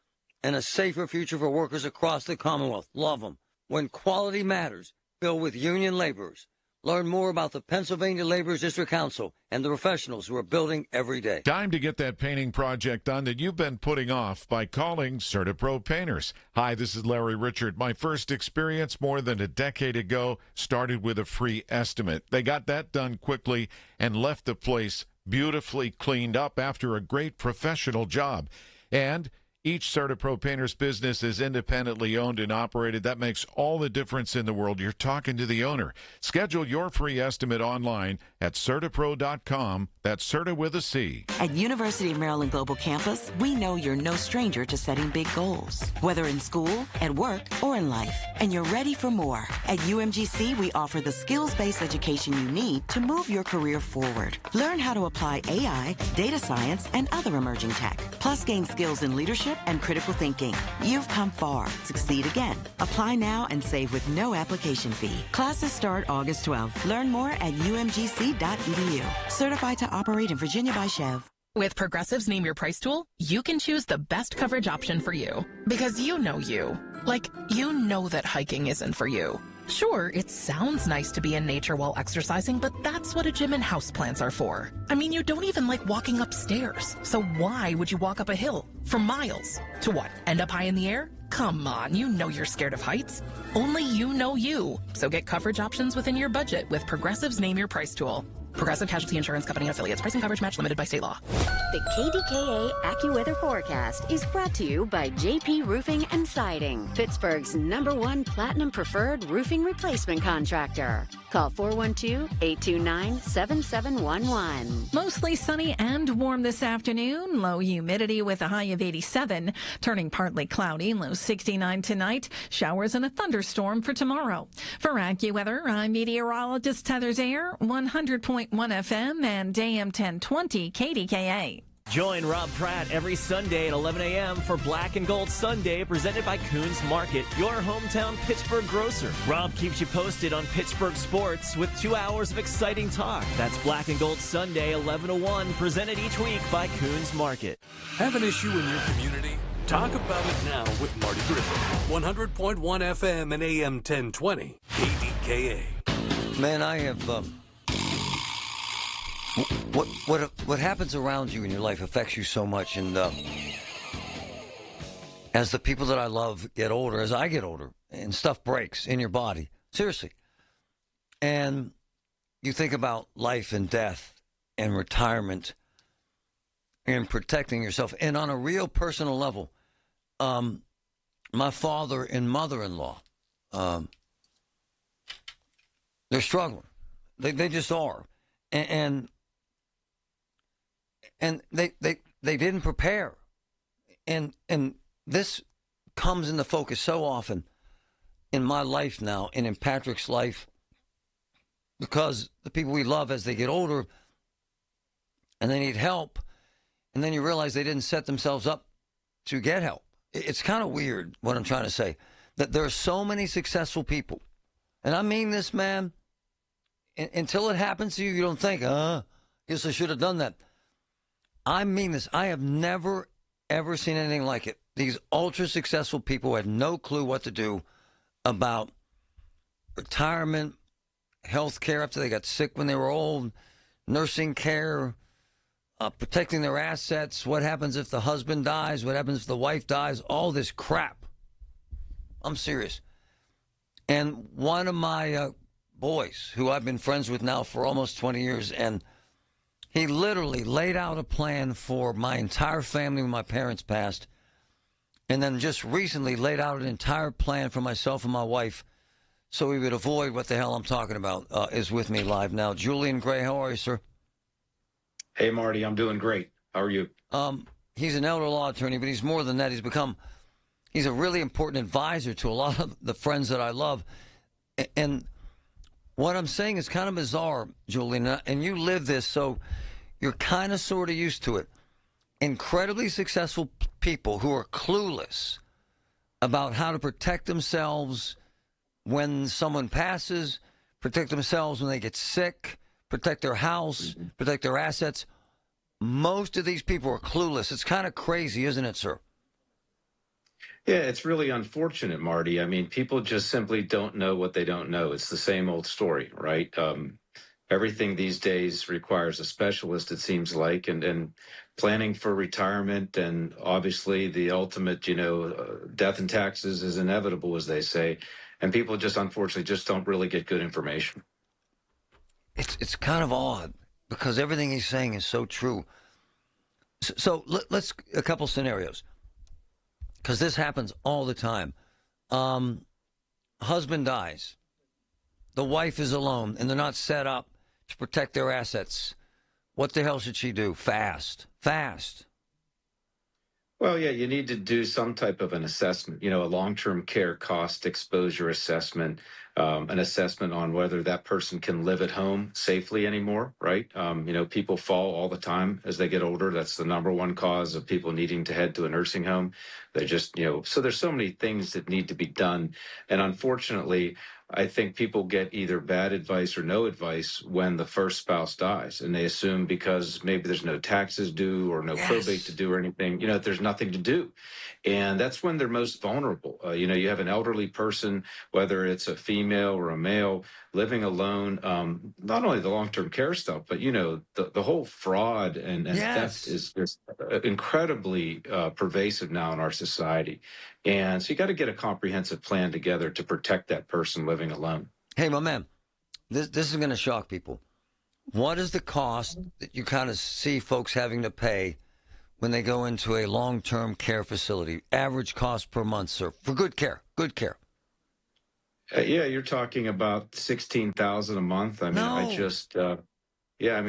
and a safer future for workers across the Commonwealth. Love them. When quality matters, build with union laborers. Learn more about the Pennsylvania Laborers District Council and the professionals who are building every day. Time to get that painting project done that you've been putting off by calling CertaPro Painters. Hi, this is Larry Richard. My first experience more than a decade ago started with a free estimate. They got that done quickly and left the place beautifully cleaned up after a great professional job. And each CertaPro Painters business is independently owned and operated. That makes all the difference in the world. You're talking to the owner. Schedule your free estimate online at CertaPro.com. That's Certa with a C. At University of Maryland Global Campus, we know you're no stranger to setting big goals, whether in school, at work, or in life. And you're ready for more. At UMGC, we offer the skills-based education you need to move your career forward. Learn how to apply AI, data science, and other emerging tech. Plus, gain skills in leadership and critical thinking. You've come far. Succeed again. Apply now and save with no application fee. Classes start August 12th. Learn more at umgc.edu. Certified to operate in Virginia by Chev. With Progressive's Name Your Price tool, you can choose the best coverage option for you. Because you know you. Like, you know that hiking isn't for you. Sure, it sounds nice to be in nature while exercising, but that's what a gym and houseplants are for. I mean, you don't even like walking upstairs. So why would you walk up a hill for miles? To what, end up high in the air? Come on, you know you're scared of heights. Only you know you. So get coverage options within your budget with Progressive's Name Your Price tool. Progressive Casualty Insurance Company and affiliates. Price and coverage match limited by state law. The KDKA AccuWeather forecast is brought to you by JP Roofing and Siding, Pittsburgh's #1 Platinum Preferred Roofing Replacement Contractor. Call 412-829-7711. Mostly sunny and warm this afternoon. Low humidity with a high of 87. Turning partly cloudy. Low 69 tonight. Showers and a thunderstorm for tomorrow. For AccuWeather, I'm meteorologist Heather Zayer, 100.1 FM and AM 1020 KDKA. Join Rob Pratt every Sunday at 11 a.m. for Black and Gold Sunday, presented by Coons Market, your hometown Pittsburgh grocer. Rob keeps you posted on Pittsburgh sports with 2 hours of exciting talk. That's Black and Gold Sunday, 11 to 1, presented each week by Coons Market. Have an issue in your community? Talk about it now with Marty Griffin. 100.1 FM and AM 1020 KDKA. Man, I have... What happens around you in your life affects you so much, and as the people that I love get older, as I get older, and stuff breaks in your body, seriously, and you think about life and death and retirement and protecting yourself, and on a real personal level, my father and mother-in-law, they're struggling. They just are, and they didn't prepare. And this comes into focus so often in my life now and in Patrick's life, because the people we love, as they get older and they need help, and then you realize they didn't set themselves up to get help. It's kind of weird what I'm trying to say, that there are so many successful people. And I mean this, man, until it happens to you, you don't think, guess I should have done that. I mean this. I have never, ever seen anything like it. These ultra-successful people had no clue what to do about retirement, health care after they got sick when they were old, nursing care, protecting their assets, what happens if the husband dies, what happens if the wife dies, all this crap. I'm serious. And one of my boys, who I've been friends with now for almost 20 years, and he literally laid out a plan for my entire family when my parents passed, and then just recently laid out an entire plan for myself and my wife so we would avoid what the hell I'm talking about, is with me live now. Julian Gray, how are you, sir? Hey, Marty, I'm doing great. How are you? He's an elder law attorney, but he's more than that. He's a really important advisor to a lot of the friends that I love. And what I'm saying is kind of bizarre, Julian, and you live this, so you're kind of sort of used to it. incredibly successful people who are clueless about how to protect themselves when someone passes, protect themselves when they get sick, protect their house, protect their assets. Most of these people are clueless. It's kind of crazy, isn't it, sir? Yeah, it's really unfortunate, Marty. I mean, people just simply don't know what they don't know. It's the same old story, right? Everything these days requires a specialist, it seems like, and planning for retirement and obviously the ultimate, death and taxes is inevitable, as they say. And people just unfortunately just don't really get good information. It's kind of odd because everything he's saying is so true. So let's a couple scenarios because this happens all the time. Husband dies. The wife is alone and they're not set up to protect their assets. What the hell should she do? Fast. Well, yeah, you need to do some type of an assessment, a long-term care cost exposure assessment, an assessment on whether that person can live at home safely anymore, right? People fall all the time as they get older. That's the number one cause of people needing to head to a nursing home. They just, so there's so many things that need to be done. And unfortunately, I think people get either bad advice or no advice when the first spouse dies. And they assume because maybe there's no taxes due or no probate to do or anything, there's nothing to do. And that's when they're most vulnerable. You have an elderly person, whether it's a female or a male, living alone. Not only the long-term care stuff, but, the whole fraud and theft is incredibly pervasive now in our society. And so you got to get a comprehensive plan together to protect that person living alone. Hey, my man, this is going to shock people. What is the cost that you kind of see folks having to pay when they go into a long-term care facility? Average cost per month, sir, for good care. Yeah, you're talking about $16,000 a month. I mean,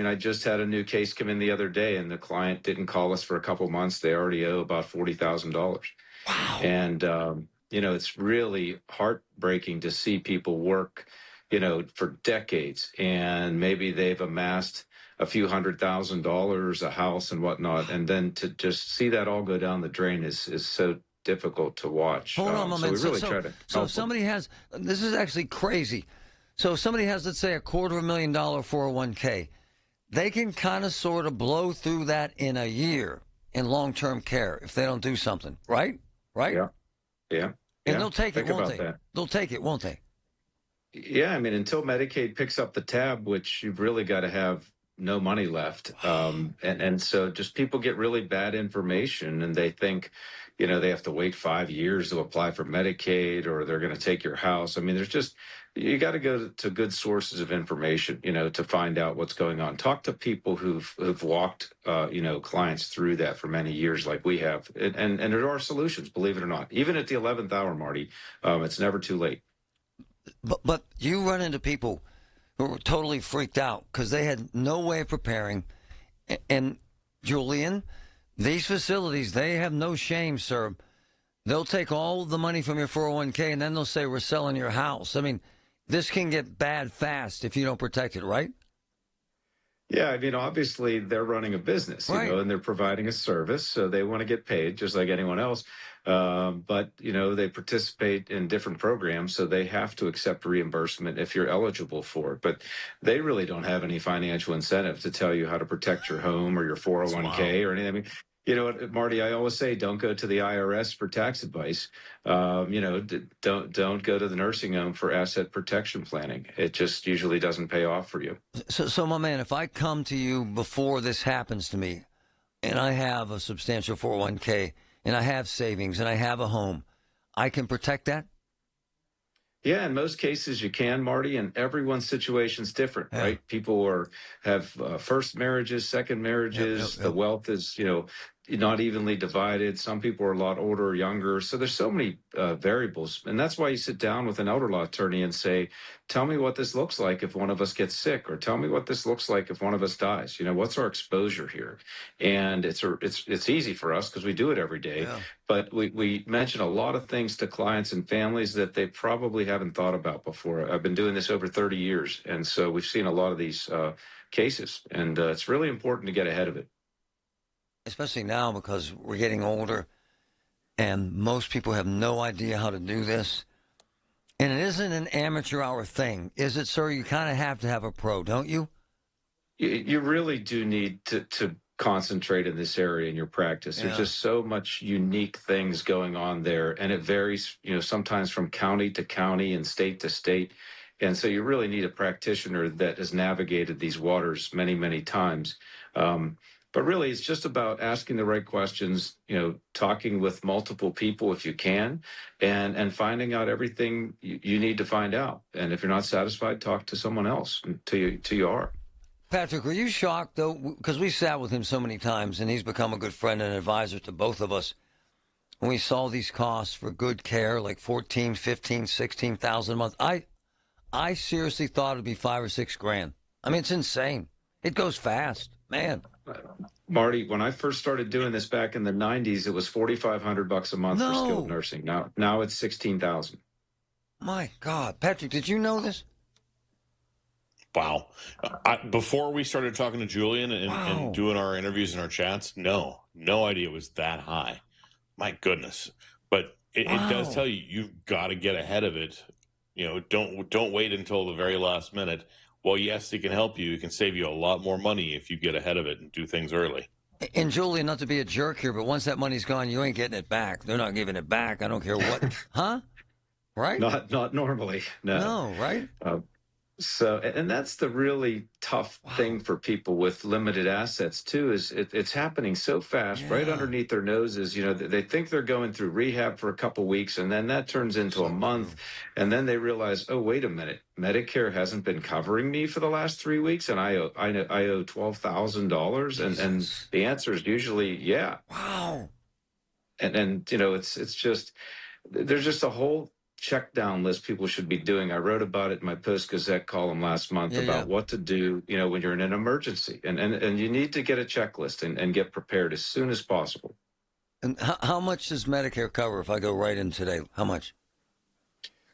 I just had a new case come in the other day, and the client didn't call us for a couple months. They already owe about $40,000. Wow. And it's really heartbreaking to see people work, for decades, and maybe they've amassed a few $100,000, a house and whatnot, and then to just see that all go down the drain is so difficult to watch. Hold on, my man. So we really try to. So if somebody has, this is actually crazy. So if somebody has, let's say, $250,000 401k, they can kind of sort of blow through that in a year in long-term care if they don't do something, right? Right? Yeah. And they'll take it, Think won't about they? that. They'll take it, won't they? Yeah, I mean, until Medicaid picks up the tab, which you've really got to have no money left. And so just people get really bad information and they think, they have to wait 5 years to apply for Medicaid or they're going to take your house. I mean, you got to go to good sources of information, to find out what's going on. Talk to people who've walked, clients through that for many years like we have. And there are solutions, believe it or not. Even at the 11th hour, Marty, it's never too late. But you run into people who were totally freaked out because they had no way of preparing. And Julian, these facilities, they have no shame, sir. They'll take all the money from your 401k and then they'll say, we're selling your house. I mean, this can get bad fast if you don't protect it, right? Yeah, I mean, obviously they're running a business, and they're providing a service, so they want to get paid just like anyone else. But, they participate in different programs, so they have to accept reimbursement if you're eligible for it. But they really don't have any financial incentive to tell you how to protect your home or your 401k or anything. I mean, you know what, Marty, I always say, don't go to the IRS for tax advice. Don't go to the nursing home for asset protection planning. It just usually doesn't pay off for you. So my man, if I come to you before this happens to me and I have a substantial 401k and I have savings and I have a home, I can protect that? Yeah, in most cases you can, Marty, and everyone's situation's different, right? People have first marriages, second marriages. The wealth is, not evenly divided. Some people are a lot older or younger. So there's so many variables. And that's why you sit down with an elder law attorney and say, tell me what this looks like if one of us gets sick, or tell me what this looks like if one of us dies. What's our exposure here? And it's easy for us because we do it every day. Yeah. But we mention a lot of things to clients and families that they probably haven't thought about before. I've been doing this over 30 years. And so we've seen a lot of these cases. And it's really important to get ahead of it. especially now because we're getting older and most people have no idea how to do this. And it isn't an amateur hour thing, is it, sir? You kind of have to have a pro, don't you? You really do need to concentrate in this area in your practice. There's just so much unique things going on there, and it varies, sometimes from county to county and state to state. And so you really need a practitioner that has navigated these waters many, many times. But really, it's just about asking the right questions, talking with multiple people if you can, and finding out everything you need to find out. And if you're not satisfied, talk to someone else until you are. Patrick, are you shocked, though? Because we sat with him so many times, and he's become a good friend and advisor to both of us. When we saw these costs for good care, like $14,000, $15,000, $16,000 a month, I seriously thought it'd be $5,000 or $6,000. I mean, it's insane. It goes fast, man. Marty, when I first started doing this back in the 90s, it was $4,500 a month for skilled nursing. Now it's $16,000. My God. Patrick, did you know this? Wow. Before we started talking to Julian and doing our interviews and our chats, no idea it was that high. My goodness. But it does tell you, you've got to get ahead of it. Don't wait until the very last minute. Well, yes, it can help you. It can save you a lot more money if you get ahead of it and do things early. And Julian, not to be a jerk here, but once that money's gone, you ain't getting it back. They're not giving it back. I don't care what. Huh? Right? Not normally. No, right? And that's the really tough thing for people with limited assets, too, is it's happening so fast right underneath their noses. They think they're going through rehab for a couple weeks, and then that turns into a month. And then they realize, oh, wait a minute, Medicare hasn't been covering me for the last 3 weeks, and I owe $12,000. And the answer is usually, yeah. Wow. And it's just, there's just a whole check down list people should be doing. I wrote about it in my Post-Gazette column last month about what to do, when you're in an emergency. And you need to get a checklist and get prepared as soon as possible. And how much does Medicare cover if I go right in today? How much?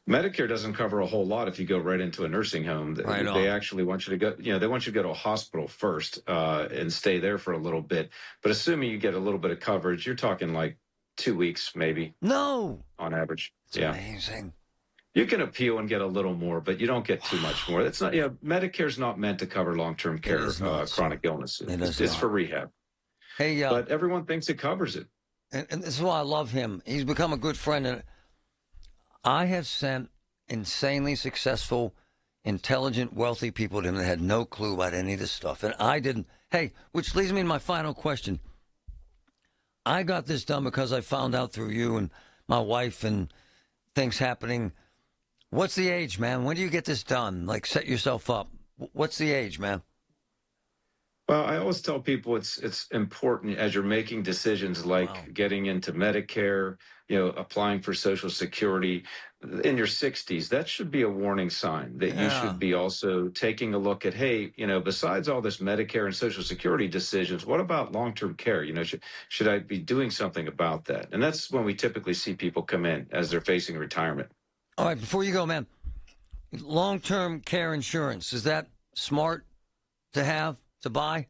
Medicare doesn't cover a whole lot if you go right into a nursing home. They actually want you to go, they want you to go to a hospital first and stay there for a little bit. But assuming you get a little bit of coverage, you're talking like 2 weeks maybe. No. On average. It's amazing. You can appeal and get a little more, but you don't get too much more. That's not, Medicare's not meant to cover long-term care, chronic illness. It's for rehab. Hey, but everyone thinks it covers it. And this is why I love him. He's become a good friend. And I have sent insanely successful, intelligent, wealthy people to him that had no clue about any of this stuff. And I didn't. Hey, which leads me to my final question. I got this done because I found out through you and my wife and things happening. What's the age, man? When do you get this done? Like, set yourself up. What's the age, man? Well, I always tell people it's important as you're making decisions like getting into Medicare, applying for Social Security in your 60s. That should be a warning sign that you should be also taking a look at, hey, besides all this Medicare and Social Security decisions, what about long-term care? Should I be doing something about that? And that's when we typically see people come in as they're facing retirement. All right, before you go, man, long-term care insurance, is that smart to have? To buy?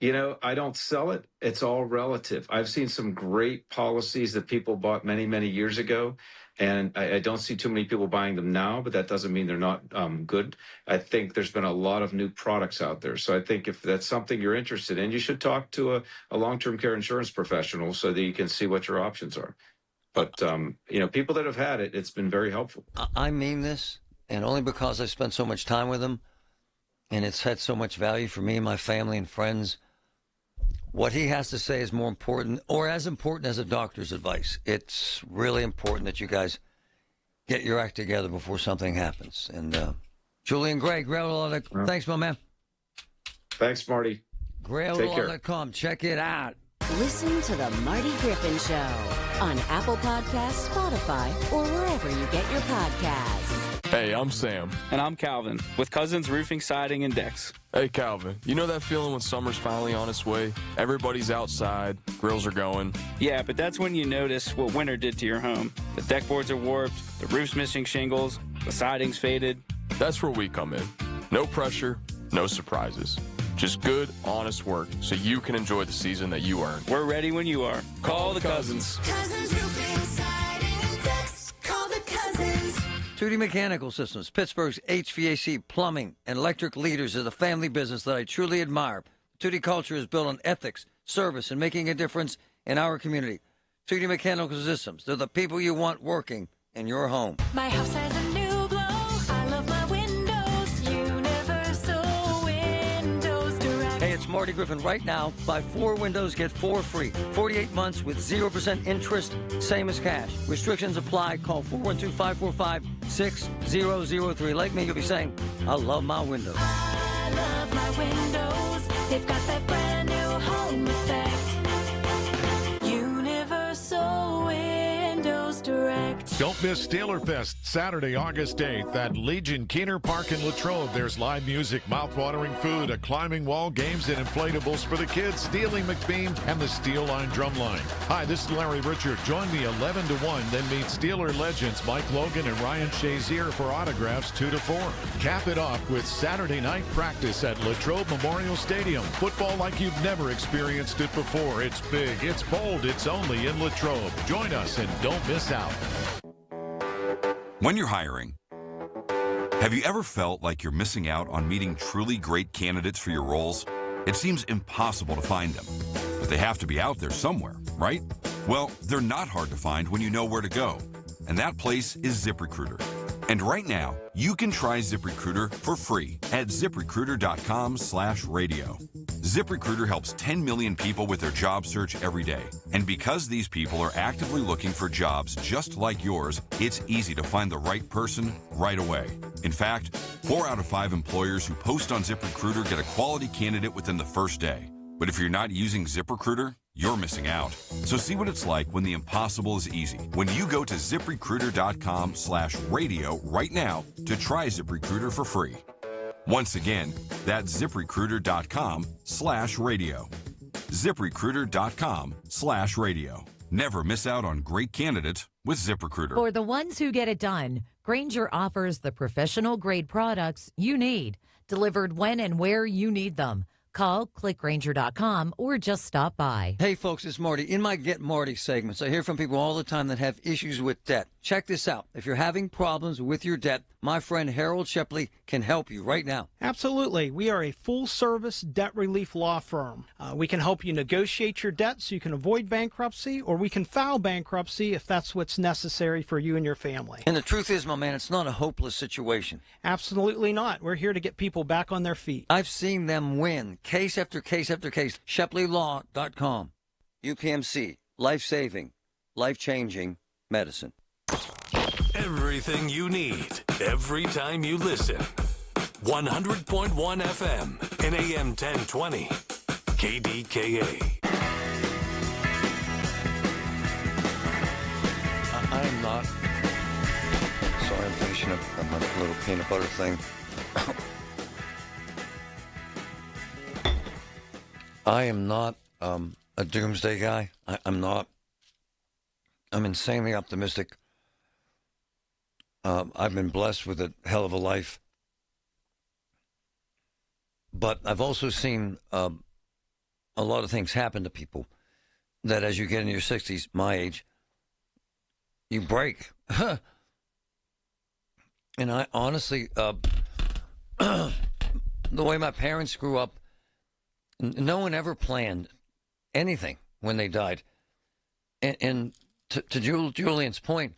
I don't sell it. It's all relative. I've seen some great policies that people bought many, many years ago, and I don't see too many people buying them now, but that doesn't mean they're not good. I think there's been a lot of new products out there. So I think if that's something you're interested in, you should talk to a long-term care insurance professional so that you can see what your options are. But, people that have had it, it's been very helpful. I mean this, and only because I spent so much time with them. And it's had so much value for me, my family, and friends. What he has to say is more important, or as important as a doctor's advice. It's really important that you guys get your act together before something happens. And Julian Gray, Grail.com. Thanks, my man. Thanks, Marty. Grail.com. Check it out. Listen to the Marty Griffin Show on Apple Podcasts, Spotify, or wherever you get your podcasts. Hey, I'm Sam. And I'm Calvin, with Cousins Roofing, Siding, and Decks. Hey, Calvin, you know that feeling when summer's finally on its way? Everybody's outside, grills are going. Yeah, but that's when you notice what winter did to your home. The deck boards are warped, the roof's missing shingles, the siding's faded. That's where we come in. No pressure, no surprises. Just good, honest work so you can enjoy the season that you earned. We're ready when you are. Call the Cousins. Cousins Roofing, Siding, and Decks. Call the Cousins. 2D Mechanical Systems, Pittsburgh's HVAC, plumbing, and electric leaders, is a family business that I truly admire. 2D culture is built on ethics, service, and making a difference in our community. 2D Mechanical Systems, they're the people you want working in your home. My house has a new glow. I love my windows. Universal Windows Direct. Hey, it's Marty Griffin. Right now, buy 4 windows, get 4 free. 48 months with 0% interest, same as cash. Restrictions apply. Call 412-545-6003. Like me, you'll be saying, I love my windows. I love my windows. They've got that brand new home effect. Universal Windows Direct. Don't miss Steelerfest, Saturday, August 8th at Legion Keener Park in Latrobe. There's live music, mouth-watering food, a climbing wall, games, and inflatables for the kids, Steely McBeam, and the Steel Line Drumline. Hi, this is Larry Richard. Join me 11 to 1, then meet Steeler legends Mike Logan and Ryan Shazier for autographs 2 to 4. Cap it off with Saturday night practice at Latrobe Memorial Stadium. Football like you've never experienced it before. It's big, it's bold, it's only in Latrobe. Join us and don't miss out. When you're hiring, have you ever felt like you're missing out on meeting truly great candidates for your roles? It seems impossible to find them, but they have to be out there somewhere, right? Well, they're not hard to find when you know where to go, and that place is ZipRecruiter. And right now, you can try ZipRecruiter for free at ZipRecruiter.com/radio. ZipRecruiter helps 10 million people with their job search every day. And because these people are actively looking for jobs just like yours, it's easy to find the right person right away. In fact, 4 out of 5 employers who post on ZipRecruiter get a quality candidate within the first day. But if you're not using ZipRecruiter, you're missing out. So see what it's like when the impossible is easy. When you go to ZipRecruiter.com/radio right now to try ZipRecruiter for free. Once again, that's ZipRecruiter.com/radio. ZipRecruiter.com/radio. Never miss out on great candidates with ZipRecruiter. For the ones who get it done, Grainger offers the professional-grade products you need, delivered when and where you need them. Call, click Grainger.com, or just stop by. Hey, folks, it's Marty. In my Get Marty segments, I hear from people all the time that have issues with debt. Check this out. If you're having problems with your debt, my friend Harold Shepley can help you right now. Absolutely. We are a full-service debt relief law firm. We can help you negotiate your debt so you can avoid bankruptcy, or we can file bankruptcy if that's what's necessary for you and your family. And the truth is, my man, it's not a hopeless situation. Absolutely not. We're here to get people back on their feet. I've seen them win, case after case after case. ShepleyLaw.com. UPMC. Life-saving, life-changing medicine. Everything you need, every time you listen. 100.1 FM and AM 1020. KDKA. I am not. Sorry, I'm finishing up my little peanut butter thing. I am not a doomsday guy. I'm not. I'm insanely optimistic. I've been blessed with a hell of a life. But I've also seen a lot of things happen to people that as you get in your 60s, my age, you break. And I honestly, the way my parents grew up, no one ever planned anything when they died. And to Julian's point,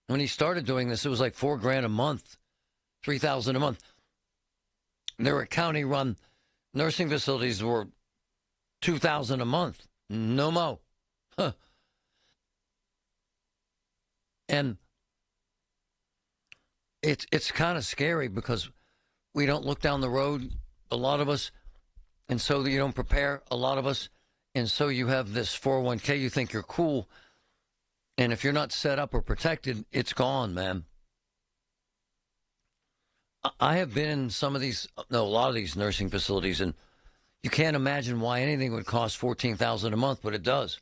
when he started doing this, it was like $4,000 a month, $3,000 a month. There were county-run nursing facilities that were $2,000 a month. No mo. Huh. And it's kind of scary because we don't look down the road, a lot of us, and so you don't prepare, a lot of us, and so you have this 401k, you think you're cool, and if you're not set up or protected, it's gone, man. I have been in a lot of these nursing facilities, and you can't imagine why anything would cost $14,000 a month, but it does.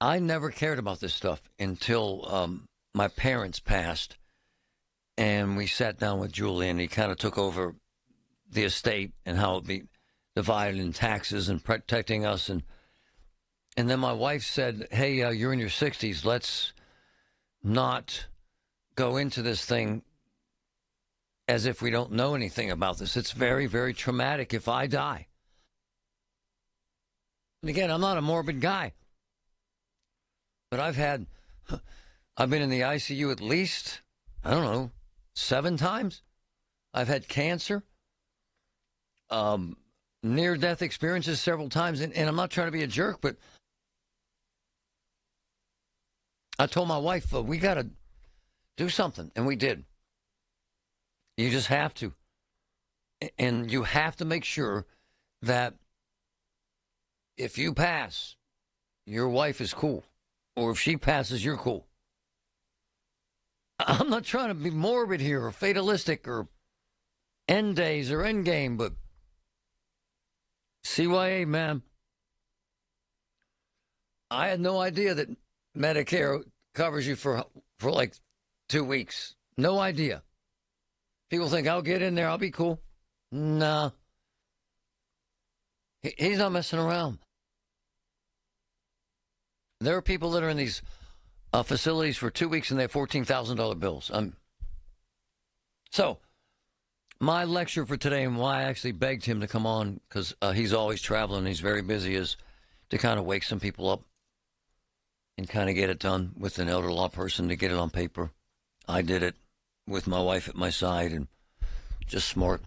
I never cared about this stuff until my parents passed, And we sat down with Julie, and he kind of took over the estate and how it would be divided in taxes and protecting us. And then my wife said, hey, you're in your 60s. Let's not go into this thing as if we don't know anything about this. It's very, very traumatic if I die. And again, I'm not a morbid guy. But I've been in the ICU at least, I don't know, 7 times. I've had cancer, near-death experiences several times. And I'm not trying to be a jerk, but I told my wife, we got to do something. And we did. You just have to. And you have to make sure that if you pass, your wife is cool. Or if she passes, you're cool. I'm not trying to be morbid here or fatalistic or end days or end game, but CYA, man. I had no idea that Medicare covers you for like 2 weeks. No idea. People think, I'll get in there, I'll be cool. Nah. He's not messing around. There are people that are in these facilities for 2 weeks and they have $14,000 bills. So, my lecture for today and why I actually begged him to come on, because he's always traveling, he's very busy, is to kind of wake some people up and kind of get it done with an elder law person to get it on paper. I did it with my wife at my side and just smart.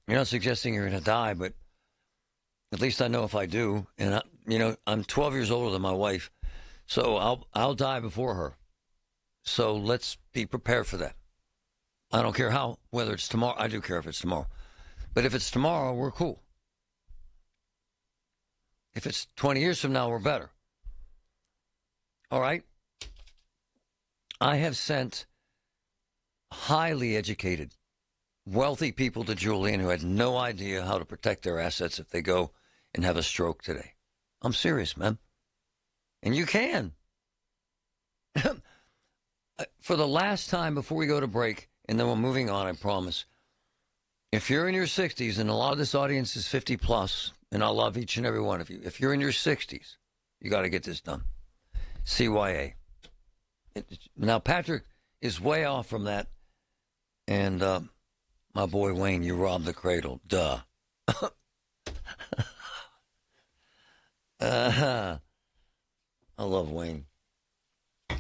You're not suggesting you're going to die, but at least I know if I do. And, I'm 12 years older than my wife, so I'll die before her. So let's be prepared for that. I don't care whether it's tomorrow. I do care if it's tomorrow. But if it's tomorrow, we're cool. If it's 20 years from now, we're better. All right? I have sent highly educated, wealthy people to Julian who had no idea how to protect their assets if they go and have a stroke today. I'm serious, man. And you can. For the last time before we go to break, and then we're moving on, I promise. If you're in your 60s, and a lot of this audience is 50 plus, and I love each and every one of you. If you're in your 60s, you got to get this done. CYA. Now, Patrick is way off from that. And my boy Wayne, you robbed the cradle. Duh. I love Wayne.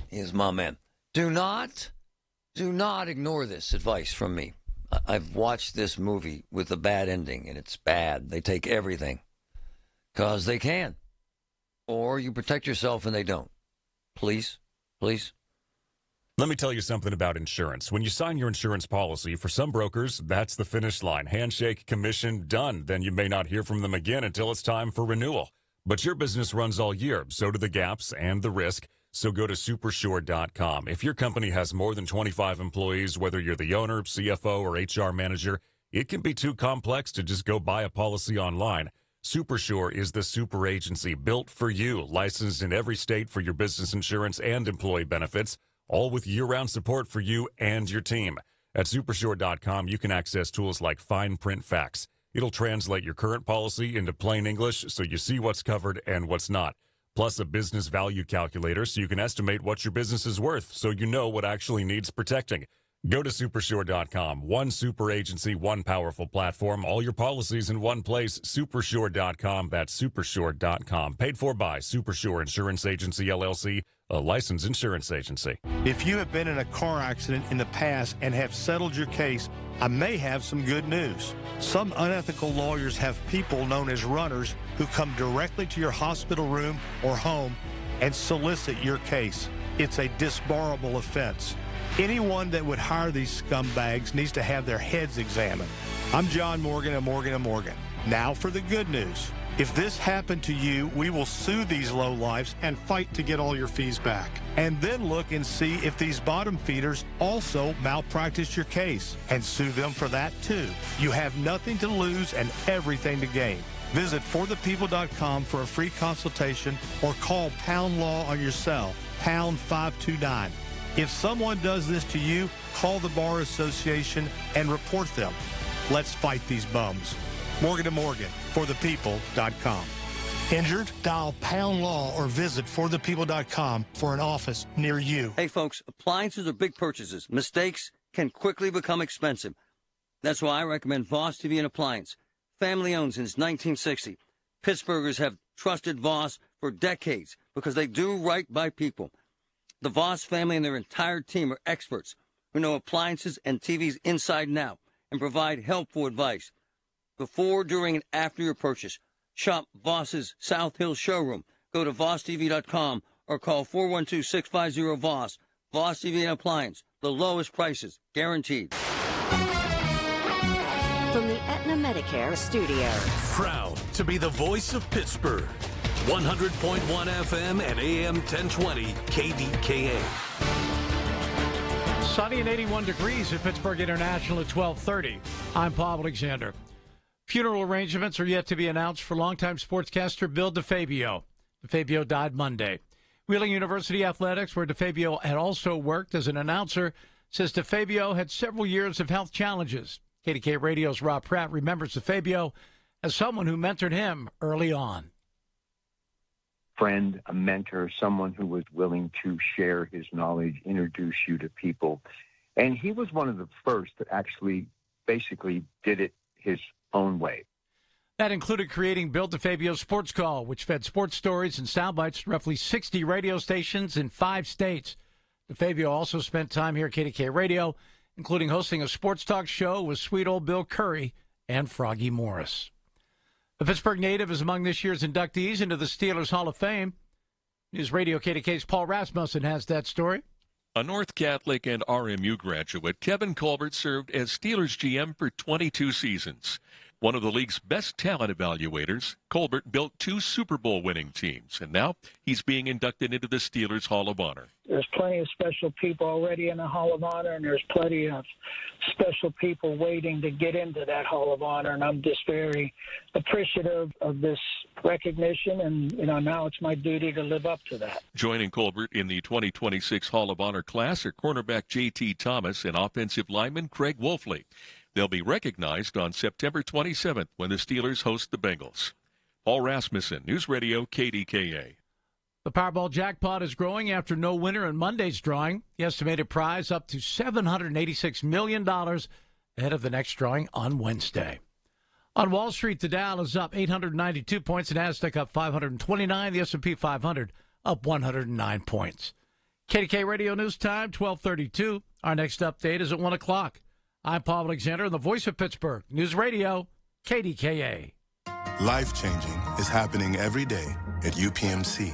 He is my man. Do not ignore this advice from me. I've watched this movie with a bad ending, and it's bad. They take everything because they can. Or you protect yourself and they don't. Please, please. Let me tell you something about insurance. When you sign your insurance policy, for some brokers, that's the finish line. Handshake, commission, done. Then you may not hear from them again until it's time for renewal. But your business runs all year, so do the gaps and the risk. So go to supersure.com. If your company has more than 25 employees, whether you're the owner, CFO, or HR manager, it can be too complex to just go buy a policy online. Supersure is the super agency built for you, licensed in every state for your business insurance and employee benefits, all with year-round support for you and your team. At supersure.com, you can access tools like fine print facts. It'll translate your current policy into plain English so you see what's covered and what's not. Plus a business value calculator so you can estimate what your business is worth so you know what actually needs protecting. Go to supersure.com. One super agency, one powerful platform, all your policies in one place. Supersure.com. That's supersure.com. Paid for by Supersure Insurance Agency, LLC, a licensed insurance agency. If you have been in a car accident in the past and have settled your case, I may have some good news. Some unethical lawyers have people known as runners who come directly to your hospital room or home and solicit your case. It's a disbarable offense. Anyone that would hire these scumbags needs to have their heads examined. I'm John Morgan of Morgan & Morgan. Now for the good news. If this happened to you, we will sue these lowlifes and fight to get all your fees back. And then look and see if these bottom feeders also malpractice your case and sue them for that too. You have nothing to lose and everything to gain. Visit forthepeople.com for a free consultation or call Pound Law on your cell, pound 529. If someone does this to you, call the Bar Association and report them. Let's fight these bums. Morgan & Morgan, forthepeople.com. Injured? Dial Pound Law or visit forthepeople.com for an office near you. Hey, folks, appliances are big purchases. Mistakes can quickly become expensive. That's why I recommend Voss TV and Appliance. Family owned since 1960. Pittsburghers have trusted Voss for decades because they do right by people. The Voss family and their entire team are experts who know appliances and TVs inside and out and provide helpful advice before, during, and after your purchase. Shop Voss's South Hill showroom. Go to VossTV.com or call 412-650-VOSS. Voss TV and Appliance. The lowest prices, guaranteed. From the Aetna Medicare Studios. Proud to be the voice of Pittsburgh. 100.1 FM and AM 1020 KDKA. Sunny and 81 degrees at Pittsburgh International at 12:30. I'm Paul Alexander. Funeral arrangements are yet to be announced for longtime sportscaster Bill DeFabio. DeFabio died Monday. Wheeling University Athletics, where DeFabio had also worked as an announcer, says DeFabio had several years of health challenges. KDKA Radio's Rob Pratt remembers DeFabio as someone who mentored him early on. Friend, a mentor, someone who was willing to share his knowledge, introduce you to people. And he was one of the first that actually basically did it his own way. That included creating Bill DeFabio's Sports Call, which fed sports stories and sound bites to roughly 60 radio stations in 5 states. DeFabio also spent time here at KDKA Radio, including hosting a sports talk show with sweet old Bill Curry and Froggy Morris. The Pittsburgh native is among this year's inductees into the Steelers Hall of Fame. News Radio KDK's Paul Rasmussen has that story. A North Catholic and RMU graduate, Kevin Colbert served as Steelers GM for 22 seasons. One of the league's best talent evaluators, Colbert built 2 Super Bowl winning teams, and now he's being inducted into the Steelers Hall of Honor. There's plenty of special people already in the Hall of Honor, and there's plenty of special people waiting to get into that Hall of Honor, and I'm just very appreciative of this recognition, and now it's my duty to live up to that. Joining Colbert in the 2026 Hall of Honor class are cornerback J.T. Thomas and offensive lineman Craig Wolfley. They'll be recognized on September 27th when the Steelers host the Bengals. Paul Rasmussen, News Radio KDKA. The Powerball jackpot is growing after no winner in Monday's drawing. The estimated prize up to $786 million ahead of the next drawing on Wednesday. On Wall Street, the Dow is up 892 points, the Nasdaq up 529, the S&P 500 up 109 points. KDK Radio News Time, 12:32. Our next update is at 1 o'clock. I'm Paul Alexander, the voice of Pittsburgh. News Radio, KDKA. Life-changing is happening every day at UPMC.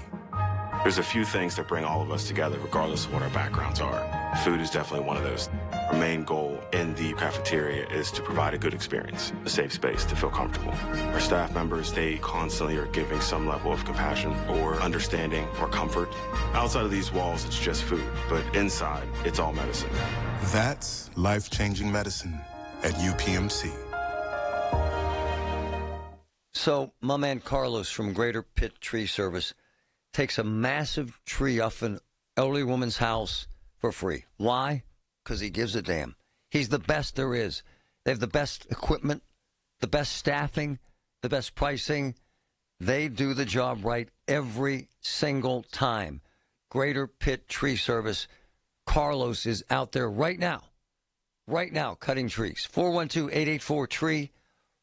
There's a few things that bring all of us together, regardless of what our backgrounds are. Food is definitely one of those. Our main goal in the cafeteria is to provide a good experience, a safe space to feel comfortable. Our staff members, they constantly are giving some level of compassion or understanding or comfort. Outside of these walls, it's just food, but inside, it's all medicine. That's life-changing medicine at UPMC. So, my man Carlos from Greater Pitt Tree Service takes a massive tree off an elderly woman's house for free. Why? Because he gives a damn. He's the best there is. They have the best equipment, the best staffing, the best pricing. They do the job right every single time. Greater Pitt Tree Service. Carlos is out there right now, cutting trees. 412-884-TREE,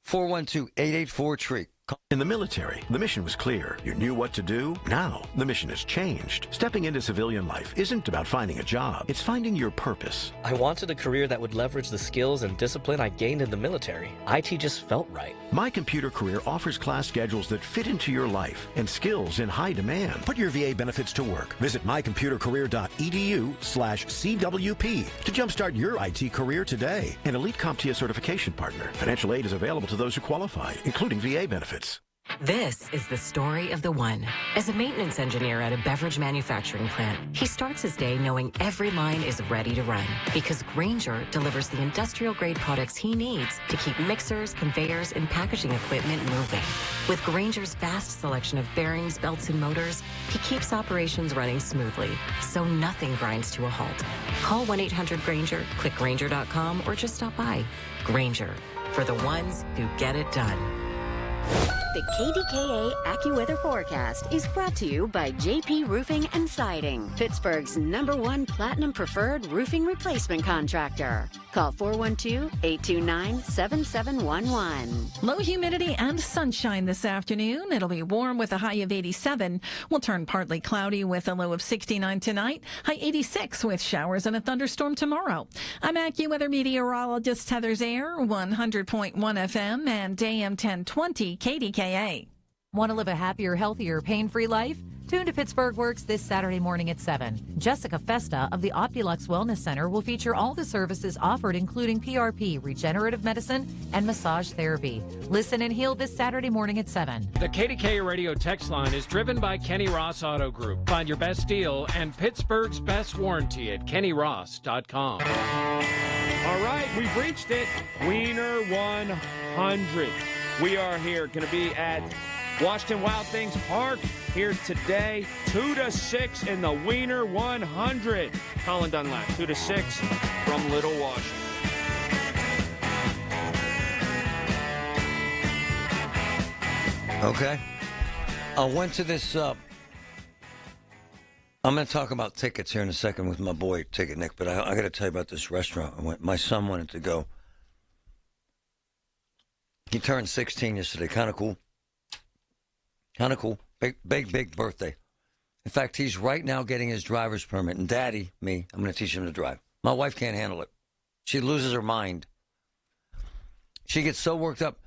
412-884-TREE. In the military, the mission was clear. You knew what to do. Now, the mission has changed. Stepping into civilian life isn't about finding a job. It's finding your purpose. I wanted a career that would leverage the skills and discipline I gained in the military. IT just felt right. My Computer Career offers class schedules that fit into your life and skills in high demand. Put your VA benefits to work. Visit mycomputercareer.edu/CWP to jumpstart your IT career today. An elite CompTIA certification partner. Financial aid is available to those who qualify, including VA benefits. This is the story of the one. As a maintenance engineer at a beverage manufacturing plant, he starts his day knowing every line is ready to run because Grainger delivers the industrial-grade products he needs to keep mixers, conveyors, and packaging equipment moving. With Grainger's vast selection of bearings, belts, and motors, he keeps operations running smoothly, so nothing grinds to a halt. Call 1-800-GRAINGER, click Grainger.com, or just stop by. Grainger, for the ones who get it done. The KDKA AccuWeather forecast is brought to you by JP Roofing and Siding, Pittsburgh's #1 Platinum Preferred Roofing Replacement Contractor. Call 412-829-7711. Low humidity and sunshine this afternoon. It'll be warm with a high of 87. We'll turn partly cloudy with a low of 69 tonight. High 86 with showers and a thunderstorm tomorrow. I'm AccuWeather meteorologist Heather Zayer, 100.1 FM and AM 1020 KDKA. Want to live a happier, healthier, pain-free life? Tune to Pittsburgh Works this Saturday morning at 7. Jessica Festa of the Opulux Wellness Center will feature all the services offered, including PRP, regenerative medicine, and massage therapy. Listen and heal this Saturday morning at 7. The KDKA radio text line is driven by Kenny Ross Auto Group. Find your best deal and Pittsburgh's best warranty at kennyross.com. All right, we've reached it. Wiener 100. We are here, going to be at Washington Wild Things Park here today, 2 to 6 in the Wiener 100. Colin Dunlap, 2 to 6 from Little Washington. Okay. I went to this. I'm going to talk about tickets here in a second with my boy, Ticket Nick, but I got to tell you about this restaurant. My son wanted to go. He turned 16 yesterday. Kind of cool. Kind of cool. Big birthday. In fact, he's right now getting his driver's permit. And Daddy, me, I'm going to teach him to drive. My wife can't handle it. She loses her mind. She gets so worked up.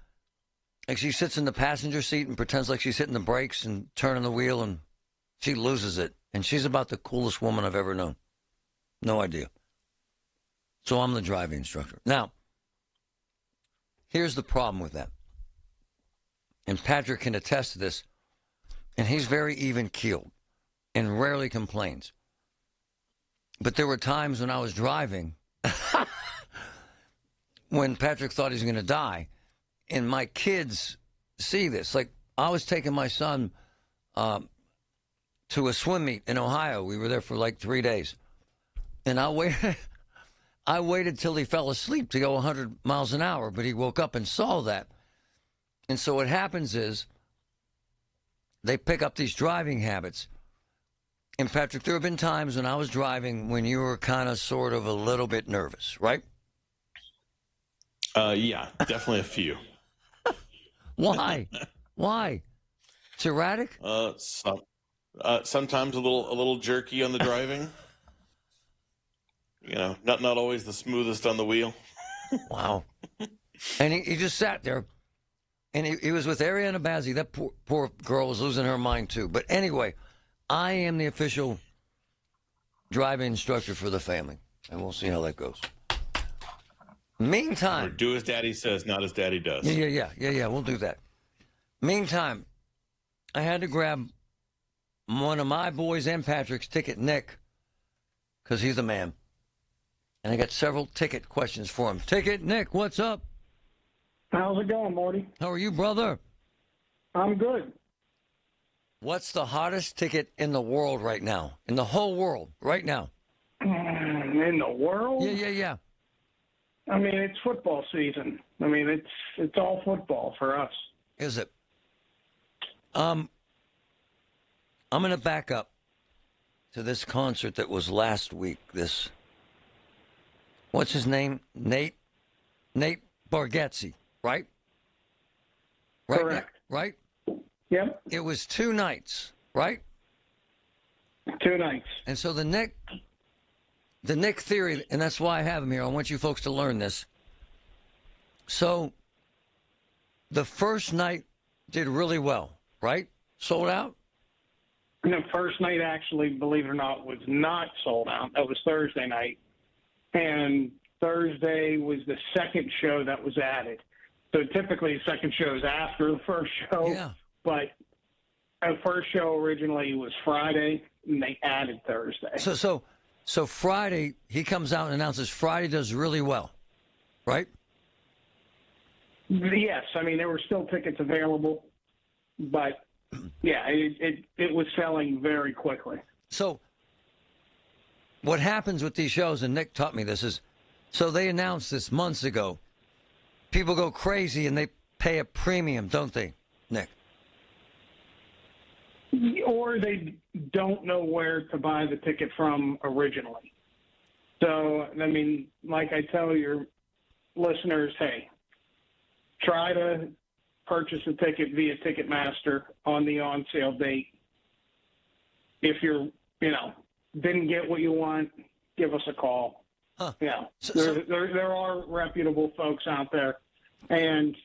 Like she sits in the passenger seat and pretends like she's hitting the brakes and turning the wheel, and she loses it. And she's about the coolest woman I've ever known. No idea. So I'm the driving instructor. Now, here's the problem with that. And Patrick can attest to this. And he's very even-keeled and rarely complains. But there were times when I was driving when Patrick thought he was going to die. And my kids see this. Like, I was taking my son to a swim meet in Ohio. We were there for like 3 days. And I waited till he fell asleep to go 100 miles an hour, but he woke up and saw that. And so what happens is they pick up these driving habits. And Patrick, there have been times when I was driving when you were kind of sort of a little bit nervous, right? Yeah, definitely a few. Why? Why? It's erratic? Sometimes a little jerky on the driving. You know, not always the smoothest on the wheel. Wow. And he just sat there. And he was with Ariana Bazzi. That poor girl was losing her mind, too. But anyway, I am the official driving instructor for the family. And we'll see how that goes. Meantime. Or do as Daddy says, not as Daddy does. Yeah, we'll do that. Meantime, I had to grab one of my boys and Patrick's ticket, Nick, because he's the man. And I got several ticket questions for him. Ticket, Nick, what's up? How's it going, Marty? How are you, brother? I'm good. What's the hottest ticket in the world right now? In the whole world, right now? In the world? Yeah. I mean, it's football season. I mean, it's all football for us. Is it? I'm going to back up to this concert that was last week. What's his name? Nate Bargatze, right? Correct. Right? Yep. It was 2 nights, right? 2 nights. And so the Nick theory, and that's why I have him here. I want you folks to learn this. So the first night did really well, right? Sold out? And the first night, actually, believe it or not, was not sold out. That was Thursday night. And Thursday was the second show that was added. So typically the second show is after the first show. Yeah. but our first show originally was Friday, and they added Thursday. So Friday, he comes out and announces Friday does really well, right? Yes, I mean there were still tickets available, but yeah, it was selling very quickly. So what happens with these shows, and Nick taught me this, is so they announced this months ago. People go crazy and they pay a premium, don't they, Nick? Or they don't know where to buy the ticket from originally. So, I mean, like I tell your listeners, hey, try to purchase a ticket via Ticketmaster on the on-sale date. If you're, didn't get what you want, give us a call. Huh. Yeah, there are reputable folks out there, and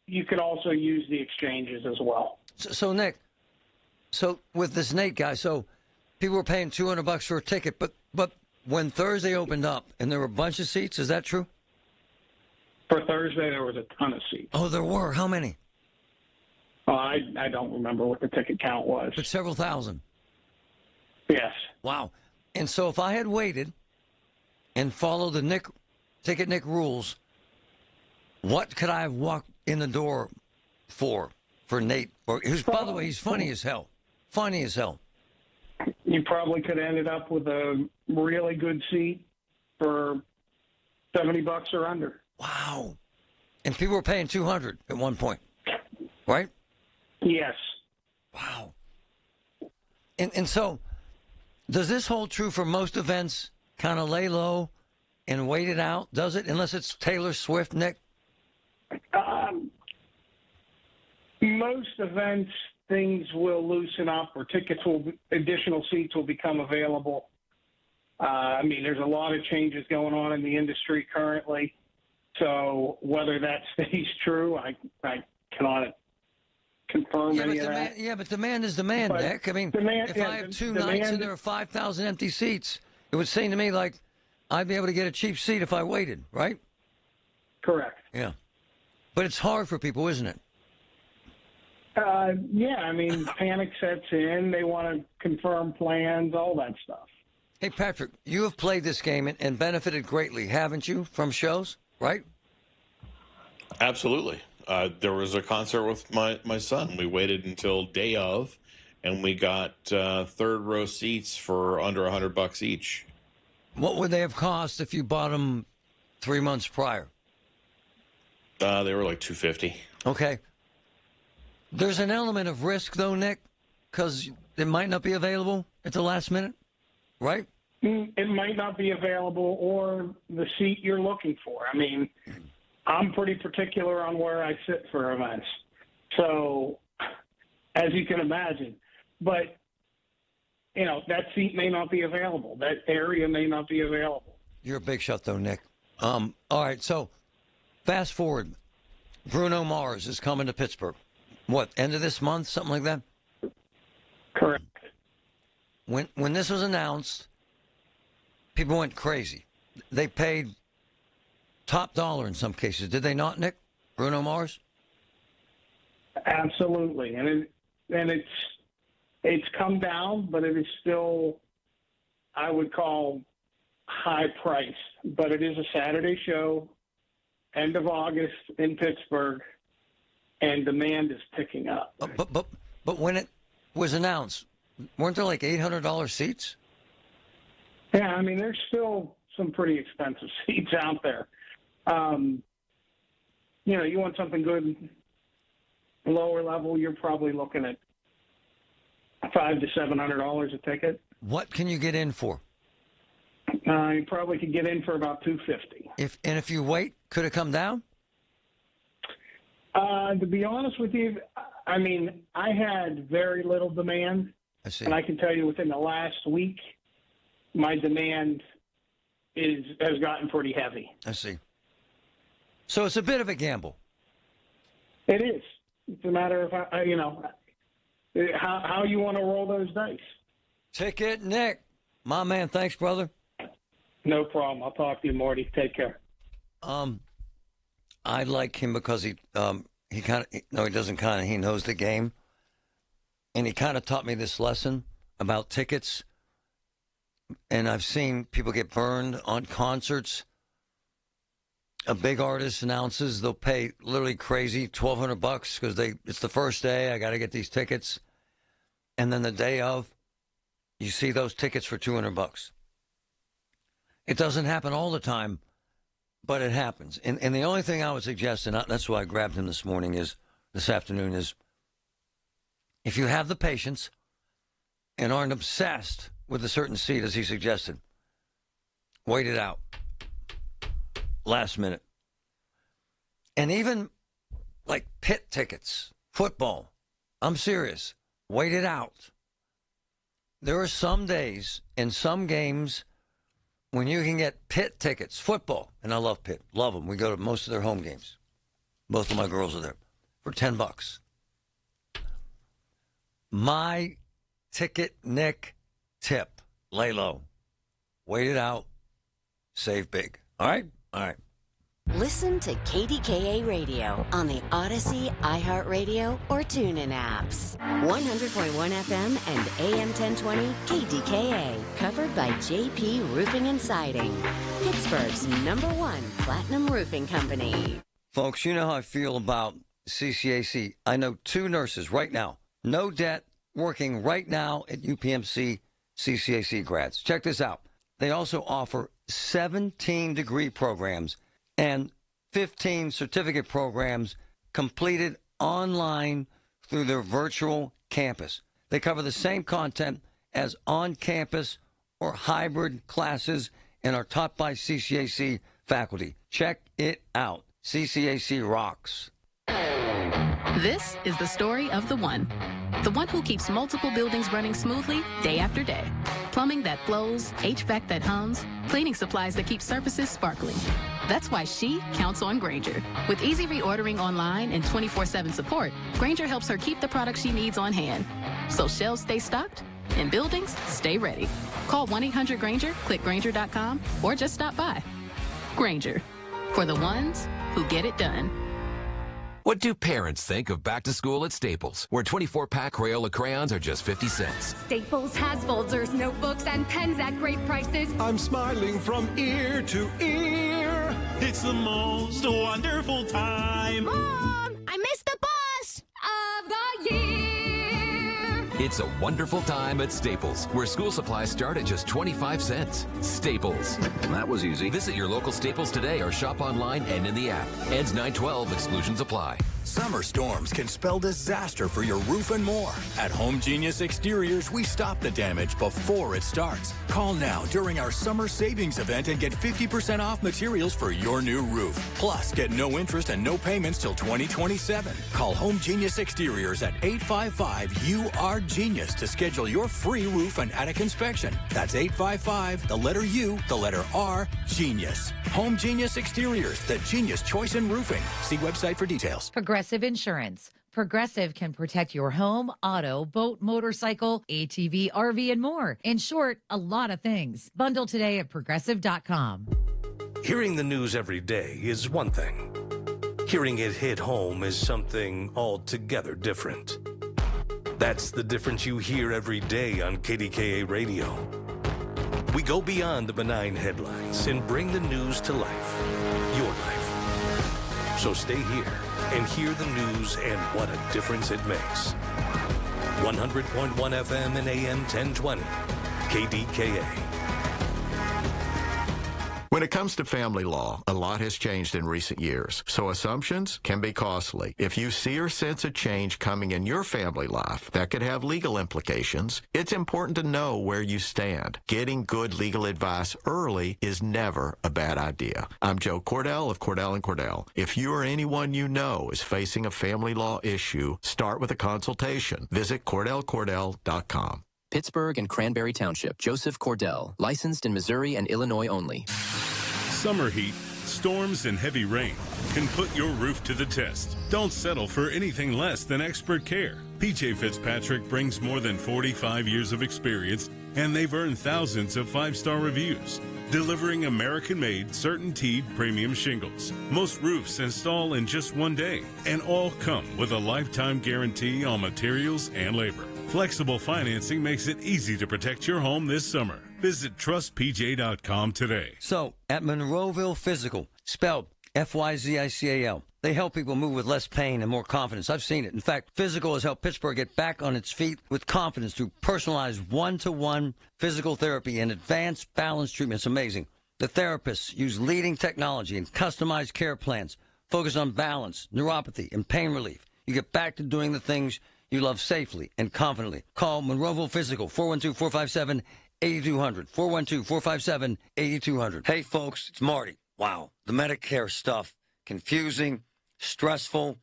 you could also use the exchanges as well. So Nick, so with this Nate guy, so people were paying $200 for a ticket, but when Thursday opened up and there were a bunch of seats, is that true? For Thursday, there was a ton of seats. Oh, there were. How many? I don't remember what the ticket count was. But several thousand. Yes. Wow. And so if I had waited and followed the Ticket Nick rules, what could I have walked in the door for Nate? Who's, by the way, he's funny as hell. Funny as hell. You probably could have ended up with a really good seat for $70 or under. Wow. And people were paying $200 at one point, right? Yes. Wow. And so, does this hold true for most events? Kind of lay low and wait it out, does it? Unless it's Taylor Swift, Nick? Most events, things will loosen up, or additional seats will become available. I mean, there's a lot of changes going on in the industry currently. So whether that stays true, I cannot confirm any of that. Yeah, but demand is demand, But Nick. I mean, if I have two demand- nights and there are 5,000 empty seats, it would seem to me like I'd be able to get a cheap seat if I waited, right? Correct. Yeah. But it's hard for people, isn't it? Yeah, I mean, panic sets in. They want to confirm plans, all that stuff. Hey, Patrick, you have played this game and benefited greatly, haven't you, from shows, right? Absolutely. There was a concert with my son. We waited until day of, and we got third row seats for under $100 each. What would they have cost if you bought them 3 months prior? They were like $250. Okay. There's an element of risk, though, Nick, because it might not be available at the last minute, right? It might not be available, or the seat you're looking for. I mean, I'm pretty particular on where I sit for events. So, as you can imagine. But, that seat may not be available. That area may not be available. You're a big shot, though, Nick. All right, so fast forward. Bruno Mars is coming to Pittsburgh. What, end of this month, something like that? Correct. When this was announced, people went crazy. They paid top dollar in some cases. Did they not, Nick? Bruno Mars? Absolutely. And it's come down, but it is still, I would call, high priced. But it is a Saturday show, end of August in Pittsburgh, and demand is picking up. But when it was announced, weren't there like $800 seats? Yeah, I mean, there's still some pretty expensive seats out there. You want something good, lower level, you're probably looking at $500 to $700 a ticket. What can you get in for? You probably could get in for about $250. If you wait, could it come down? To be honest with you, I mean, I had very little demand. I see. And I can tell you within the last week, my demand has gotten pretty heavy. I see. So it's a bit of a gamble. It is. It's a matter of, how you want to roll those dice. Ticket Nick. My man, thanks, brother. No problem. I'll talk to you, Marty. Take care. I like him because he he knows the game. And he kind of taught me this lesson about tickets. And I've seen people get burned on concerts. A big artist announces they'll pay literally crazy $1,200 because it's the first day. I got to get these tickets. And then the day of, you see those tickets for $200. It doesn't happen all the time, but it happens. And the only thing I would suggest, and that's why I grabbed him this afternoon, is if you have the patience and aren't obsessed with a certain seat, as he suggested, wait it out. Last minute. And even like pit tickets, football, I'm serious, wait it out. There are some days and some games when you can get pit tickets, football, and I love Pitt, love them. We go to most of their home games. Both of my girls are there for $10. My ticket, Nick, tip, lay low, wait it out, save big. All right? All right. Listen to KDKA Radio on the Odyssey, iHeartRadio, or TuneIn apps. 100.1 FM and AM 1020 KDKA. Covered by JP Roofing and Siding. Pittsburgh's #1 platinum roofing company. Folks, you know how I feel about CCAC. I know 2 nurses right now, no debt, working right now at UPMC CCAC grads. Check this out. They also offer 17 degree programs and 15 certificate programs completed online through their virtual campus. They cover the same content as on-campus or hybrid classes and are taught by CCAC faculty. Check it out. CCAC rocks. This is the story of the one who keeps multiple buildings running smoothly day after day. Plumbing that flows, HVAC that hums, cleaning supplies that keep surfaces sparkling. That's why she counts on Grainger. With easy reordering online and 24/7 support, Grainger helps her keep the products she needs on hand. So shelves stay stocked and buildings stay ready. Call 1-800-GRAINGER, click Grainger.com, or just stop by. Grainger, for the ones who get it done. What do parents think of back to school at Staples, where 24-pack Crayola crayons are just 50 cents? Staples has folders, notebooks, and pens at great prices. I'm smiling from ear to ear. It's the most wonderful time. Mom, I missed the bus of the year. It's a wonderful time at Staples, where school supplies start at just 25 cents. Staples. That was easy. Visit your local Staples today or shop online and in the app. Ends 9/12. Exclusions apply. Summer storms can spell disaster for your roof and more. At Home Genius Exteriors, we stop the damage before it starts. Call now during our summer savings event and get 50% off materials for your new roof. Plus, get no interest and no payments till 2027. Call Home Genius Exteriors at 855-UR-GENIUS to schedule your free roof and attic inspection. That's 855, the letter U, the letter R, Genius. Home Genius Exteriors, the genius choice in roofing. See website for details. Progressive Insurance. Progressive can protect your home, auto, boat, motorcycle, ATV, RV, and more. In short, a lot of things. Bundle today at Progressive.com. Hearing the news every day is one thing. Hearing it hit home is something altogether different. That's the difference you hear every day on KDKA Radio. We go beyond the benign headlines and bring the news to life. Your life. So stay here and hear the news and what a difference it makes. 100.1 FM and AM 1020, KDKA. When it comes to family law, a lot has changed in recent years, so assumptions can be costly. If you see or sense a change coming in your family life that could have legal implications, it's important to know where you stand. Getting good legal advice early is never a bad idea. I'm Joe Cordell of Cordell & Cordell. If you or anyone you know is facing a family law issue, start with a consultation. Visit CordellCordell.com. Pittsburgh and Cranberry Township. Joseph Cordell. Licensed in Missouri and Illinois only. Summer heat, storms, and heavy rain can put your roof to the test. Don't settle for anything less than expert care. PJ Fitzpatrick brings more than 45 years of experience, and they've earned thousands of 5-star reviews. delivering American-made, CertainTeed premium shingles. Most roofs install in just one day, and all come with a lifetime guarantee on materials and labor. Flexible financing makes it easy to protect your home this summer. Visit trustpj.com today. So, at Monroeville Physical, spelled F-Y-Z-I-C-A-L, they help people move with less pain and more confidence. I've seen it. In fact, Physical has helped Pittsburgh get back on its feet with confidence through personalized one-to-one physical therapy and advanced balance treatment. It's amazing. The therapists use leading technology and customized care plans focused on balance, neuropathy, and pain relief. You get back to doing the things you love safely and confidently. Call Monroeville Physical, 412-457-8200. 412-457-8200. Hey, folks, it's Marty. Wow, the Medicare stuff, confusing, stressful.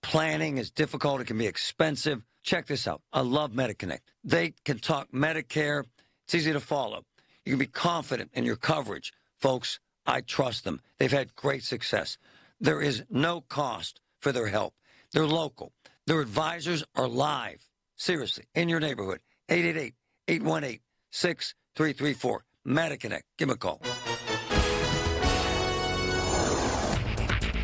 Planning is difficult. It can be expensive. Check this out. I love MediConnect. They can talk Medicare. It's easy to follow. You can be confident in your coverage. Folks, I trust them. They've had great success. There is no cost for their help. They're local. Their advisors are live. Seriously, in your neighborhood. 888-818-6334. MediConnect. Give them a call.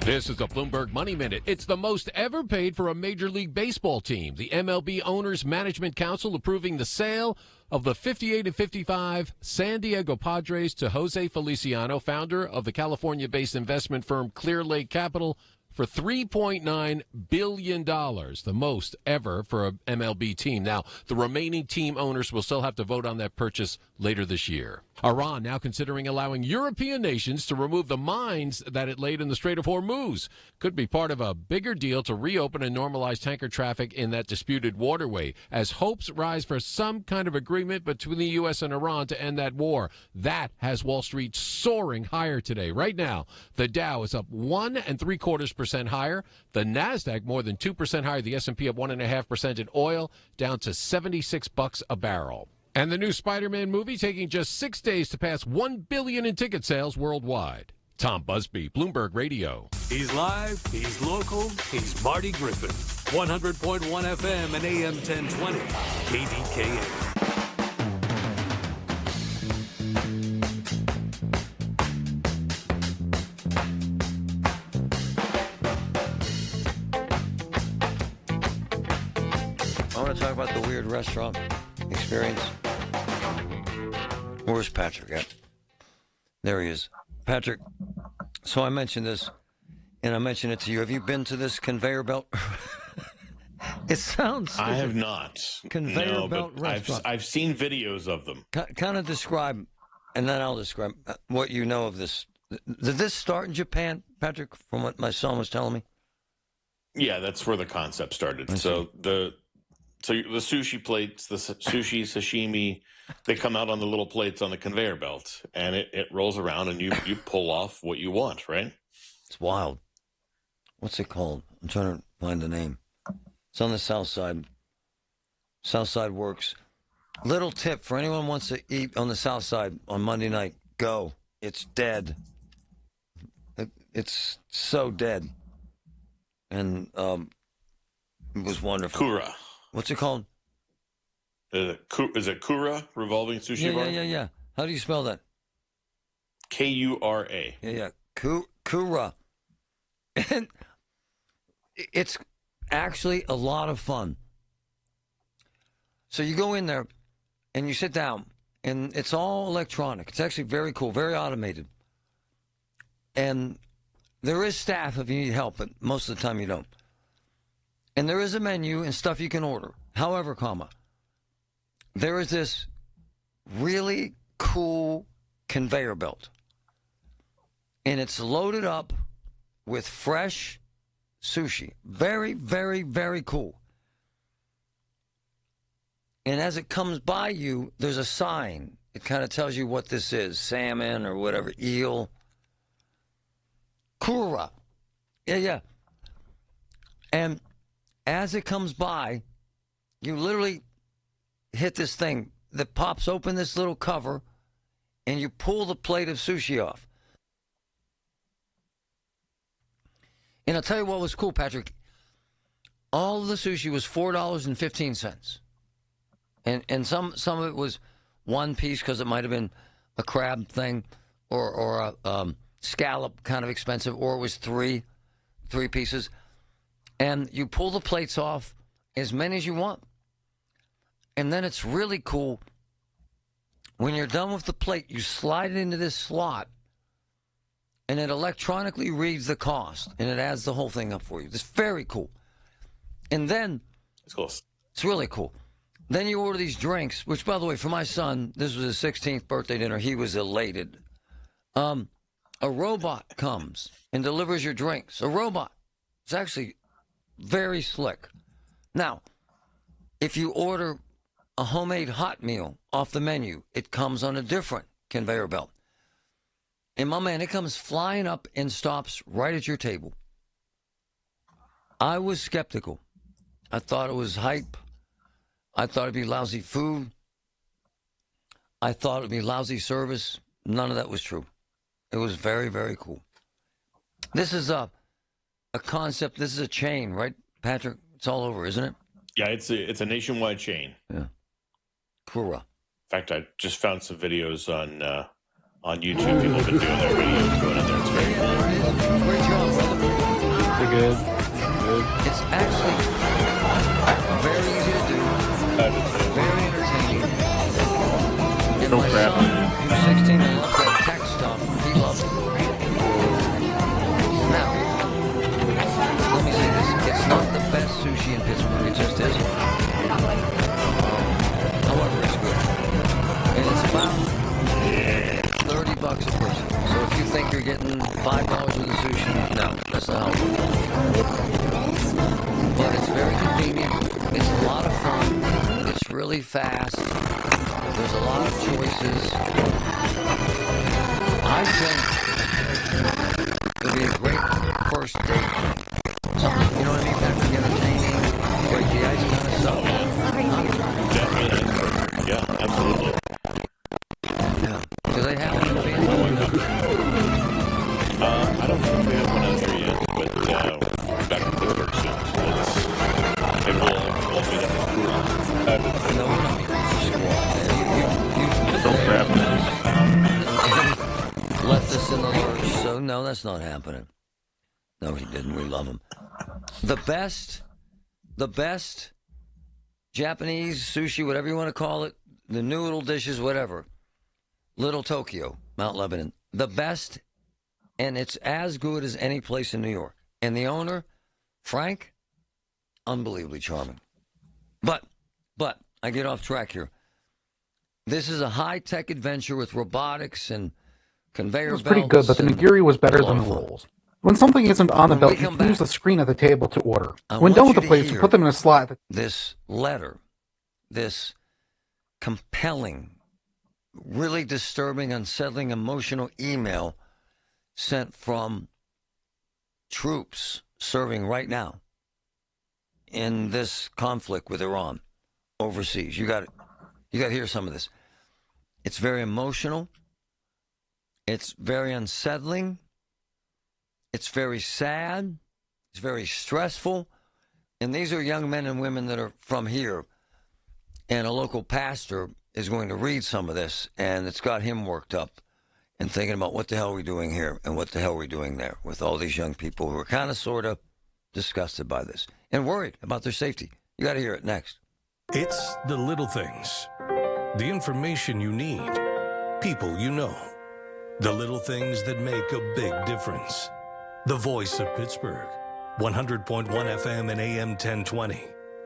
This is the Bloomberg Money Minute. It's the most ever paid for a Major League Baseball team. The MLB Owners Management Council approving the sale of the 58 and 55 San Diego Padres to Jose Feliciano, founder of the California-based investment firm Clear Lake Capital, for $3.9 billion, the most ever for an MLB team. Now, the remaining team owners will still have to vote on that purchase later this year. Iran now considering allowing European nations to remove the mines that it laid in the Strait of Hormuz. Could be part of a bigger deal to reopen and normalize tanker traffic in that disputed waterway, as hopes rise for some kind of agreement between the U.S. and Iran to end that war. That has Wall Street soaring higher today. Right now, the Dow is up 1 3/4% higher. The Nasdaq more than 2% higher. The S&P up 1.5%. In oil down to $76 a barrel. And the new Spider-Man movie taking just 6 days to pass 1 billion in ticket sales worldwide. Tom Busby, Bloomberg Radio. He's live, he's local, he's Marty Griffin. 100.1 FM and AM 1020. KDKA. I want to talk about the weird restaurant experience. Where's Patrick at? There he is. Patrick, so I mentioned this, and I mentioned it to you. Have you been to this conveyor belt? It sounds stupid. I have not. Conveyor belt restaurant. I've seen videos of them. Kind of describe, and then I'll describe what you know of this. Did this start in Japan, Patrick, from what my son was telling me? Yeah, that's where the concept started. So the sushi plates, the sushi, sashimi, they come out on the little plates on the conveyor belt, and it rolls around, and you pull off what you want, right? It's wild. What's it called? I'm trying to find the name. It's on the South Side. South Side works. Little tip for anyone who wants to eat on the South Side on Monday night, go. It's dead. It's so dead. And it was wonderful. Kura. What's it called? Is it Kura Revolving Sushi Bar? Yeah. How do you spell that? Kura. Yeah. Kura. And it's actually a lot of fun. So you go in there and you sit down, and it's all electronic. It's actually very cool, very automated. And there is staff if you need help, but most of the time you don't. And there is a menu and stuff you can order. However, there is this really cool conveyor belt. And it's loaded up with fresh sushi. Very, very, very cool. And as it comes by you, there's a sign. It kind of tells you what this is. Salmon or whatever, eel. Kura. Yeah. And as it comes by, you literally hit this thing that pops open this little cover, and you pull the plate of sushi off. And I'll tell you what was cool, Patrick. All of the sushi was $4.15. And some of it was one piece because it might have been a crab thing or a scallop, kind of expensive, or it was three pieces. And you pull the plates off as many as you want. And then it's really cool. When you're done with the plate, you slide it into this slot, and it electronically reads the cost, and it adds the whole thing up for you. It's very cool. And then it's cool. It's really cool. Then you order these drinks, which, by the way, for my son, this was his 16th birthday dinner. He was elated. A robot comes and delivers your drinks. A robot. It's actually very slick. Now, if you order a homemade hot meal off the menu, it comes on a different conveyor belt. And my man, it comes flying up and stops right at your table. I was skeptical. I thought it was hype. I thought it'd be lousy food. I thought it'd be lousy service. None of that was true. It was very, very cool. This is a concept. This is a chain, right, Patrick? It's all over, isn't it? Yeah, it's a nationwide chain. Yeah. Cool. In fact, I just found some videos on YouTube. People have been doing their videos going in there. It's very cool. Great job, brother. Pretty good. It's actually very easy to do. Very entertaining. And my son, who's 16 and loves that tech stuff, he loves it. Now, let me say this. It's not the best sushi in Pittsburgh. It just isn't. However, it's good. And it's about $30 a person. So if you think you're getting $5 worth of sushi, no, that's not how it works. But it's very convenient. It's a lot of fun. It's really fast. There's a lot of choices. I think it'll be a great first date. Something, you know what I mean? Patrick, entertaining, break the ice kind of stuff. Yeah, absolutely. Yeah. Do they have one in Phoenix? I don't know if we have one out here yet, but back in Pittsburgh soon. Maybe we'll meet up in Cool. No, we're not meeting Don't grab left us in the lurch, so no, that's not happening. No, he didn't. We love him. The best Japanese sushi, whatever you want to call it, the noodle dishes, whatever. Little Tokyo, Mount Lebanon. The best, and it's as good as any place in New York. And the owner, Frank, unbelievably charming. But I get off track here. This is a high-tech adventure with robotics and conveyor belts. It was pretty good, but the nigiri was better than the rolls. When something isn't on the belt, you can use the screen at the table to order. When done with the plates, you put them in a slot. This letter, this compelling, really disturbing, unsettling, emotional email sent from troops serving right now in this conflict with Iran overseas. You got to hear some of this. It's very emotional. It's very unsettling. It's very sad. It's very stressful. And these are young men and women that are from here. And a local pastor is going to read some of this, and it's got him worked up and thinking about what the hell are we doing here and what the hell are we doing there with all these young people who are kind of sort of disgusted by this and worried about their safety. You got to hear it next. It's the little things. The information you need. People you know. The little things that make a big difference. The voice of Pittsburgh. 100.1 FM and AM 1020.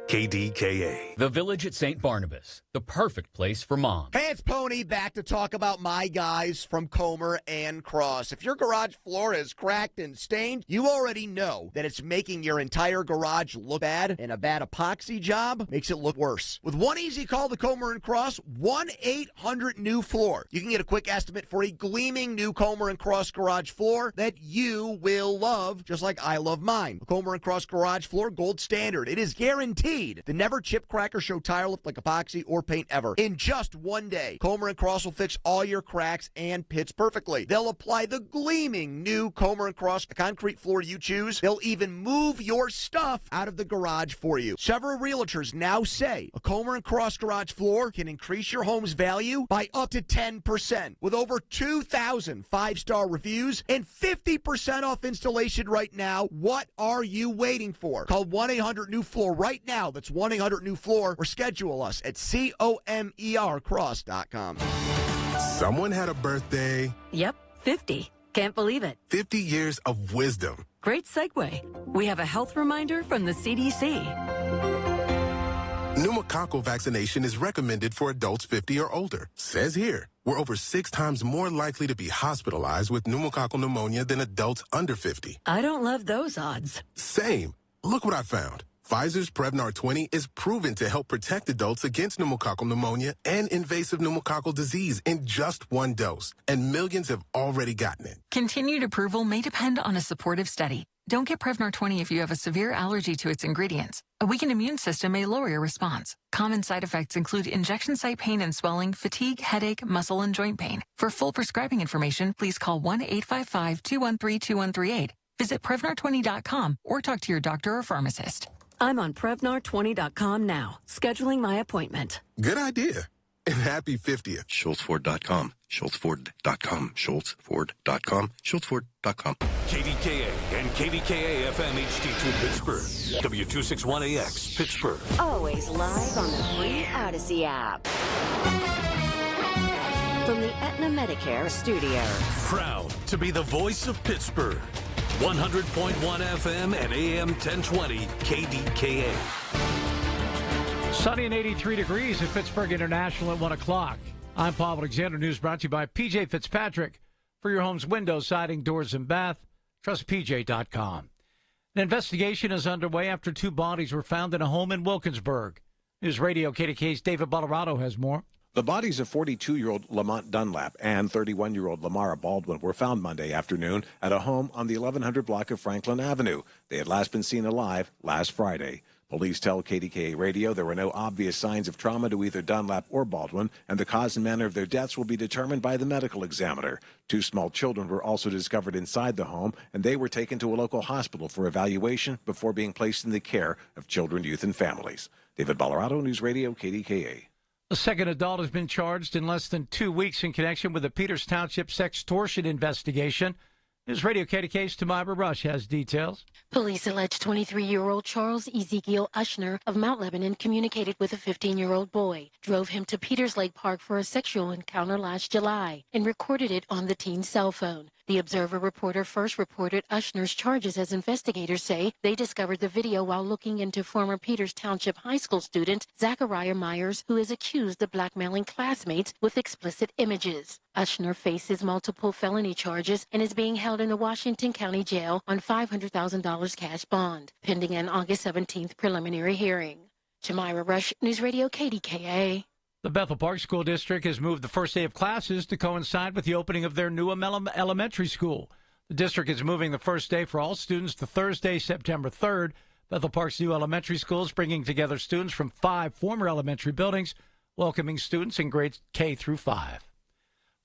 KDKA. The Village at St. Barnabas, the perfect place for mom. Hey, it's Pony back to talk about my guys from Comer and Cross. If your garage floor is cracked and stained, you already know that it's making your entire garage look bad, and a bad epoxy job makes it look worse. With one easy call to Comer and Cross, 1-800-NEW-FLOOR. You can get a quick estimate for a gleaming new Comer and Cross garage floor that you will love, just like I love mine. The Comer and Cross garage floor, gold standard. It is guaranteed guaranteed. The never chip, crack, or show tire lift like epoxy or paint ever. In just one day, Comer & Cross will fix all your cracks and pits perfectly. They'll apply the gleaming new Comer & Cross concrete floor you choose. They'll even move your stuff out of the garage for you. Several realtors now say a Comer & Cross garage floor can increase your home's value by up to 10%. With over 2,000 five-star reviews and 50% off installation right now, what are you waiting for? Call 1-800-NEW-FLOOR right now. That's 1-800-NEW-FLOOR, or schedule us at COMERcross.com. Someone had a birthday. Yep, 50. Can't believe it. 50 years of wisdom. Great segue. We have a health reminder from the CDC. Pneumococcal vaccination is recommended for adults 50 or older. Says here, we're over 6 times more likely to be hospitalized with pneumococcal pneumonia than adults under 50. I don't love those odds. Same. Look what I found. Pfizer's Prevnar 20 is proven to help protect adults against pneumococcal pneumonia and invasive pneumococcal disease in just 1 dose, and millions have already gotten it. Continued approval may depend on a supportive study. Don't get Prevnar 20 if you have a severe allergy to its ingredients. A weakened immune system may lower your response. Common side effects include injection site pain and swelling, fatigue, headache, muscle, and joint pain. For full prescribing information, please call 1-855-213-2138. Visit Prevnar20.com or talk to your doctor or pharmacist. I'm on Prevnar20.com now, scheduling my appointment. Good idea. And happy 50th. SchultzFord.com. SchultzFord.com. SchultzFord.com. SchultzFord.com. KDKA and KDKA FM HD2 Pittsburgh. W261AX Pittsburgh. Always live on the free Odyssey app. From the Aetna Medicare studios. Proud to be the voice of Pittsburgh. 100.1 FM and AM 1020 KDKA. Sunny and 83 degrees at Pittsburgh International at 1 o'clock. I'm Paul Alexander. News brought to you by PJ Fitzpatrick. For your home's windows, siding, doors, and bath, trust PJ.com. An investigation is underway after 2 bodies were found in a home in Wilkinsburg. News Radio KDK's David Bolorado has more. The bodies of 42-year-old Lamont Dunlap and 31-year-old Lamara Baldwin were found Monday afternoon at a home on the 1100 block of Franklin Avenue. They had last been seen alive last Friday. Police tell KDKA Radio there were no obvious signs of trauma to either Dunlap or Baldwin, and the cause and manner of their deaths will be determined by the medical examiner. 2 small children were also discovered inside the home, and they were taken to a local hospital for evaluation before being placed in the care of children, youth, and families. David Bolorado, News Radio, KDKA. A second adult has been charged in less than 2 weeks in connection with the Peters Township sextortion investigation. News Radio KDK's Tamira Rush has details. Police allege 23-year-old Charles Ezekiel Ushner of Mount Lebanon communicated with a 15-year-old boy, drove him to Peters Lake Park for a sexual encounter last July, and recorded it on the teen's cell phone. The Observer reporter first reported Ushner's charges as investigators say they discovered the video while looking into former Peters Township High School student Zachariah Myers, who is accused of blackmailing classmates with explicit images. Ushner faces multiple felony charges and is being held in the Washington County Jail on $500,000 cash bond, pending an August 17th preliminary hearing. Tamira Rush, News Radio KDKA. The Bethel Park School District has moved the first day of classes to coincide with the opening of their new elementary school. The district is moving the first day for all students to Thursday, September 3rd. Bethel Park's new elementary school is bringing together students from 5 former elementary buildings, welcoming students in grades K through 5.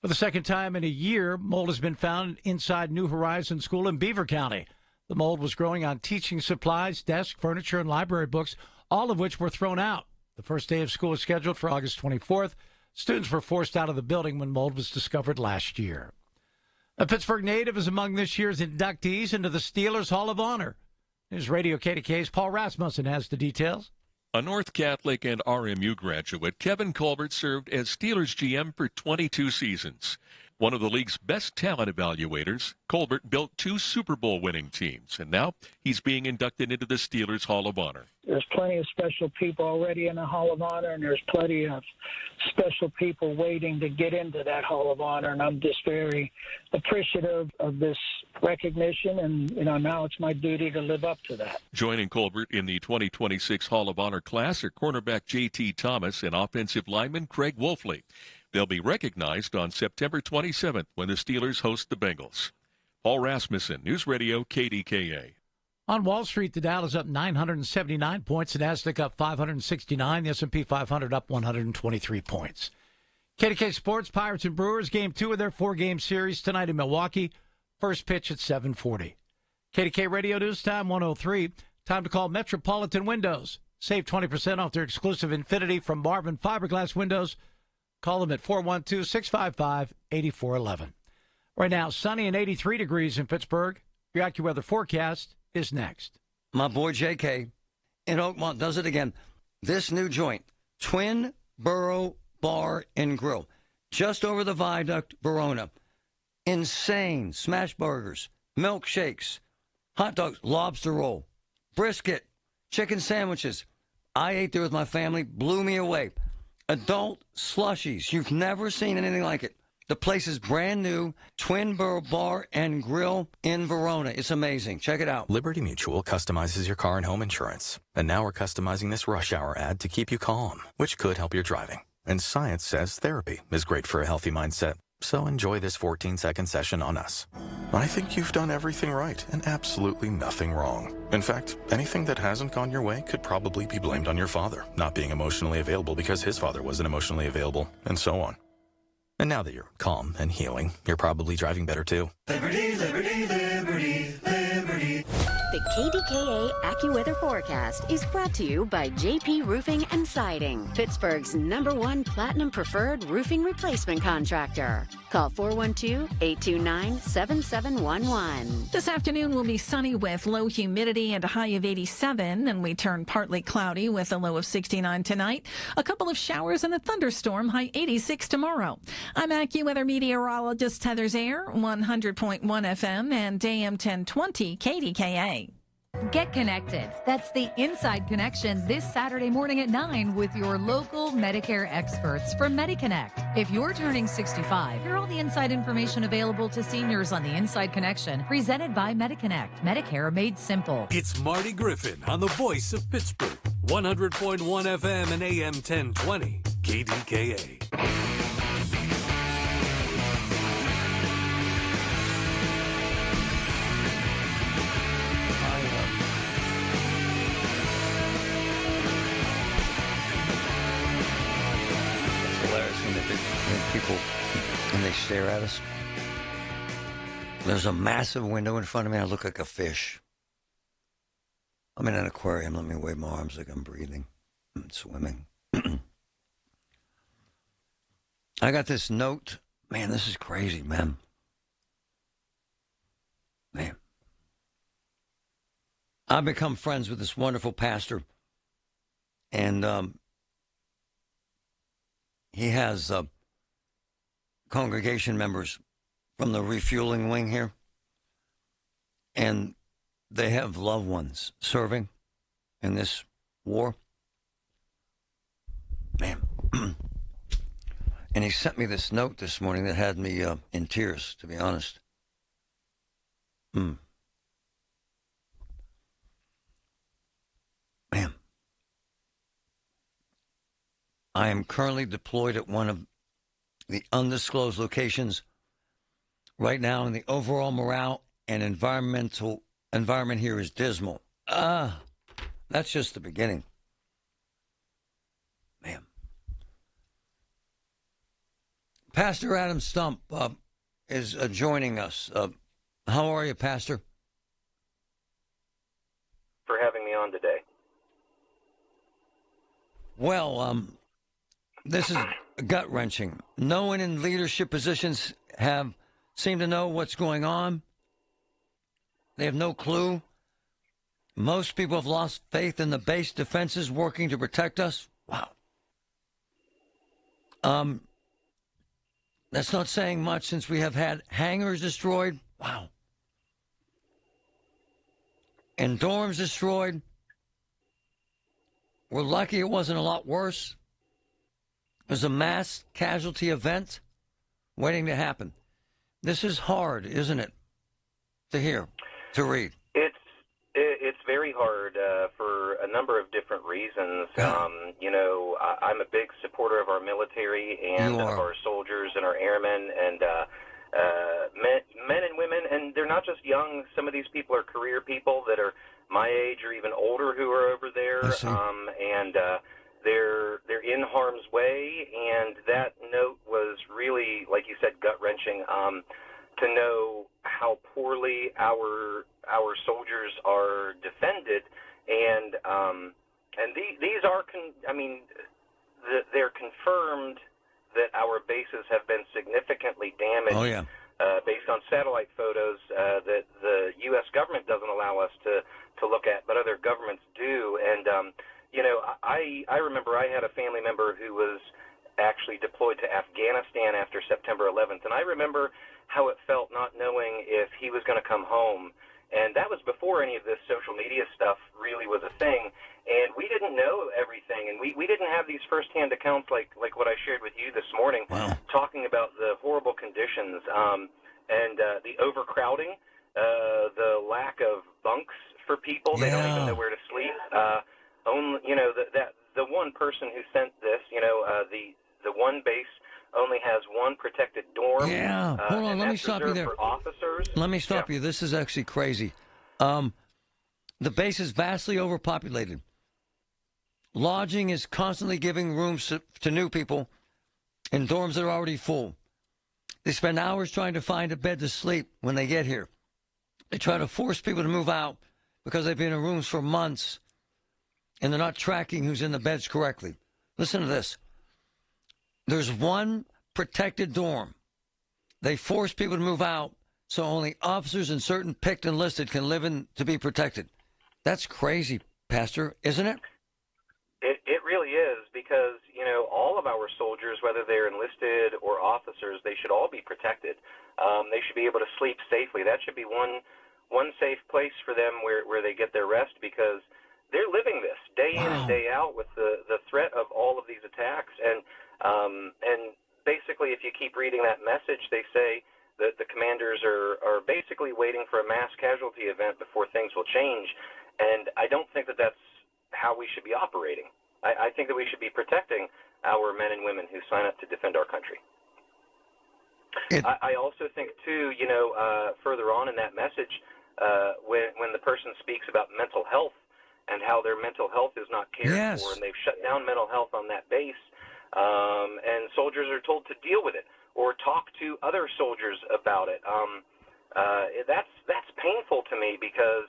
For the second time in a year, mold has been found inside New Horizon School in Beaver County. The mold was growing on teaching supplies, desk, furniture, and library books, all of which were thrown out. The first day of school is scheduled for August 24th. Students were forced out of the building when mold was discovered last year. A Pittsburgh native is among this year's inductees into the Steelers Hall of Honor. News Radio KDK's Paul Rasmussen has the details. A North Catholic and RMU graduate, Kevin Colbert served as Steelers GM for 22 seasons. One of the league's best talent evaluators, Colbert built 2 Super Bowl winning teams, and now he's being inducted into the Steelers Hall of Honor. There's plenty of special people already in the Hall of Honor, and there's plenty of special people waiting to get into that Hall of Honor, and I'm just very appreciative of this recognition, and now it's my duty to live up to that. Joining Colbert in the 2026 Hall of Honor class are cornerback J.T. Thomas and offensive lineman Craig Wolfley. They'll be recognized on September 27th when the Steelers host the Bengals. Paul Rasmussen, News Radio KDKA. On Wall Street, the Dow is up 979 points, the Nasdaq up 569, the S&P 500 up 123 points. KDK Sports, Pirates and Brewers, Game 2 of their 4-game series tonight in Milwaukee. First pitch at 7:40. KDK Radio News Time 103. Time to call Metropolitan Windows. Save 20% off their exclusive Infinity from Marvin Fiberglass Windows. Call them at 412-655-8411. Right now, sunny and 83 degrees in Pittsburgh. Your AccuWeather forecast is next. My boy J.K. in Oakmont does it again. This new joint, Twin Burrow Bar and Grill, just over the viaduct, Verona. Insane smash burgers, milkshakes, hot dogs, lobster roll, brisket, chicken sandwiches. I ate there with my family, blew me away. Adult slushies. You've never seen anything like it. The place is brand new, Twin Burrow Bar and Grill in Verona. It's amazing. Check it out. Liberty Mutual customizes your car and home insurance. And now we're customizing this rush hour ad to keep you calm, which could help your driving. And science says therapy is great for a healthy mindset. So enjoy this 14-second session on us. I think you've done everything right and absolutely nothing wrong. In fact, anything that hasn't gone your way could probably be blamed on your father not being emotionally available because his father wasn't emotionally available, and so on. And now that you're calm and healing, you're probably driving better too. Liberty, liberty, liberty, liberty. The KDKA AccuWeather forecast is brought to you by JP Roofing and Siding, Pittsburgh's #1 Platinum Preferred Roofing Replacement Contractor. Call 412-829-7711. This afternoon will be sunny with low humidity and a high of 87, and we turn partly cloudy with a low of 69 tonight. A couple of showers and a thunderstorm, high 86 tomorrow. I'm AccuWeather meteorologist Heather Zaire, 100.1 FM and AM 1020 KDKA. Get connected. That's the Inside Connection this Saturday morning at 9 with your local Medicare experts from MediConnect. If you're turning 65, hear all the inside information available to seniors on the Inside Connection, presented by MediConnect. Medicare made simple. It's Marty Griffin on the voice of Pittsburgh. 100.1 FM and AM 1020 KDKA. People, and they stare at us. There's a massive window in front of me. I look like a fish. I'm in an aquarium. Let me wave my arms like I'm breathing and swimming. I got this note. Man, this is crazy, man. Man. I've become friends with this wonderful pastor. And he has congregation members from the refueling wing here, and they have loved ones serving in this war. Man. And he sent me this note this morning that had me in tears, to be honest. Man. I am currently deployed at one of the undisclosed locations right now, and the overall morale and environment here is dismal. That's just the beginning. Man. Pastor Adam Stump is joining us. How are you, Pastor? For having me on today. Well, this is gut-wrenching. No one in leadership positions seem to know what's going on. They have no clue. Most people have lost faith in the base defenses working to protect us. Wow. That's not saying much since we have had hangars destroyed. Wow. And dorms destroyed. We're lucky it wasn't a lot worse. There's a mass casualty event waiting to happen. This is hard, isn't it, to hear, to read? It's very hard for a number of different reasons. I'm a big supporter of our military and of our soldiers and our airmen and men and women, and they're not just young. Some of these people are career people that are my age or even older who are over there, and they're in harm's way. And that note was really, like you said, gut-wrenching to know how poorly our soldiers are defended, and these are, they're confirmed that our bases have been significantly damaged. Oh, yeah. Based on satellite photos that the U.S. government doesn't allow us to look at, but other governments do. And, I remember I had a family member who was actually deployed to Afghanistan after September 11th, and I remember how it felt not knowing if he was going to come home. And that was before any of this social media stuff really was a thing. And we didn't know everything, and we didn't have these firsthand accounts like what I shared with you this morning, talking about the horrible conditions and the overcrowding, the lack of bunks for people. They don't even know where to sleep. The one person who sent this, the one base only has one protected dorm. Yeah. Hold on, let me stop you there. For officers. Let me stop you. This is actually crazy. The base is vastly overpopulated. Lodging is constantly giving rooms to new people in dorms that are already full. They spend hours trying to find a bed to sleep when they get here. They try to force people to move out because they've been in rooms for months and they're not tracking who's in the beds correctly. Listen to this. There's one protected dorm. They force people to move out so only officers and certain picked and listed can live in to be protected. That's crazy, Pastor, isn't it? It really is, because, all of our soldiers, whether they're enlisted or officers, they should all be protected. They should be able to sleep safely. That should be one safe place for them where they get their rest, because they're living this day in and day out with the threat of all of these attacks. And basically, if you keep reading that message, they say that the commanders are basically waiting for a mass casualty event before things will change. And I don't think that that's how we should be operating. I think that we should be protecting our men and women who sign up to defend our country. I also think, too, further on in that message, when the person speaks about mental health and how their mental health is not cared for, and they've shut down mental health on that base, and soldiers are told to deal with it or talk to other soldiers about it. That's painful to me, because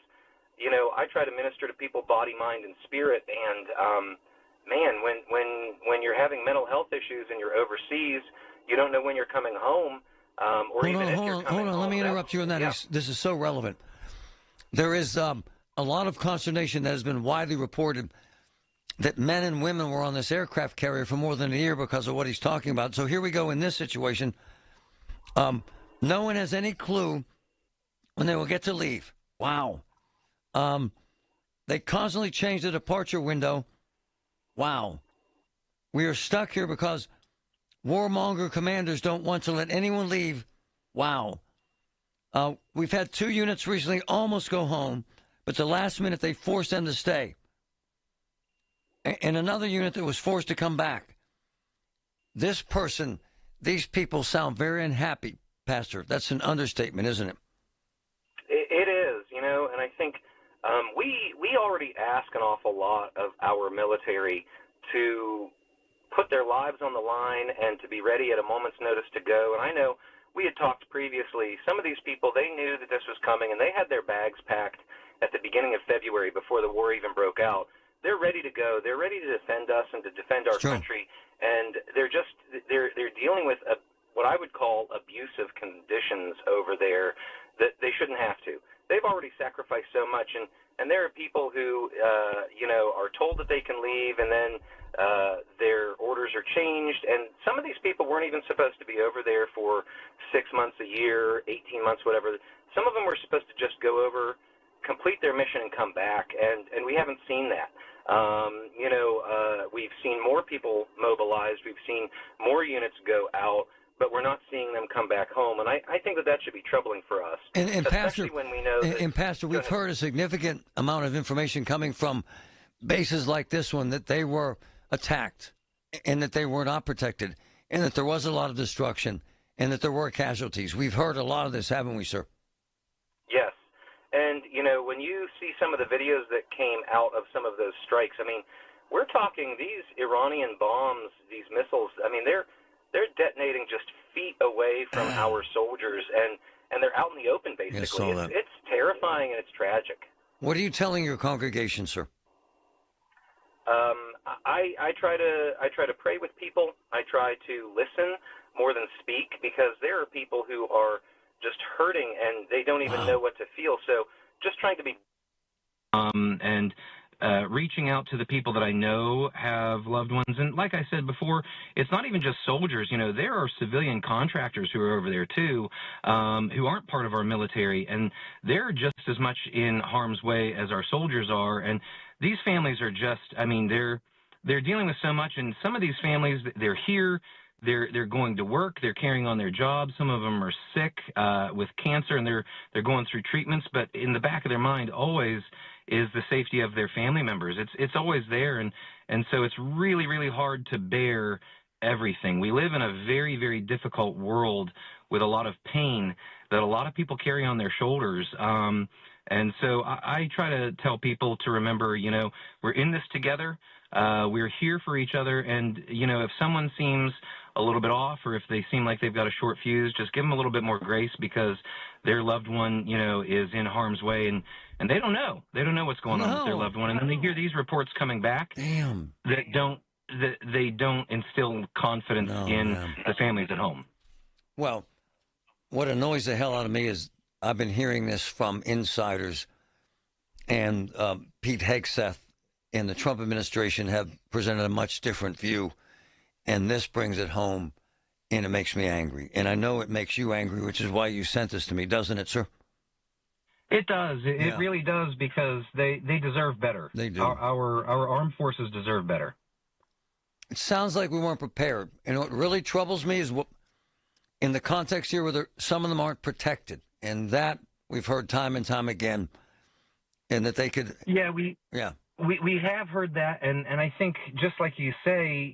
I try to minister to people body, mind, and spirit, and man, when you're having mental health issues and you're overseas, you don't know when you're coming home, or even if you're coming home. Hold on, let me interrupt you on that. Yeah. This is so relevant. There is a lot of consternation that has been widely reported that men and women were on this aircraft carrier for more than a year because of what he's talking about. So here we go in this situation. No one has any clue when they will get to leave. Wow. They constantly change the departure window. Wow. We are stuck here because warmonger commanders don't want to let anyone leave. Wow. We've had 2 units recently almost go home, but the last minute they forced them to stay. And another unit that was forced to come back. These people sound very unhappy, Pastor. That's an understatement, isn't it? It is, and I think we already ask an awful lot of our military to put their lives on the line and to be ready at a moment's notice to go. And I know we had talked previously, some of these people, they knew that this was coming, and they had their bags packed at the beginning of February before the war even broke out. They're ready to go. They're ready to defend us and to defend our country. And they're dealing with what I would call abusive conditions over there that they shouldn't have to. They've already sacrificed so much, and there are people who, are told that they can leave, and then their orders are changed. And some of these people weren't even supposed to be over there for 6 months, a year, 18 months, whatever. Some of them were supposed to just go over, complete their mission, and come back, and we haven't seen that. We've seen more people mobilized. We've seen more units go out, but we're not seeing them come back home. And I think that should be troubling for us. And especially Pastor, when we know that, Pastor, we've heard a significant amount of information coming from bases like this one that they were attacked and that they were not protected and that there was a lot of destruction and that there were casualties. We've heard a lot of this, haven't we, sir? Yes. And, when you see some of the videos that came out of some of those strikes, I mean, we're talking these Iranian bombs, these missiles, I mean, they're detonating just feet away from our soldiers, and they're out in the open, basically. I saw that. It's terrifying and it's tragic. What are you telling your congregation, sir? I try to pray with people. I try to listen more than speak, because there are people who are just hurting and they don't even know what to feel. So just trying to be and reaching out to the people that I know have loved ones. And like I said before, it's not even just soldiers. There are civilian contractors who are over there too, who aren't part of our military, and they're just as much in harm's way as our soldiers are. And these families are just, I mean, they're dealing with so much. And some of these families, they're here, they're going to work, they're carrying on their jobs. Some of them are sick with cancer, and they're going through treatments. But in the back of their mind always is the safety of their family members. It's always there, and so it's really, really hard to bear everything. We live in a very, very difficult world with a lot of pain that a lot of people carry on their shoulders. And so I try to tell people to remember, we're in this together. We're here for each other. And, if someone seems a little bit off, or if they seem like they've got a short fuse, just give them a little bit more grace, because their loved one, is in harm's way, and they don't know. They don't know what's going on with their loved one. And then they hear these reports coming back that they don't instill confidence in the families at home. Well, what annoys the hell out of me is I've been hearing this from insiders, and Pete Hegseth and the Trump administration have presented a much different view, and this brings it home, and it makes me angry. And I know it makes you angry, which is why you sent this to me, doesn't it, sir? It does. It really does, because they deserve better. They do. Our armed forces deserve better. It sounds like we weren't prepared. And what really troubles me is what, in the context here where some of them aren't protected. And that we've heard time and time again. And that they could... We have heard that, and I think, just like you say,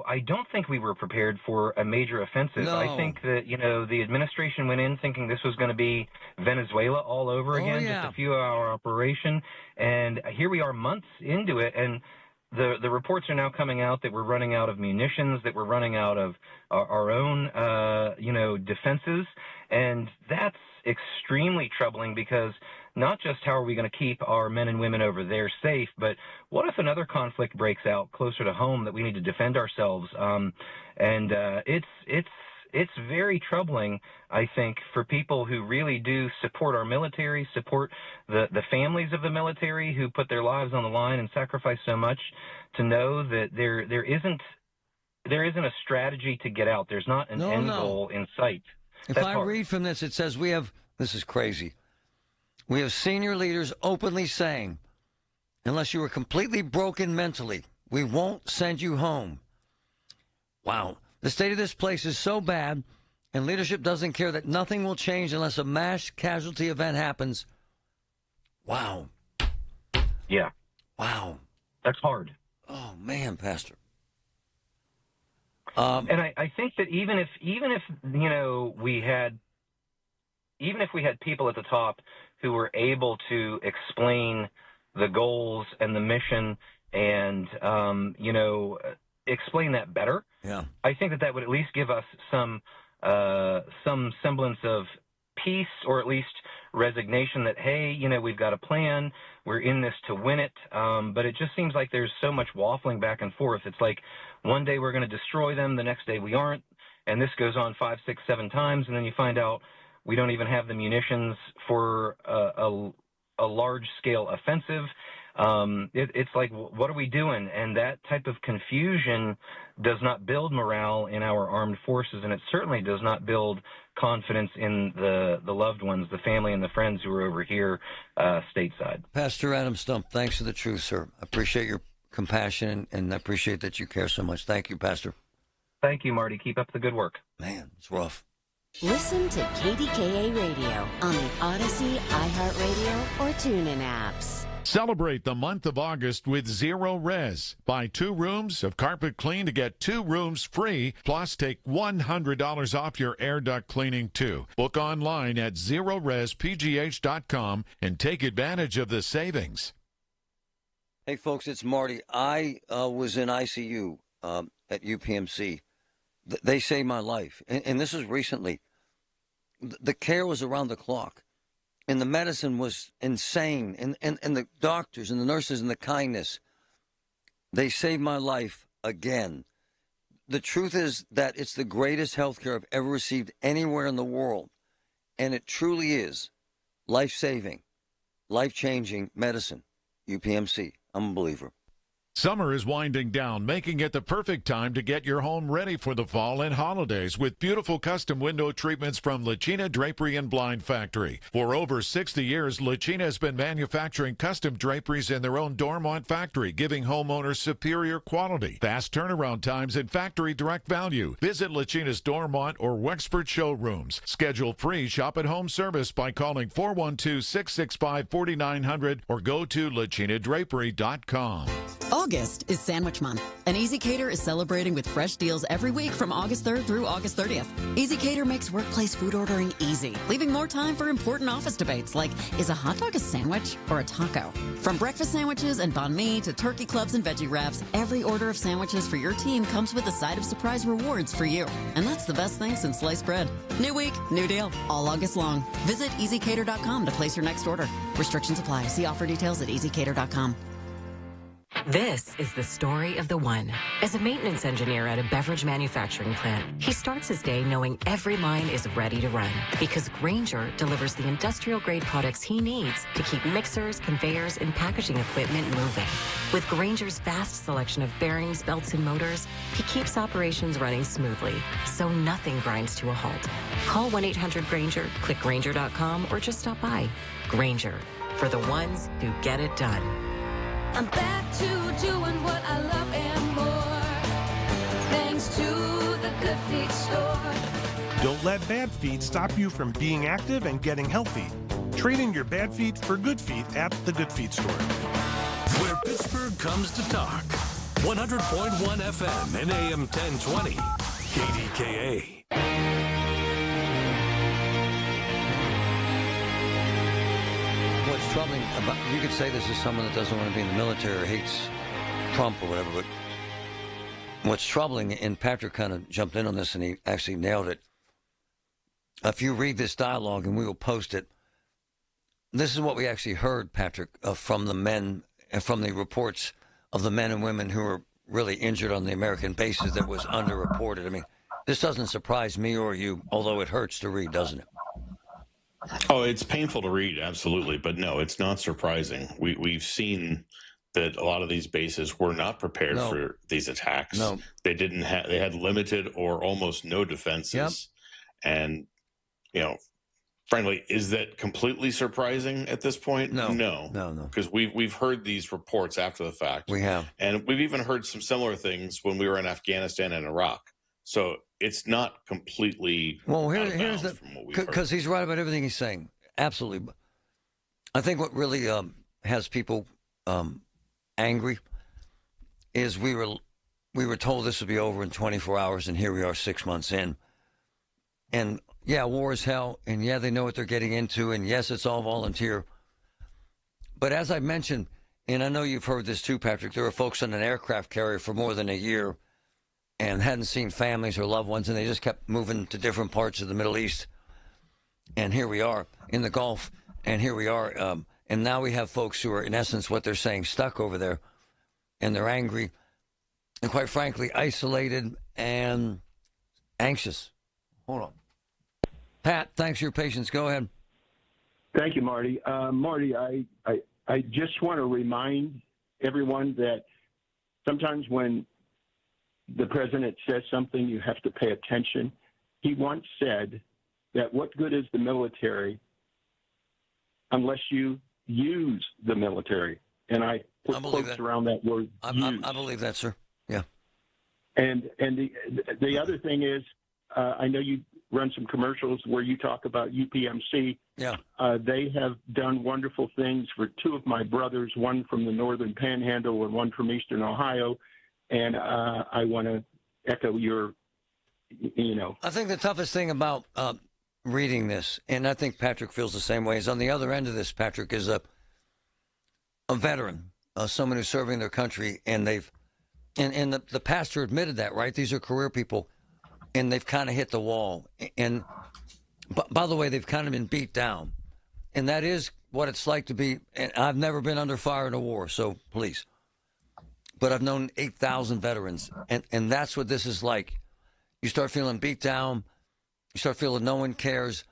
I don't think we were prepared for a major offensive. No. I think that, the administration went in thinking this was going to be Venezuela all over again, just a few-hour operation, and here we are months into it, and the reports are now coming out that we're running out of munitions, that we're running out of our own, defenses, and that's extremely troubling, because not just how are we going to keep our men and women over there safe, but what if another conflict breaks out closer to home that we need to defend ourselves? It's very troubling, I think, for people who really do support our military, support the families of the military who put their lives on the line and sacrifice so much, to know that there isn't a strategy to get out. There's not an end goal in sight. If I read from this, it says this is crazy. We have senior leaders openly saying, unless you are completely broken mentally, we won't send you home. Wow. The state of this place is so bad, and leadership doesn't care that nothing will change unless a mass casualty event happens. Wow. Yeah. Wow. That's hard. Oh, man, Pastor. And I think that even if we had people at the top who were able to explain the goals and the mission and explain that better, I think that would at least give us some semblance of peace, or at least resignation that, hey, we've got a plan, we're in this to win it. But it just seems like there's so much waffling back and forth. It's like one day we're going to destroy them, the next day we aren't, and this goes on 5, 6, 7 times, and then you find out we don't even have the munitions for a large-scale offensive. It's like, what are we doing? And that type of confusion does not build morale in our armed forces, and it certainly does not build confidence in the loved ones, the family and the friends who are over here stateside. Pastor Adam Stump, thanks for the truth, sir. I appreciate your compassion, and I appreciate that you care so much. Thank you, Pastor. Thank you, Marty. Keep up the good work. Man, it's rough. Listen to KDKA Radio on the Odyssey, iHeartRadio, or TuneIn apps. Celebrate the month of August with Zero Res. Buy 2 rooms of carpet clean to get 2 rooms free, plus take $100 off your air duct cleaning too. Book online at ZeroResPGH.com and take advantage of the savings. Hey, folks, it's Marty. I was in ICU at UPMC. They saved my life, and this is recently. The care was around the clock, and the medicine was insane, and the doctors and the nurses and the kindness. They saved my life again. The truth is that it's the greatest health care I've ever received anywhere in the world, and it truly is life-saving, life-changing medicine. UPMC. I'm a believer. Summer is winding down, making it the perfect time to get your home ready for the fall and holidays with beautiful custom window treatments from Lachina Drapery and Blind Factory. For over 60 years, Lachina has been manufacturing custom draperies in their own Dormont factory, giving homeowners superior quality, fast turnaround times, and factory direct value. Visit Lachina's Dormont or Wexford showrooms. Schedule free shop-at-home service by calling 412-665-4900 or go to lachinadrapery.com. August is Sandwich Month, and Easy Cater is celebrating with fresh deals every week from August 3rd through August 30th. Easy Cater makes workplace food ordering easy, leaving more time for important office debates like, is a hot dog a sandwich or a taco? From breakfast sandwiches and banh mi to turkey clubs and veggie wraps, every order of sandwiches for your team comes with a side of surprise rewards for you. And that's the best thing since sliced bread. New week, new deal, all August long. Visit EasyCater.com to place your next order. Restrictions apply. See offer details at EasyCater.com. This is the story of the one. As a maintenance engineer at a beverage manufacturing plant, he starts his day knowing every line is ready to run because Grainger delivers the industrial-grade products he needs to keep mixers, conveyors, and packaging equipment moving. With Grainger's vast selection of bearings, belts, and motors, he keeps operations running smoothly, so nothing grinds to a halt. Call 1-800-GRAINGER, click Grainger.com, or just stop by. Grainger, for the ones who get it done. I'm back to doing what I love and more, thanks to the Good Feet store. Don't let bad feet stop you from being active and getting healthy. Trade in your bad feet for good feet at the Good Feet store. Where Pittsburgh comes to talk. 100.1 FM and AM 1020. KDKA. What's troubling about, you could say this is someone that doesn't want to be in the military or hates Trump or whatever, but what's troubling, and Patrick kind of jumped in on this and he actually nailed it. If you read this dialogue, and we will post it, this is what we actually heard, Patrick, from the men and from the reports of the men and women who were really injured on the American bases that was underreported. I mean, this doesn't surprise me or you, although it hurts to read, doesn't it? Oh, it's painful to read, absolutely. But no, it's not surprising. We've seen that a lot of these bases were not prepared for these attacks. No. They didn't have, they had limited or almost no defenses. Yep. And, you know, frankly, is that completely surprising at this point? No. Because we've heard these reports after the fact. We have. And we've even heard some similar things when we were in Afghanistan and Iraq. So it's not completely here's the, because he's right about everything he's saying. Absolutely. I think what really has people angry is we were told this would be over in 24 hours, and here we are 6 months in. And yeah, war is hell, and yeah, they know what they're getting into, and yes, it's all volunteer. But as I mentioned, and I know you've heard this too, Patrick, there are folks on an aircraft carrier for more than a year and hadn't seen families or loved ones, and they just kept moving to different parts of the Middle East. And here we are in the Gulf, and here we are. And now we have folks who are, in essence, what they're saying, stuck over there, and they're angry and, quite frankly, isolated and anxious. Hold on. Pat, thanks for your patience. Go ahead. Thank you, Marty. Marty, I just want to remind everyone that sometimes when the president says something, you have to pay attention. He once said that what good is the military unless you use the military? And I put quotes around that word, use. I believe that, sir. Yeah. And the other thing is, I know you run some commercials where you talk about UPMC Yeah. They have done wonderful things for two of my brothers, one from the Northern Panhandle and one from Eastern Ohio. And I want to echo your, I think the toughest thing about reading this, and I think Patrick feels the same way, is on the other end of this, Patrick, is a veteran, someone who's serving their country, and and the pastor admitted that, right? These are career people, and they've kind of hit the wall. And by the way, they've kind of been beat down. And that is what it's like to be, and I've never been under fire in a war, so please. But I've known 8,000 veterans, and that's what this is like. You start feeling beat down. You start feeling no one cares.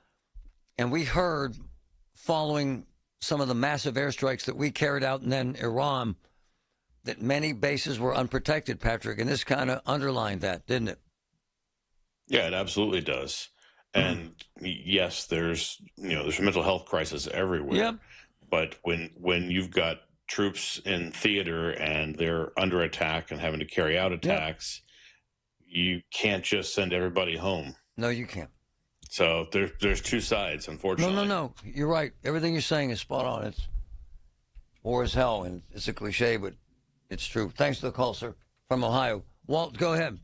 And we heard, following some of the massive airstrikes that we carried out and then Iran, that many bases were unprotected, Patrick, and this kind of underlined that, didn't it? Yeah, it absolutely does. And yes, there's a mental health crisis everywhere. Yep. But when you've got troops in theater and they're under attack and having to carry out attacks, you can't just send everybody home. No, you can't. So there's two sides, unfortunately. No. You're right. Everything you're saying is spot on. It's war is hell, and it's a cliche, but it's true. Thanks for the call, sir, from Ohio. Walt, go ahead.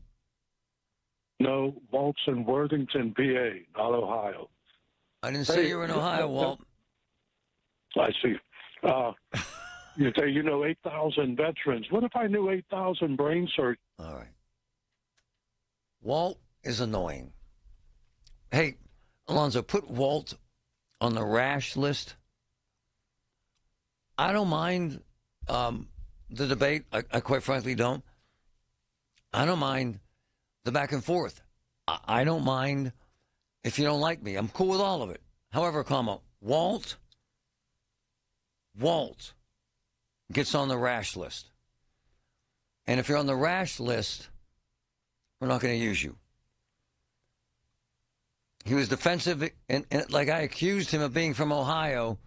No, Walt's in Worthington, PA, not Ohio. I didn't say you were in Ohio, Walt. I see. You say 8,000 veterans. What if I knew 8,000 brain surgeons? All right. Walt is annoying. Hey, Alonzo, put Walt on the rash list. I don't mind the debate. I quite frankly don't. I don't mind the back and forth. I don't mind if you don't like me. I'm cool with all of it. However, Walt gets on the rash list. And if you're on the rash list, we're not going to use you. He was defensive, and like I accused him of being from Ohio.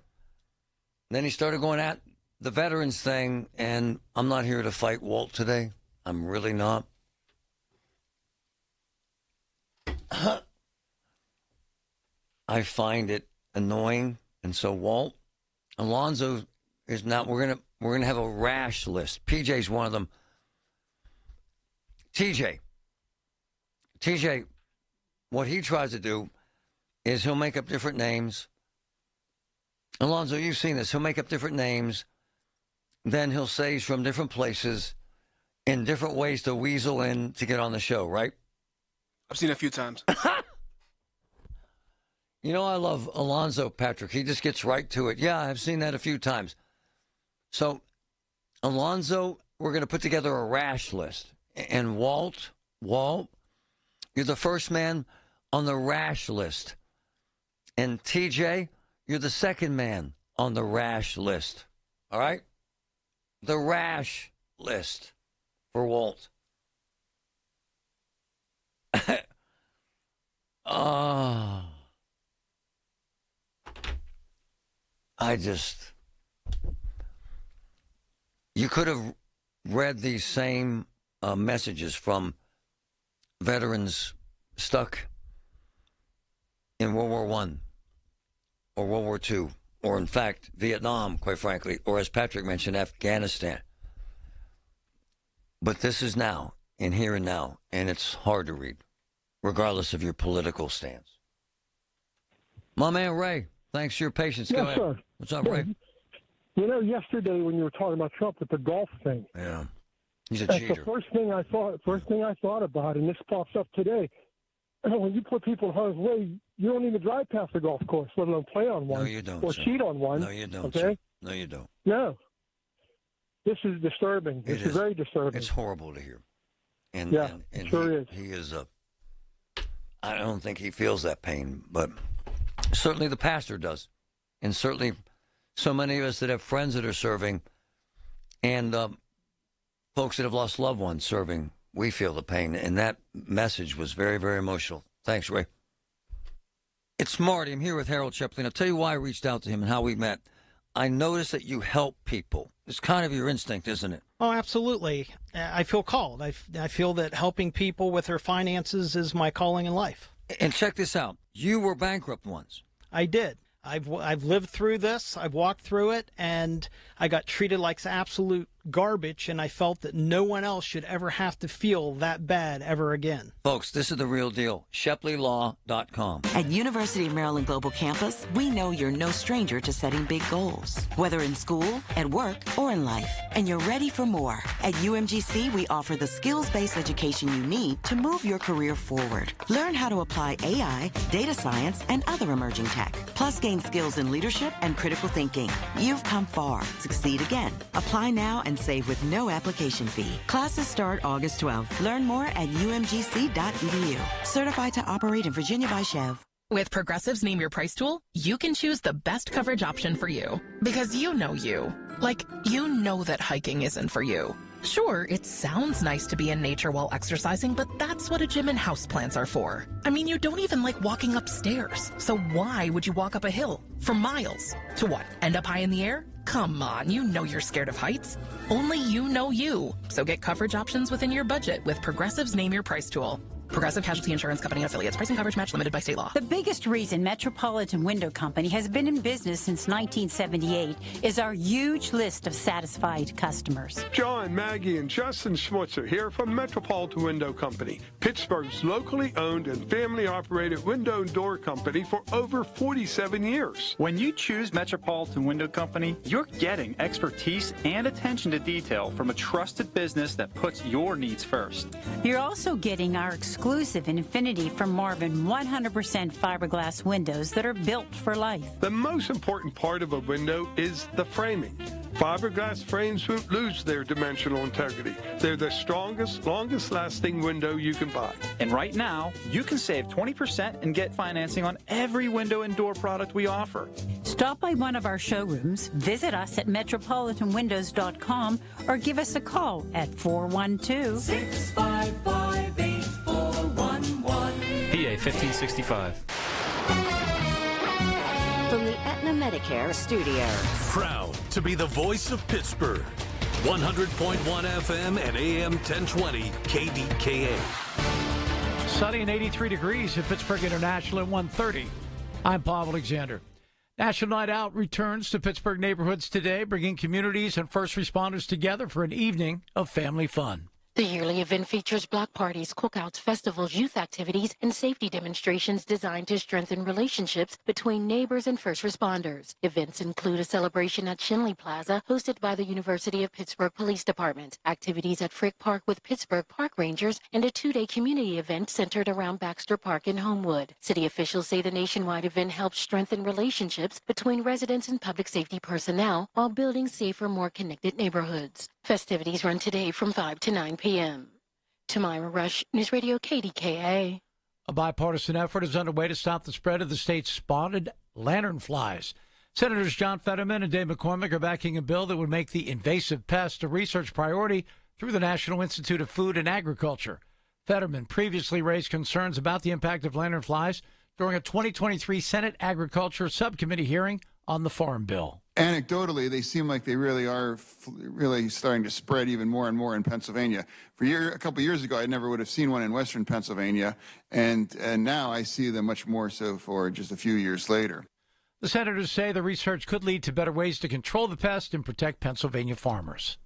Then he started going at the veterans thing, and I'm not here to fight Walt today. I'm really not. I find it annoying, and so Walt, Alonzo is not. We're gonna have a rash list. PJ's one of them. TJ, what he tries to do is he'll make up different names. Alonzo, you've seen this. He'll make up different names. Then he'll say he's from different places in different ways to weasel in to get on the show, right? I've seen it a few times. I love Alonzo, Patrick. He just gets right to it. Yeah, I've seen that a few times. So, Alonzo, we're going to put together a rash list. And Walt, you're the first man on the rash list. And TJ, you're the second man on the rash list. All right? The rash list for Walt. You could have read these same messages from veterans stuck in World War I or World War II, or in fact, Vietnam, quite frankly, or as Patrick mentioned, Afghanistan. But this is now, and here and now, and it's hard to read, regardless of your political stance. My man Ray, thanks for your patience. Go Yes, ahead. sir. What's up, Ray? Yesterday when you were talking about Trump with the golf thing. Yeah. He's a That's cheater. the first thing I thought about, and this pops up today. When you put people in harm's way, you don't even drive past the golf course, let alone play on one. No, you don't. Or sir. cheat on one. No, you don't. Okay? Sir. No, you don't. No. This is disturbing. This is very disturbing. It's horrible to hear. And, yeah, and it sure is. He is I don't think he feels that pain, but certainly the pastor does. And certainly so many of us that have friends that are serving and folks that have lost loved ones serving, we feel the pain. And that message was very, very emotional. Thanks, Ray. It's Marty. I'm here with Harold Shepley. I'll tell you why I reached out to him and how we met. I noticed that you help people. It's kind of your instinct, isn't it? Oh, absolutely. I feel called. I feel that helping people with their finances is my calling in life. And check this out. You were bankrupt once. I did. I've lived through this. I've walked through it, and I got treated like absolute garbage, and I felt that no one else should ever have to feel that bad ever again. Folks, this is the real deal. ShepleyLaw.com. At University of Maryland Global Campus, we know you're no stranger to setting big goals, whether in school, at work, or in life, and you're ready for more. At UMGC, we offer the skills-based education you need to move your career forward. Learn how to apply AI, data science, and other emerging tech, plus gain skills in leadership and critical thinking. You've come far. Succeed again. Apply now and save with no application fee. Classes start August 12th. Learn more at umgc.edu. Certified to operate in Virginia by Chev. With Progressive's Name Your Price tool, you can choose the best coverage option for you. Because you know you. Like, you know that hiking isn't for you. Sure, it sounds nice to be in nature while exercising, but that's what a gym and houseplants are for. I mean, you don't even like walking upstairs. So why would you walk up a hill for miles? To what, end up high in the air? Come on, you know you're scared of heights. Only you know you. So get coverage options within your budget with Progressive's Name Your Price tool. Progressive Casualty Insurance Company affiliates. Price and coverage match limited by state law. The biggest reason Metropolitan Window Company has been in business since 1978 is our huge list of satisfied customers. John, Maggie, and Justin Schmutzer here from Metropolitan Window Company, Pittsburgh's locally owned and family-operated window and door company for over 47 years. When you choose Metropolitan Window Company, you're getting expertise and attention to detail from a trusted business that puts your needs first. You're also getting our exclusive Infinity from Marvin 100% fiberglass windows that are built for life. The most important part of a window is the framing. Fiberglass frames won't lose their dimensional integrity. They're the strongest, longest-lasting window you can buy. And right now, you can save 20% and get financing on every window and door product we offer. Stop by one of our showrooms, visit us at metropolitanwindows.com, or give us a call at 412-655-8411. PA 1565. From the Aetna Medicare studios. Proud to be the voice of Pittsburgh. 100.1 FM and AM 1020 KDKA. Sunny and 83 degrees at Pittsburgh International at 1:30. I'm Paul Alexander. National Night Out returns to Pittsburgh neighborhoods today, bringing communities and first responders together for an evening of family fun. The yearly event features block parties, cookouts, festivals, youth activities, and safety demonstrations designed to strengthen relationships between neighbors and first responders. Events include a celebration at Shinley Plaza, hosted by the University of Pittsburgh Police Department, activities at Frick Park with Pittsburgh Park Rangers, and a two-day community event centered around Baxter Park in Homewood. City officials say the nationwide event helps strengthen relationships between residents and public safety personnel while building safer, more connected neighborhoods. Festivities run today from 5 to 9 p.m. Tamira Rush, News Radio KDKA. A bipartisan effort is underway to stop the spread of the state's spotted lanternflies. Senators John Fetterman and Dave McCormick are backing a bill that would make the invasive pest a research priority through the National Institute of Food and Agriculture. Fetterman previously raised concerns about the impact of lanternflies during a 2023 Senate Agriculture Subcommittee hearing on the Farm Bill. Anecdotally, they seem like they really are really starting to spread even more and more in Pennsylvania. A couple of years ago, I never would have seen one in western Pennsylvania, and now I see them much more so for just a few years later. The senators say the research could lead to better ways to control the pest and protect Pennsylvania farmers.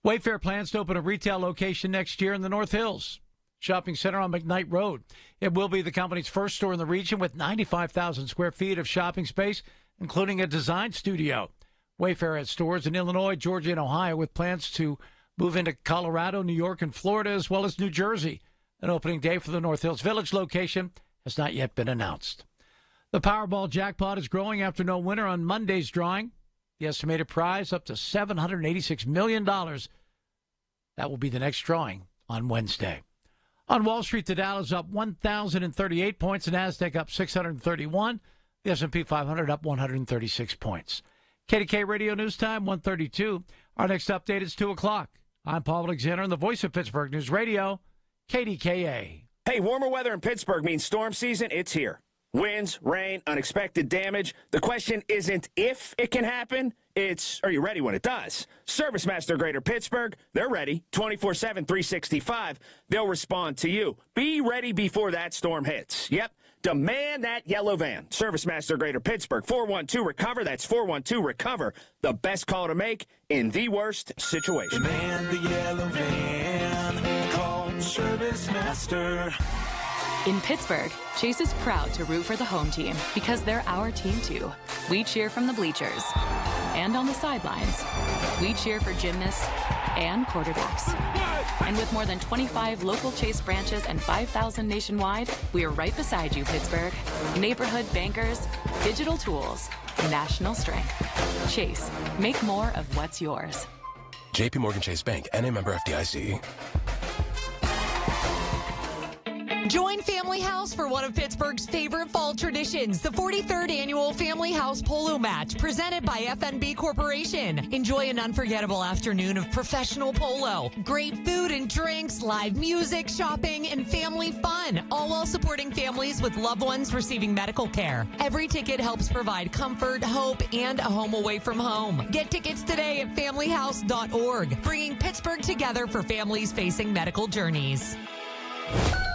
Wayfair plans to open a retail location next year in the North Hills Shopping Center on McKnight Road. It will be the company's first store in the region with 95,000 square feet of shopping space, including a design studio. Wayfair has stores in Illinois, Georgia, and Ohio with plans to move into Colorado, New York, and Florida, as well as New Jersey. An opening day for the North Hills Village location has not yet been announced. The Powerball jackpot is growing after no winner on Monday's drawing. The estimated prize up to $786 million. That will be the next drawing on Wednesday. On Wall Street, the Dow is up 1,038 points, the Nasdaq up 631, the S&P 500 up 136 points. KDK Radio News Time, 1:32. Our next update is 2 o'clock. I'm Paul Alexander, and the voice of Pittsburgh News Radio, KDKA. Hey, warmer weather in Pittsburgh means storm season. It's here. Winds, rain, unexpected damage. The question isn't if it can happen. It's, are you ready when it does? ServiceMaster Greater Pittsburgh, they're ready. 24/7, 365. They'll respond to you. Be ready before that storm hits. Yep. Demand that yellow van. ServiceMaster Greater Pittsburgh, 412-RECOVER. That's 412-RECOVER. The best call to make in the worst situation. Demand the yellow van. Call ServiceMaster. In Pittsburgh, Chase is proud to root for the home team because they're our team too. We cheer from the bleachers and on the sidelines. We cheer for gymnasts and quarterbacks. And with more than 25 local Chase branches and 5,000 nationwide, we are right beside you, Pittsburgh. Neighborhood bankers, digital tools, national strength. Chase, make more of what's yours. JP Morgan Chase Bank, NA member FDIC. Join Family House for one of Pittsburgh's favorite fall traditions, the 43rd Annual Family House Polo Match, presented by FNB Corporation. Enjoy an unforgettable afternoon of professional polo, great food and drinks, live music, shopping, and family fun, all while supporting families with loved ones receiving medical care. Every ticket helps provide comfort, hope, and a home away from home. Get tickets today at familyhouse.org, bringing Pittsburgh together for families facing medical journeys.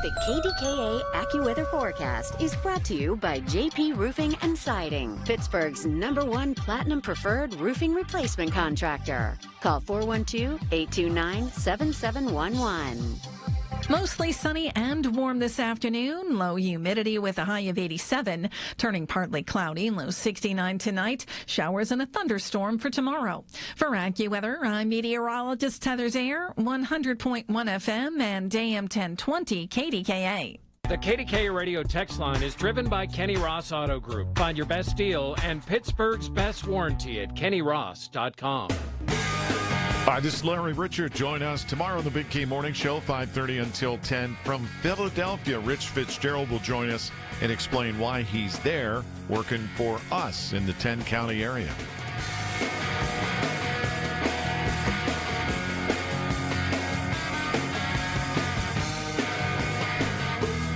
The KDKA AccuWeather forecast is brought to you by JP Roofing and Siding, Pittsburgh's #1 Platinum Preferred Roofing Replacement Contractor. Call 412-829-7711. Mostly sunny and warm this afternoon. Low humidity with a high of 87. Turning partly cloudy. Low 69 tonight. Showers and a thunderstorm for tomorrow. For AccuWeather, I'm meteorologist Heather Zayer, 100.1 FM and AM 1020 KDKA. The KDKA radio text line is driven by Kenny Ross Auto Group. Find your best deal and Pittsburgh's best warranty at kennyross.com. Hi, this is Larry Richard. Join us tomorrow on the Big Key Morning Show, 5:30 until 10. From Philadelphia, Rich Fitzgerald will join us and explain why he's there working for us in the 10-county area.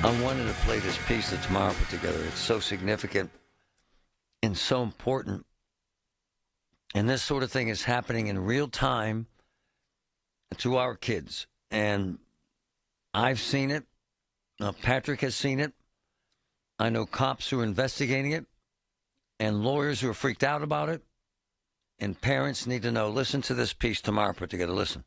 I wanted to play this piece that Tamara put together. It's so significant and so important. And this sort of thing is happening in real time to our kids. And I've seen it. Patrick has seen it. I know cops who are investigating it and lawyers who are freaked out about it. And parents need to know. Listen to this piece Tamara put together. Listen.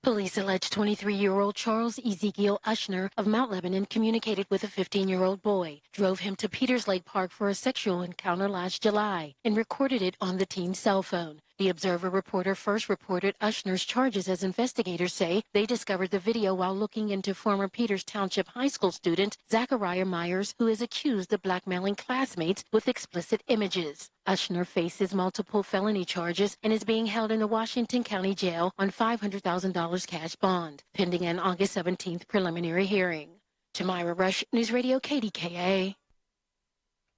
Police allege 23-year-old Charles Ezekiel Ushner of Mount Lebanon communicated with a 15-year-old boy, drove him to Peters Lake Park for a sexual encounter last July, and recorded it on the teen's cell phone. The Observer reporter first reported Ushner's charges as investigators say they discovered the video while looking into former Peters Township High School student Zachariah Myers, who is accused of blackmailing classmates with explicit images. Ushner faces multiple felony charges and is being held in the Washington County Jail on $500,000 cash bond, pending an August 17th preliminary hearing. Tamira Rush, News Radio KDKA.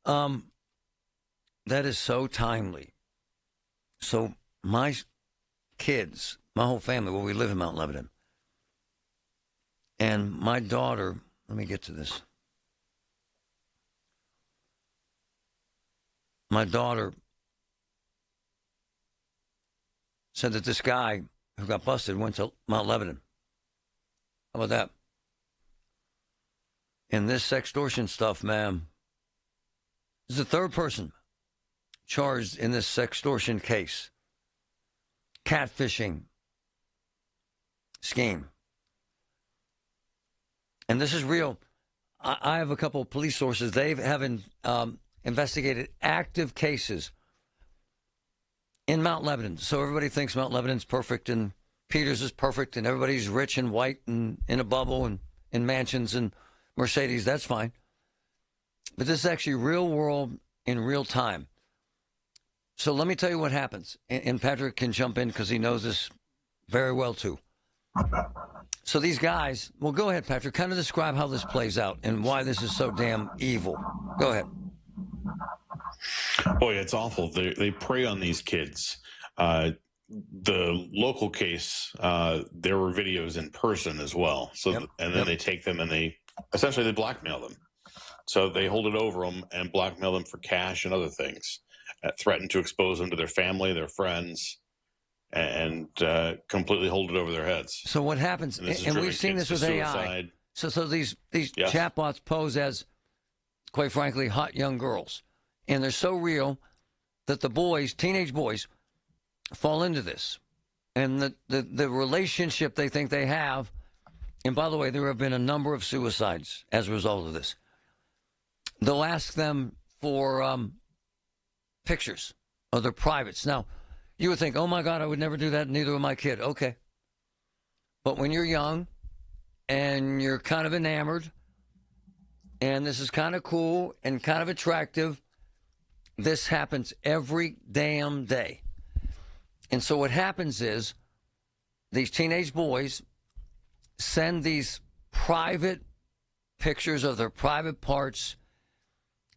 That is so timely. So my kids, my whole family, well, we live in Mount Lebanon. And my daughter, let me get to this. My daughter said that this guy who got busted went to Mount Lebanon. How about that? And this sextortion stuff, ma'am, is the third person charged in this sextortion case. Catfishing scheme. And this is real. I have a couple of police sources. They haven't investigated active cases in Mount Lebanon. So everybody thinks Mount Lebanon's perfect and Peters is perfect and everybody's rich and white and in a bubble and in mansions and Mercedes. That's fine. But this is actually real world in real time. So let me tell you what happens. And Patrick can jump in because he knows this very well, too. So these guys, well, go ahead, Patrick. Kind of describe how this plays out and why this is so damn evil. Go ahead. Oh, yeah, it's awful. They prey on these kids. The local case, there were videos in person as well. So, and then they take them and they blackmail them. So they hold it over them and blackmail them for cash and other things. Threaten to expose them to their family, their friends, and completely hold it over their heads. So what happens, and we've seen this with AI. So these chatbots pose as quite frankly, hot young girls. And they're so real that the boys, teenage boys, fall into this. And the relationship they think they have, and by the way, there have been a number of suicides as a result of this. They'll ask them for pictures of their privates. Now, you would think, oh, my God, I would never do that, neither would my kid. Okay. But when you're young and you're kind of enamored, and this is kind of cool and kind of attractive, this happens every damn day. And so what happens is these teenage boys send these private pictures of their private parts,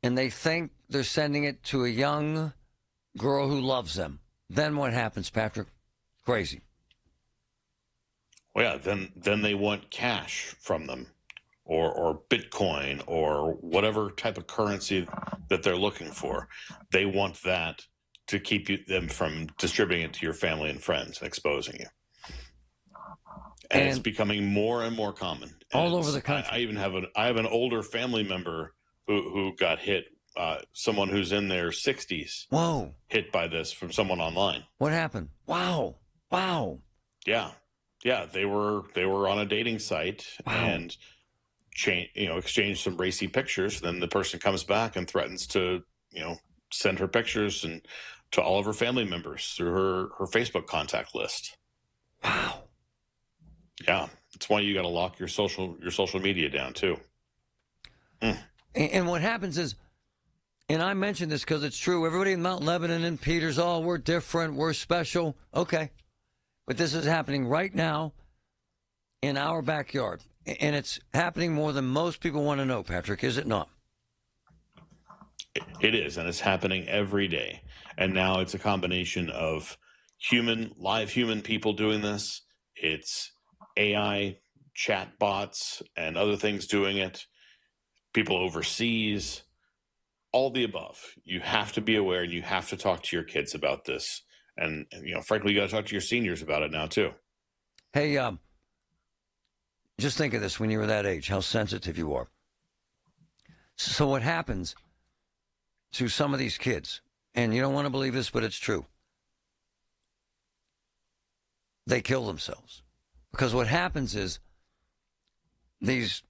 and they think they're sending it to a young girl who loves them. Then what happens, Patrick? Crazy. Well, yeah, then they want cash from them, or Bitcoin, or whatever type of currency that they're looking for. They want that to keep them from distributing it to your family and friends and exposing you. And it's becoming more and more common. All over the country. I have an older family member who got hit, someone who's in their 60s. Whoa. Hit by this from someone online. What happened? Wow. Yeah. They were on a dating site and exchanged some racy pictures. Then the person comes back and threatens to, send her pictures and to all of her family members through her Facebook contact list. Wow. Yeah, that's why you got to lock your social media down too. And what happens is, and I mention this because it's true, everybody in Mount Lebanon and Peters, we're different, we're special. Okay. But this is happening right now in our backyard. And it's happening more than most people want to know, Patrick, is it not? It is, and it's happening every day. And now it's a combination of live human people doing this. It's AI chat bots and other things doing it. People overseas, all the above. You have to be aware, and you have to talk to your kids about this. And frankly, you got to talk to your seniors about it now too. Hey, just think of this when you were that age, how sensitive you are. So what happens to some of these kids, and you don't want to believe this, but it's true. They kill themselves. Because what happens is these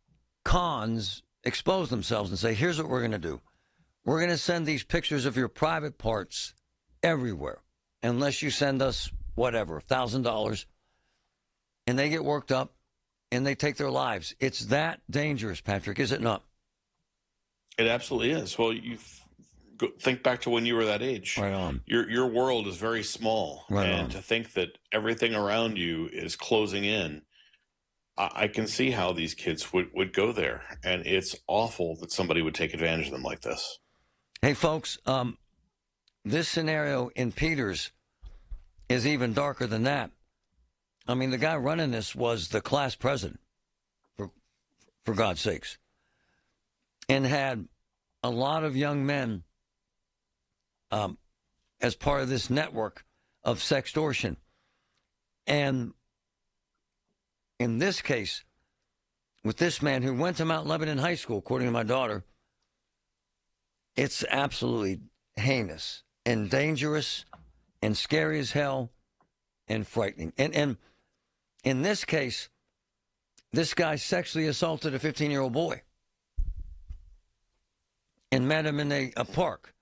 cons expose themselves and say, here's what we're going to do. We're going to send these pictures of your private parts everywhere, unless you send us whatever, $1,000. And they get worked up and they take their lives. It's that dangerous, Patrick, is it not? It absolutely is. Well, think back to when you were that age. Right on. Your world is very small. Right and on. To think that everything around you is closing in, I can see how these kids would go there. And it's awful that somebody would take advantage of them like this. Hey, folks, this scenario in Peters is even darker than that. I mean, the guy running this was the class president, for God's sakes, and had a lot of young men as part of this network of sextortion. And in this case, with this man who went to Mount Lebanon High School, according to my daughter, it's absolutely heinous and dangerous and scary as hell and frightening. And in this case, this guy sexually assaulted a 15-year-old boy and met him in a park.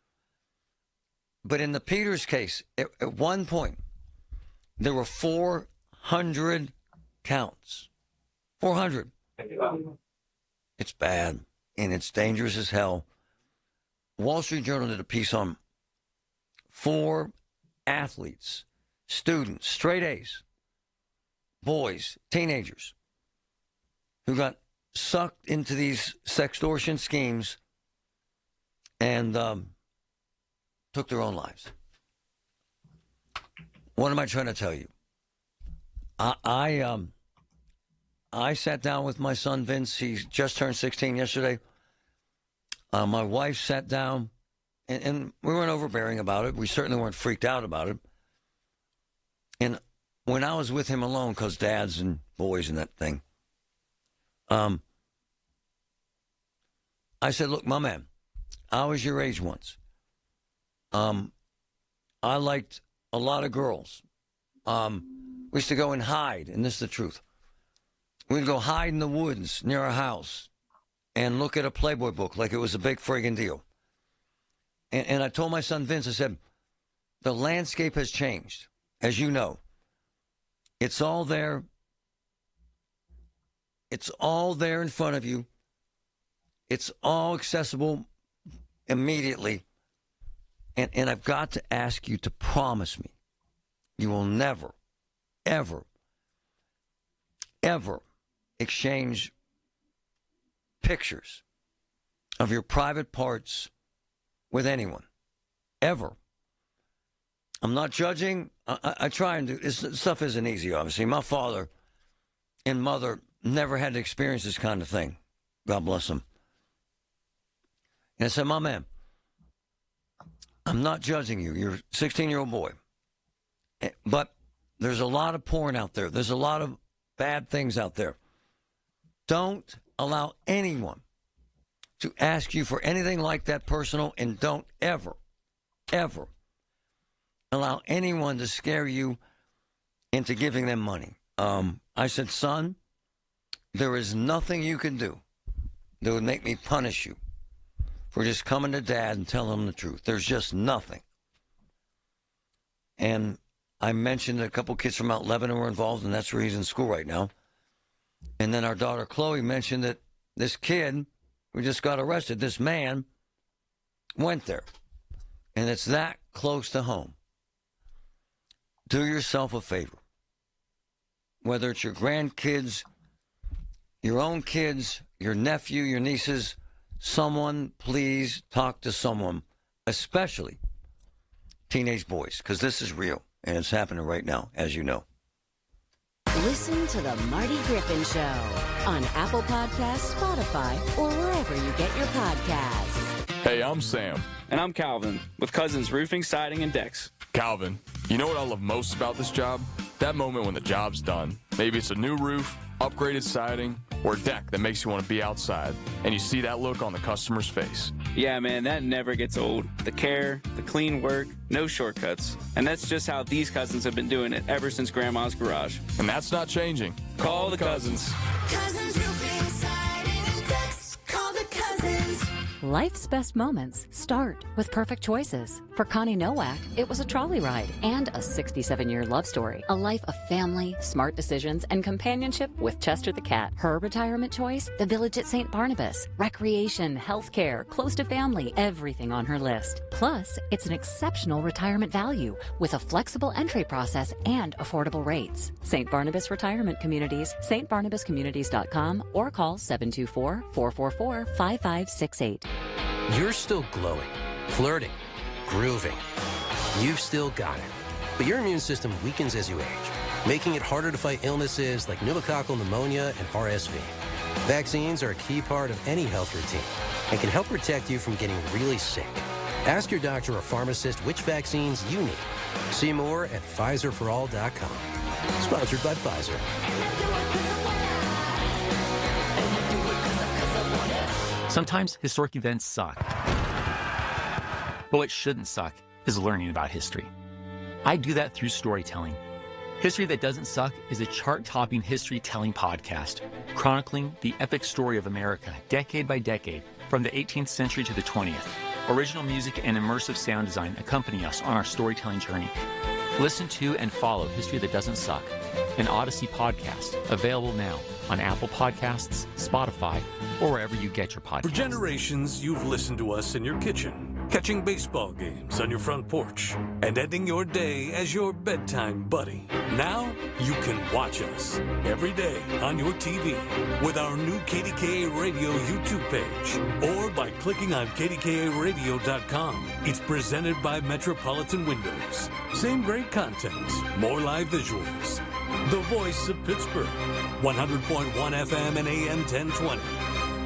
But in the Peters case, at one point, there were 400 counts. 400. It's bad, and it's dangerous as hell. Wall Street Journal did a piece on 4 athletes, students, straight A's, boys, teenagers, who got sucked into these sextortion schemes and took their own lives. What am I trying to tell you? I sat down with my son Vince. He just turned 16 yesterday. My wife sat down, and we weren't overbearing about it. We certainly weren't freaked out about it. And when I was with him alone, because dads and boys and that thing, I said, look, my man, I was your age once. I liked a lot of girls. We used to go and hide, and this is the truth. We'd go hide in the woods near our house and look at a Playboy book like it was a big friggin' deal. And I told my son Vince, I said, the landscape has changed, as you know. It's all there. It's all there in front of you. It's all accessible immediately. And I've got to ask you to promise me you will never, ever, ever exchange pictures of your private parts with anyone. Ever. I'm not judging. I try and do this. Stuff isn't easy, obviously. My father and mother never had to experience this kind of thing. God bless them. And I said, my man, I'm not judging you. You're a 16-year-old boy. But there's a lot of porn out there. There's a lot of bad things out there. Don't allow anyone to ask you for anything like that personal, and don't ever, ever allow anyone to scare you into giving them money. I said, son, there is nothing you can do that would make me punish you for just coming to Dad and telling him the truth. There's just nothing. And I mentioned that a couple kids from Mount Lebanon were involved, and that's where he's in school right now. And then our daughter Chloe mentioned that this kid who just got arrested, this man, went there. And it's that close to home. Do yourself a favor. Whether it's your grandkids, your own kids, your nephew, your nieces, someone, please talk to someone, especially teenage boys, because this is real, and it's happening right now, as you know. Listen to the Marty Griffin Show on Apple Podcasts, Spotify, or wherever you get your podcasts. Hey, I'm Sam. And I'm Calvin, with Cousins Roofing, Siding, and Decks. Calvin, you know what I love most about this job? That moment when the job's done. Maybe it's a new roof, upgraded siding, or a deck that makes you want to be outside, and you see that look on the customer's face. Yeah, man, that never gets old. The care, the clean work, no shortcuts. And that's just how these Cousins have been doing it ever since Grandma's garage. And that's not changing. Call the Cousins. Cousins Roofing, Siding, and Decks. Call the Cousins. Life's best moments start with perfect choices. For Connie Nowak, it was a trolley ride and a 67-year love story. A life of family, smart decisions, and companionship with Chester the cat. Her retirement choice, the village at St. Barnabas. Recreation, healthcare, close to family, everything on her list. Plus, it's an exceptional retirement value with a flexible entry process and affordable rates. St. Barnabas Retirement Communities, stbarnabascommunities.com, or call 724-444-5568. You're still glowing, flirting, grooving. You've still got it. But your immune system weakens as you age, making it harder to fight illnesses like pneumococcal pneumonia and RSV. Vaccines are a key part of any health routine and can help protect you from getting really sick. Ask your doctor or pharmacist which vaccines you need. See more at PfizerForAll.com. Sponsored by Pfizer. Sometimes historic events suck. But what shouldn't suck is learning about history. I do that through storytelling. History That Doesn't Suck is a chart-topping history-telling podcast chronicling the epic story of America, decade by decade, from the 18th century to the 20th. Original music and immersive sound design accompany us on our storytelling journey. Listen to and follow History That Doesn't Suck, an Odyssey podcast, available now on Apple Podcasts, Spotify, or wherever you get your podcasts. For generations, you've listened to us in your kitchen, catching baseball games on your front porch, and ending your day as your bedtime buddy. Now, you can watch us every day on your TV with our new KDKA Radio YouTube page, or by clicking on KDKARadio.com. It's presented by Metropolitan Windows. Same great content, more live visuals. The voice of Pittsburgh, 100.1 FM and AM 1020.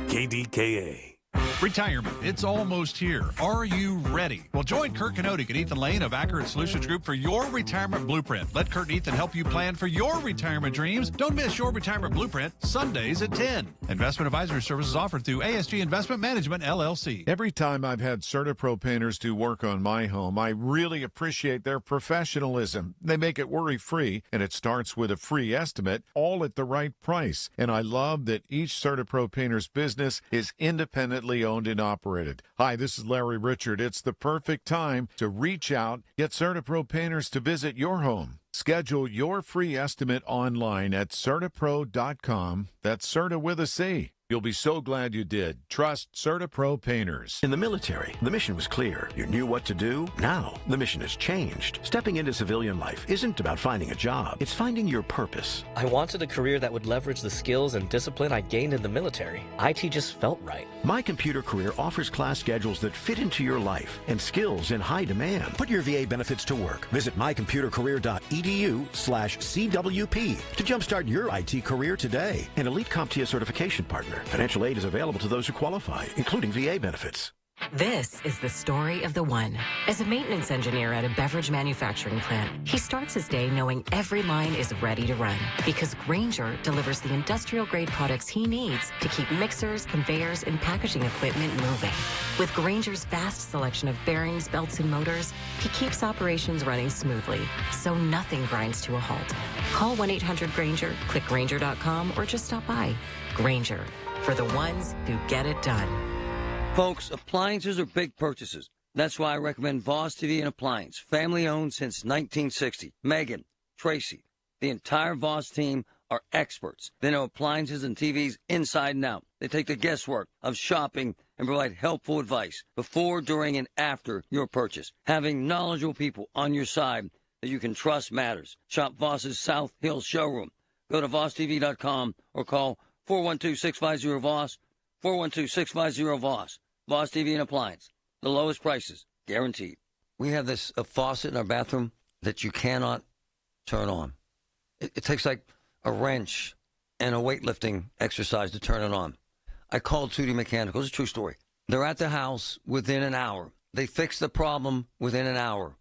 KDKA. Retirement, it's almost here. Are you ready? Well, join Kurt Kanodik and Ethan Lane of Accurate Solutions Group for your retirement blueprint. Let Kurt and Ethan help you plan for your retirement dreams. Don't miss your retirement blueprint, Sundays at 10. Investment advisory services offered through ASG Investment Management, LLC. Every time I've had CertaPro painters do work on my home, I really appreciate their professionalism. They make it worry-free, and it starts with a free estimate, all at the right price. And I love that each CertaPro painter's business is independently owned and operated. Hi, this is Larry Richard. It's the perfect time to reach out, get CertaPro painters to visit your home. Schedule your free estimate online at CertaPro.com. That's Certa with a C. You'll be so glad you did. Trust CertaPro painters. In the military, the mission was clear. You knew what to do. Now, the mission has changed. Stepping into civilian life isn't about finding a job. It's finding your purpose. I wanted a career that would leverage the skills and discipline I gained in the military. IT just felt right. My Computer Career offers class schedules that fit into your life and skills in high demand. Put your VA benefits to work. Visit mycomputercareer.edu/CWP to jumpstart your IT career today. An Elite CompTIA certification partner. Financial aid is available to those who qualify, including VA benefits. This is the story of the one. As a maintenance engineer at a beverage manufacturing plant, he starts his day knowing every line is ready to run because Grainger delivers the industrial-grade products he needs to keep mixers, conveyors, and packaging equipment moving. With Grainger's vast selection of bearings, belts, and motors, he keeps operations running smoothly, so nothing grinds to a halt. Call 1-800-GRAINGER, click Grainger.com, or just stop by. Grainger, for the ones who get it done. Folks, appliances are big purchases. That's why I recommend Voss TV and Appliance, family owned since 1960. Megan, Tracy, the entire Voss team are experts. They know appliances and TVs inside and out. They take the guesswork of shopping and provide helpful advice before, during, and after your purchase. Having knowledgeable people on your side that you can trust matters. Shop Voss's South Hill showroom. Go to VossTV.com or call 412-650-VOSS, 412-650-VOSS. Voss TV and Appliance. The lowest prices, guaranteed. We have this faucet in our bathroom that you cannot turn on. It takes like a wrench and a weightlifting exercise to turn it on. I called 2D Mechanical. It's a true story. They're at the house within an hour. They fix the problem within an hour.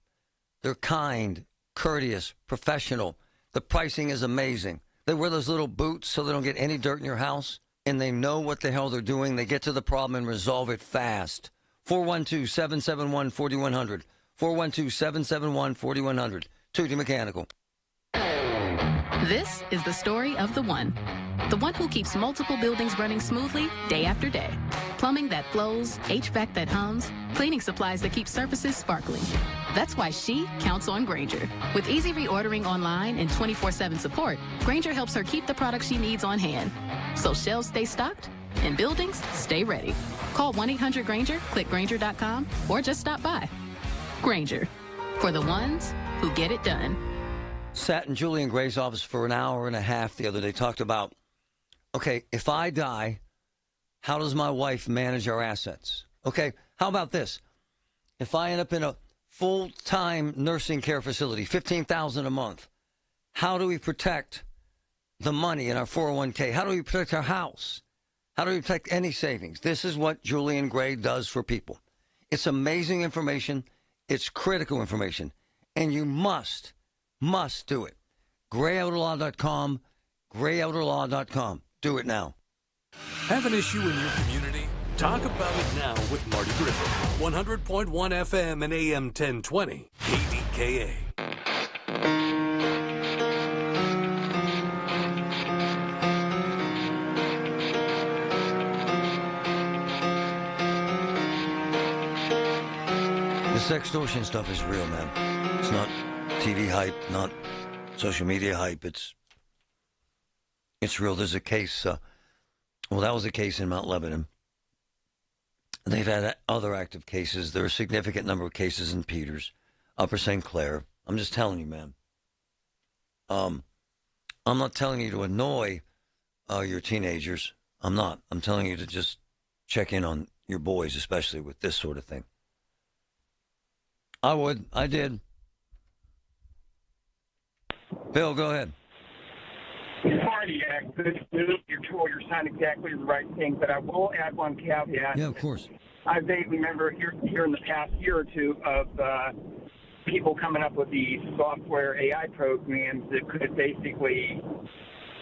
They're kind, courteous, professional. The pricing is amazing. They wear those little boots so they don't get any dirt in your house, and they know what the hell they're doing. They get to the problem and resolve it fast. 412-771-4100. 412-771-4100. 2D Mechanical. This is the story of the one. The one who keeps multiple buildings running smoothly day after day. Plumbing that flows, HVAC that hums, cleaning supplies that keep surfaces sparkling. That's why she counts on Grainger. With easy reordering online and 24/7 support, Grainger helps her keep the products she needs on hand. So shelves stay stocked and buildings stay ready. Call 1-800-GRAINGER, click Grainger.com, or just stop by. Grainger, for the ones who get it done. Sat in Julian Gray's office for an hour and a half the other day, talked about, okay, if I die, how does my wife manage our assets? Okay, how about this? If I end up in a full-time nursing care facility, $15,000 a month, how do we protect the money in our 401k? How do we protect our house? How do we protect any savings? This is what Julian Gray does for people. It's amazing information. It's critical information. And you must do it. GrayOuterlaw.com, GrayOuterlaw.com. Do it now. Have an issue in your community? Talk about it now with Marty Griffin. 100.1 FM and AM 1020. KDKA. This extortion stuff is real, man. It's not TV hype, not social media hype. It's real. There's a case, that was a case in Mount Lebanon. They've had other active cases. There are a significant number of cases in Peters, Upper St. Clair. I'm just telling you, man. I'm not telling you to annoy your teenagers. I'm not. I'm telling you to just check in on your boys, especially with this sort of thing. I would. I did. Bill, go ahead. Marty, good news. You're saying exactly the right thing, but I will add one caveat. Yeah, of course. I vaguely remember here in the past year or two of people coming up with these software AI programs that could basically,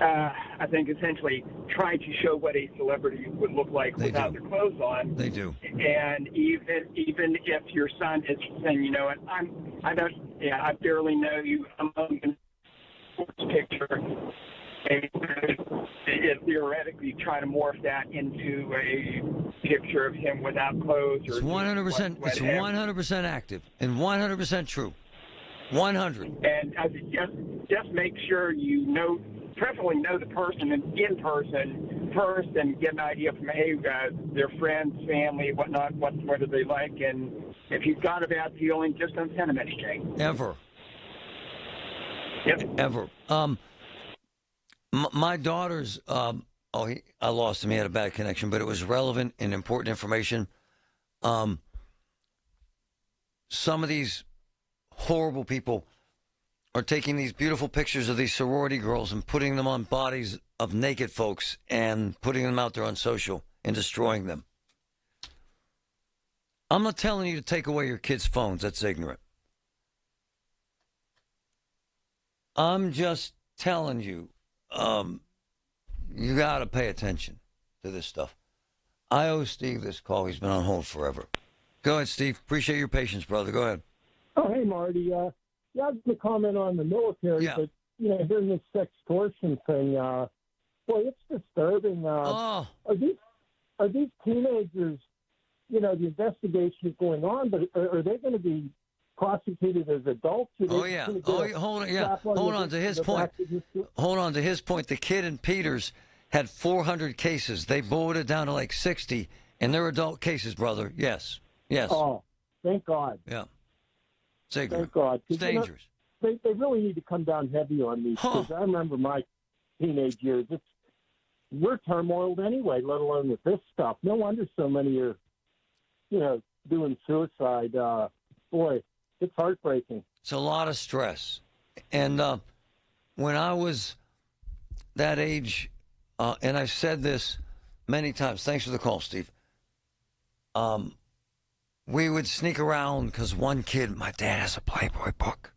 I think, essentially try to show what a celebrity would look like without their clothes on. They do. And even if your son is saying, you know what, I barely know you, I'm going to picture. It theoretically try to morph that into a picture of him without clothes. It's 100%. It's 100% active and 100% true. 100. And I think just make sure you know, preferably know the person in person first, and get an idea from their friends, family, whatnot, what do they like, and if you've got a bad feeling, just don't send them anything. Ever. Yep. Ever. My daughter's, I lost him. He had a bad connection, but it was relevant and important information. Some of these horrible people are taking these beautiful pictures of these sorority girls and putting them on bodies of naked folks and putting them out there on social and destroying them. I'm not telling you to take away your kids' phones. That's ignorant. I'm just telling you, you got to pay attention to this stuff. I owe Steve this call. He's been on hold forever. Go ahead, Steve. Appreciate your patience, brother. Go ahead. Oh, hey, Marty. Yeah, I was going to comment on the military, but, hearing this sextortion thing, boy, it's disturbing. Are these teenagers, the investigation is going on, but are they going to be prosecuted as adults? Hold on to his point. Hold on to his point. The kid in Peters had 400 cases. They boiled it down to like 60, and they're adult cases, brother. Yes. Oh, thank God. Yeah. Thank God. It's dangerous. They really need to come down heavy on these kids. I remember my teenage years. We're turmoiled anyway, let alone with this stuff. No wonder so many are, doing suicide. Boy, it's heartbreaking. It's a lot of stress. And when I was that age, and I've said this many times, thanks for the call, Steve, we would sneak around because one kid, my dad has a Playboy book.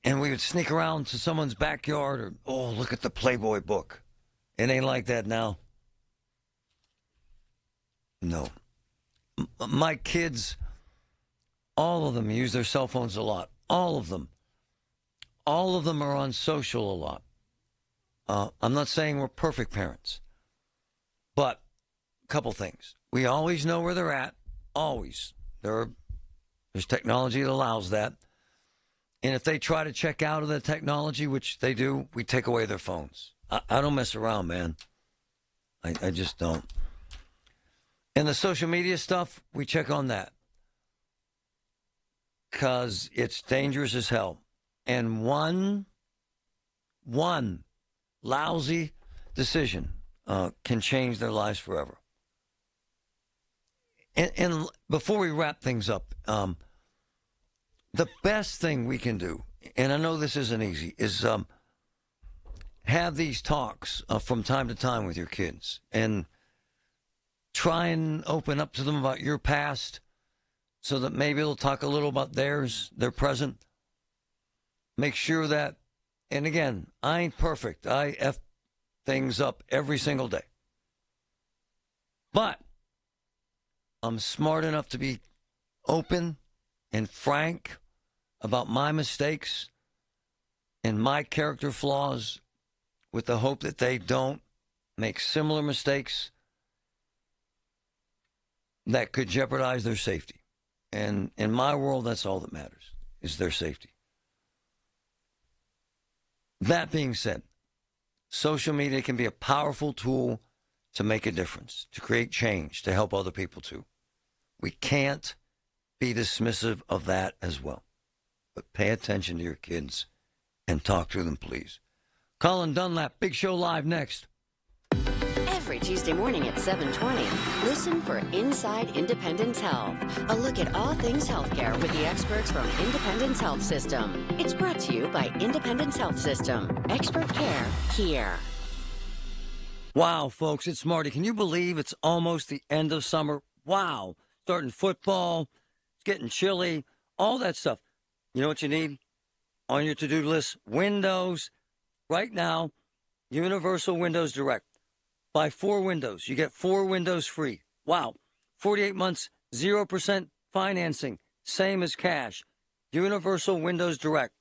And we would sneak around to someone's backyard or, look at the Playboy book. It ain't like that now. No. My kids, all of them use their cell phones a lot. All of them. All of them are on social a lot. I'm not saying we're perfect parents, but a couple things. We always know where they're at. Always. There's technology that allows that. And if they try to check out of the technology, which they do, we take away their phones. I don't mess around, man. I just don't. And the social media stuff, we check on that. Because it's dangerous as hell. And one lousy decision can change their lives forever. And before we wrap things up, the best thing we can do, and I know this isn't easy, is have these talks from time to time with your kids and try and open up to them about your past so that maybe they'll talk a little about theirs, their present. Make sure that, and again, I ain't perfect. I F things up every single day. But I'm smart enough to be open and frank about my mistakes and my character flaws with the hope that they don't make similar mistakes that could jeopardize their safety. And in my world, that's all that matters, is their safety. That being said, social media can be a powerful tool to make a difference, to create change, to help other people too. We can't be dismissive of that as well. But pay attention to your kids and talk to them, please. Colin Dunlap, Big Show Live next. Every Tuesday morning at 7:20, listen for Inside Independence Health, a look at all things healthcare with the experts from Independence Health System. It's brought to you by Independence Health System. Expert care here. Wow, folks, it's Marty. Can you believe it's almost the end of summer? Wow. Starting football, it's getting chilly, all that stuff. You know what you need on your to-do list? Windows. Right now, Universal Windows Direct. Buy 4 windows. You get 4 windows free. Wow. 48 months, 0% financing. Same as cash. Universal Windows Direct.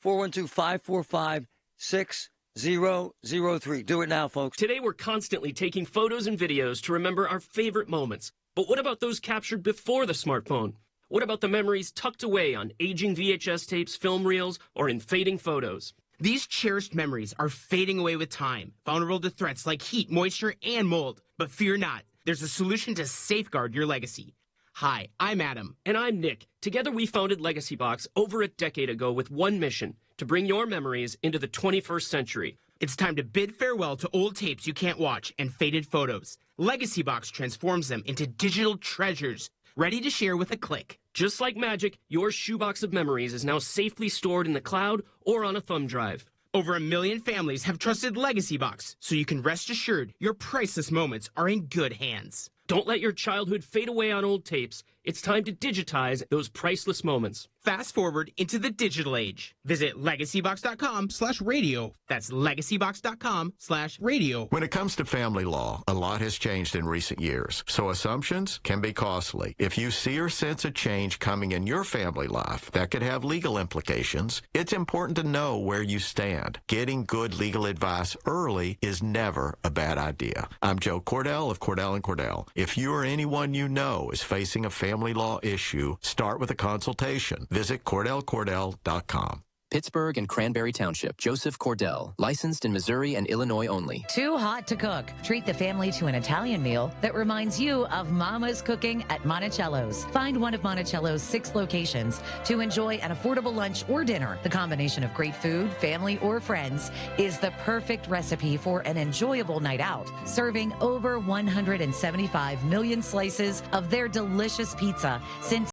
412-545-6003. Do it now, folks. Today, we're constantly taking photos and videos to remember our favorite moments. But what about those captured before the smartphone? What about the memories tucked away on aging VHS tapes, film reels, or in fading photos? These cherished memories are fading away with time, vulnerable to threats like heat, moisture, and mold. But fear not, there's a solution to safeguard your legacy. Hi, I'm Adam. And I'm Nick. Together we founded Legacy Box over a decade ago with one mission, to bring your memories into the 21st century. It's time to bid farewell to old tapes you can't watch and faded photos. Legacy Box transforms them into digital treasures, ready to share with a click. Just like magic, your shoebox of memories is now safely stored in the cloud or on a thumb drive. Over 1 million families have trusted Legacy Box, so you can rest assured your priceless moments are in good hands. Don't let your childhood fade away on old tapes. It's time to digitize those priceless moments. Fast forward into the digital age. Visit legacybox.com/radio. That's legacybox.com/radio. When it comes to family law, a lot has changed in recent years, so assumptions can be costly. If you see or sense a change coming in your family life that could have legal implications, it's important to know where you stand. Getting good legal advice early is never a bad idea. I'm Joe Cordell of Cordell & Cordell. If you or anyone you know is facing a family law issue, start with a consultation. Visit CordellCordell.com. Pittsburgh and Cranberry Township. Joseph Cordell. Licensed in Missouri and Illinois only. Too hot to cook. Treat the family to an Italian meal that reminds you of Mama's cooking at Monticello's. Find one of Monticello's 6 locations to enjoy an affordable lunch or dinner. The combination of great food, family, or friends is the perfect recipe for an enjoyable night out. Serving over 175 million slices of their delicious pizza since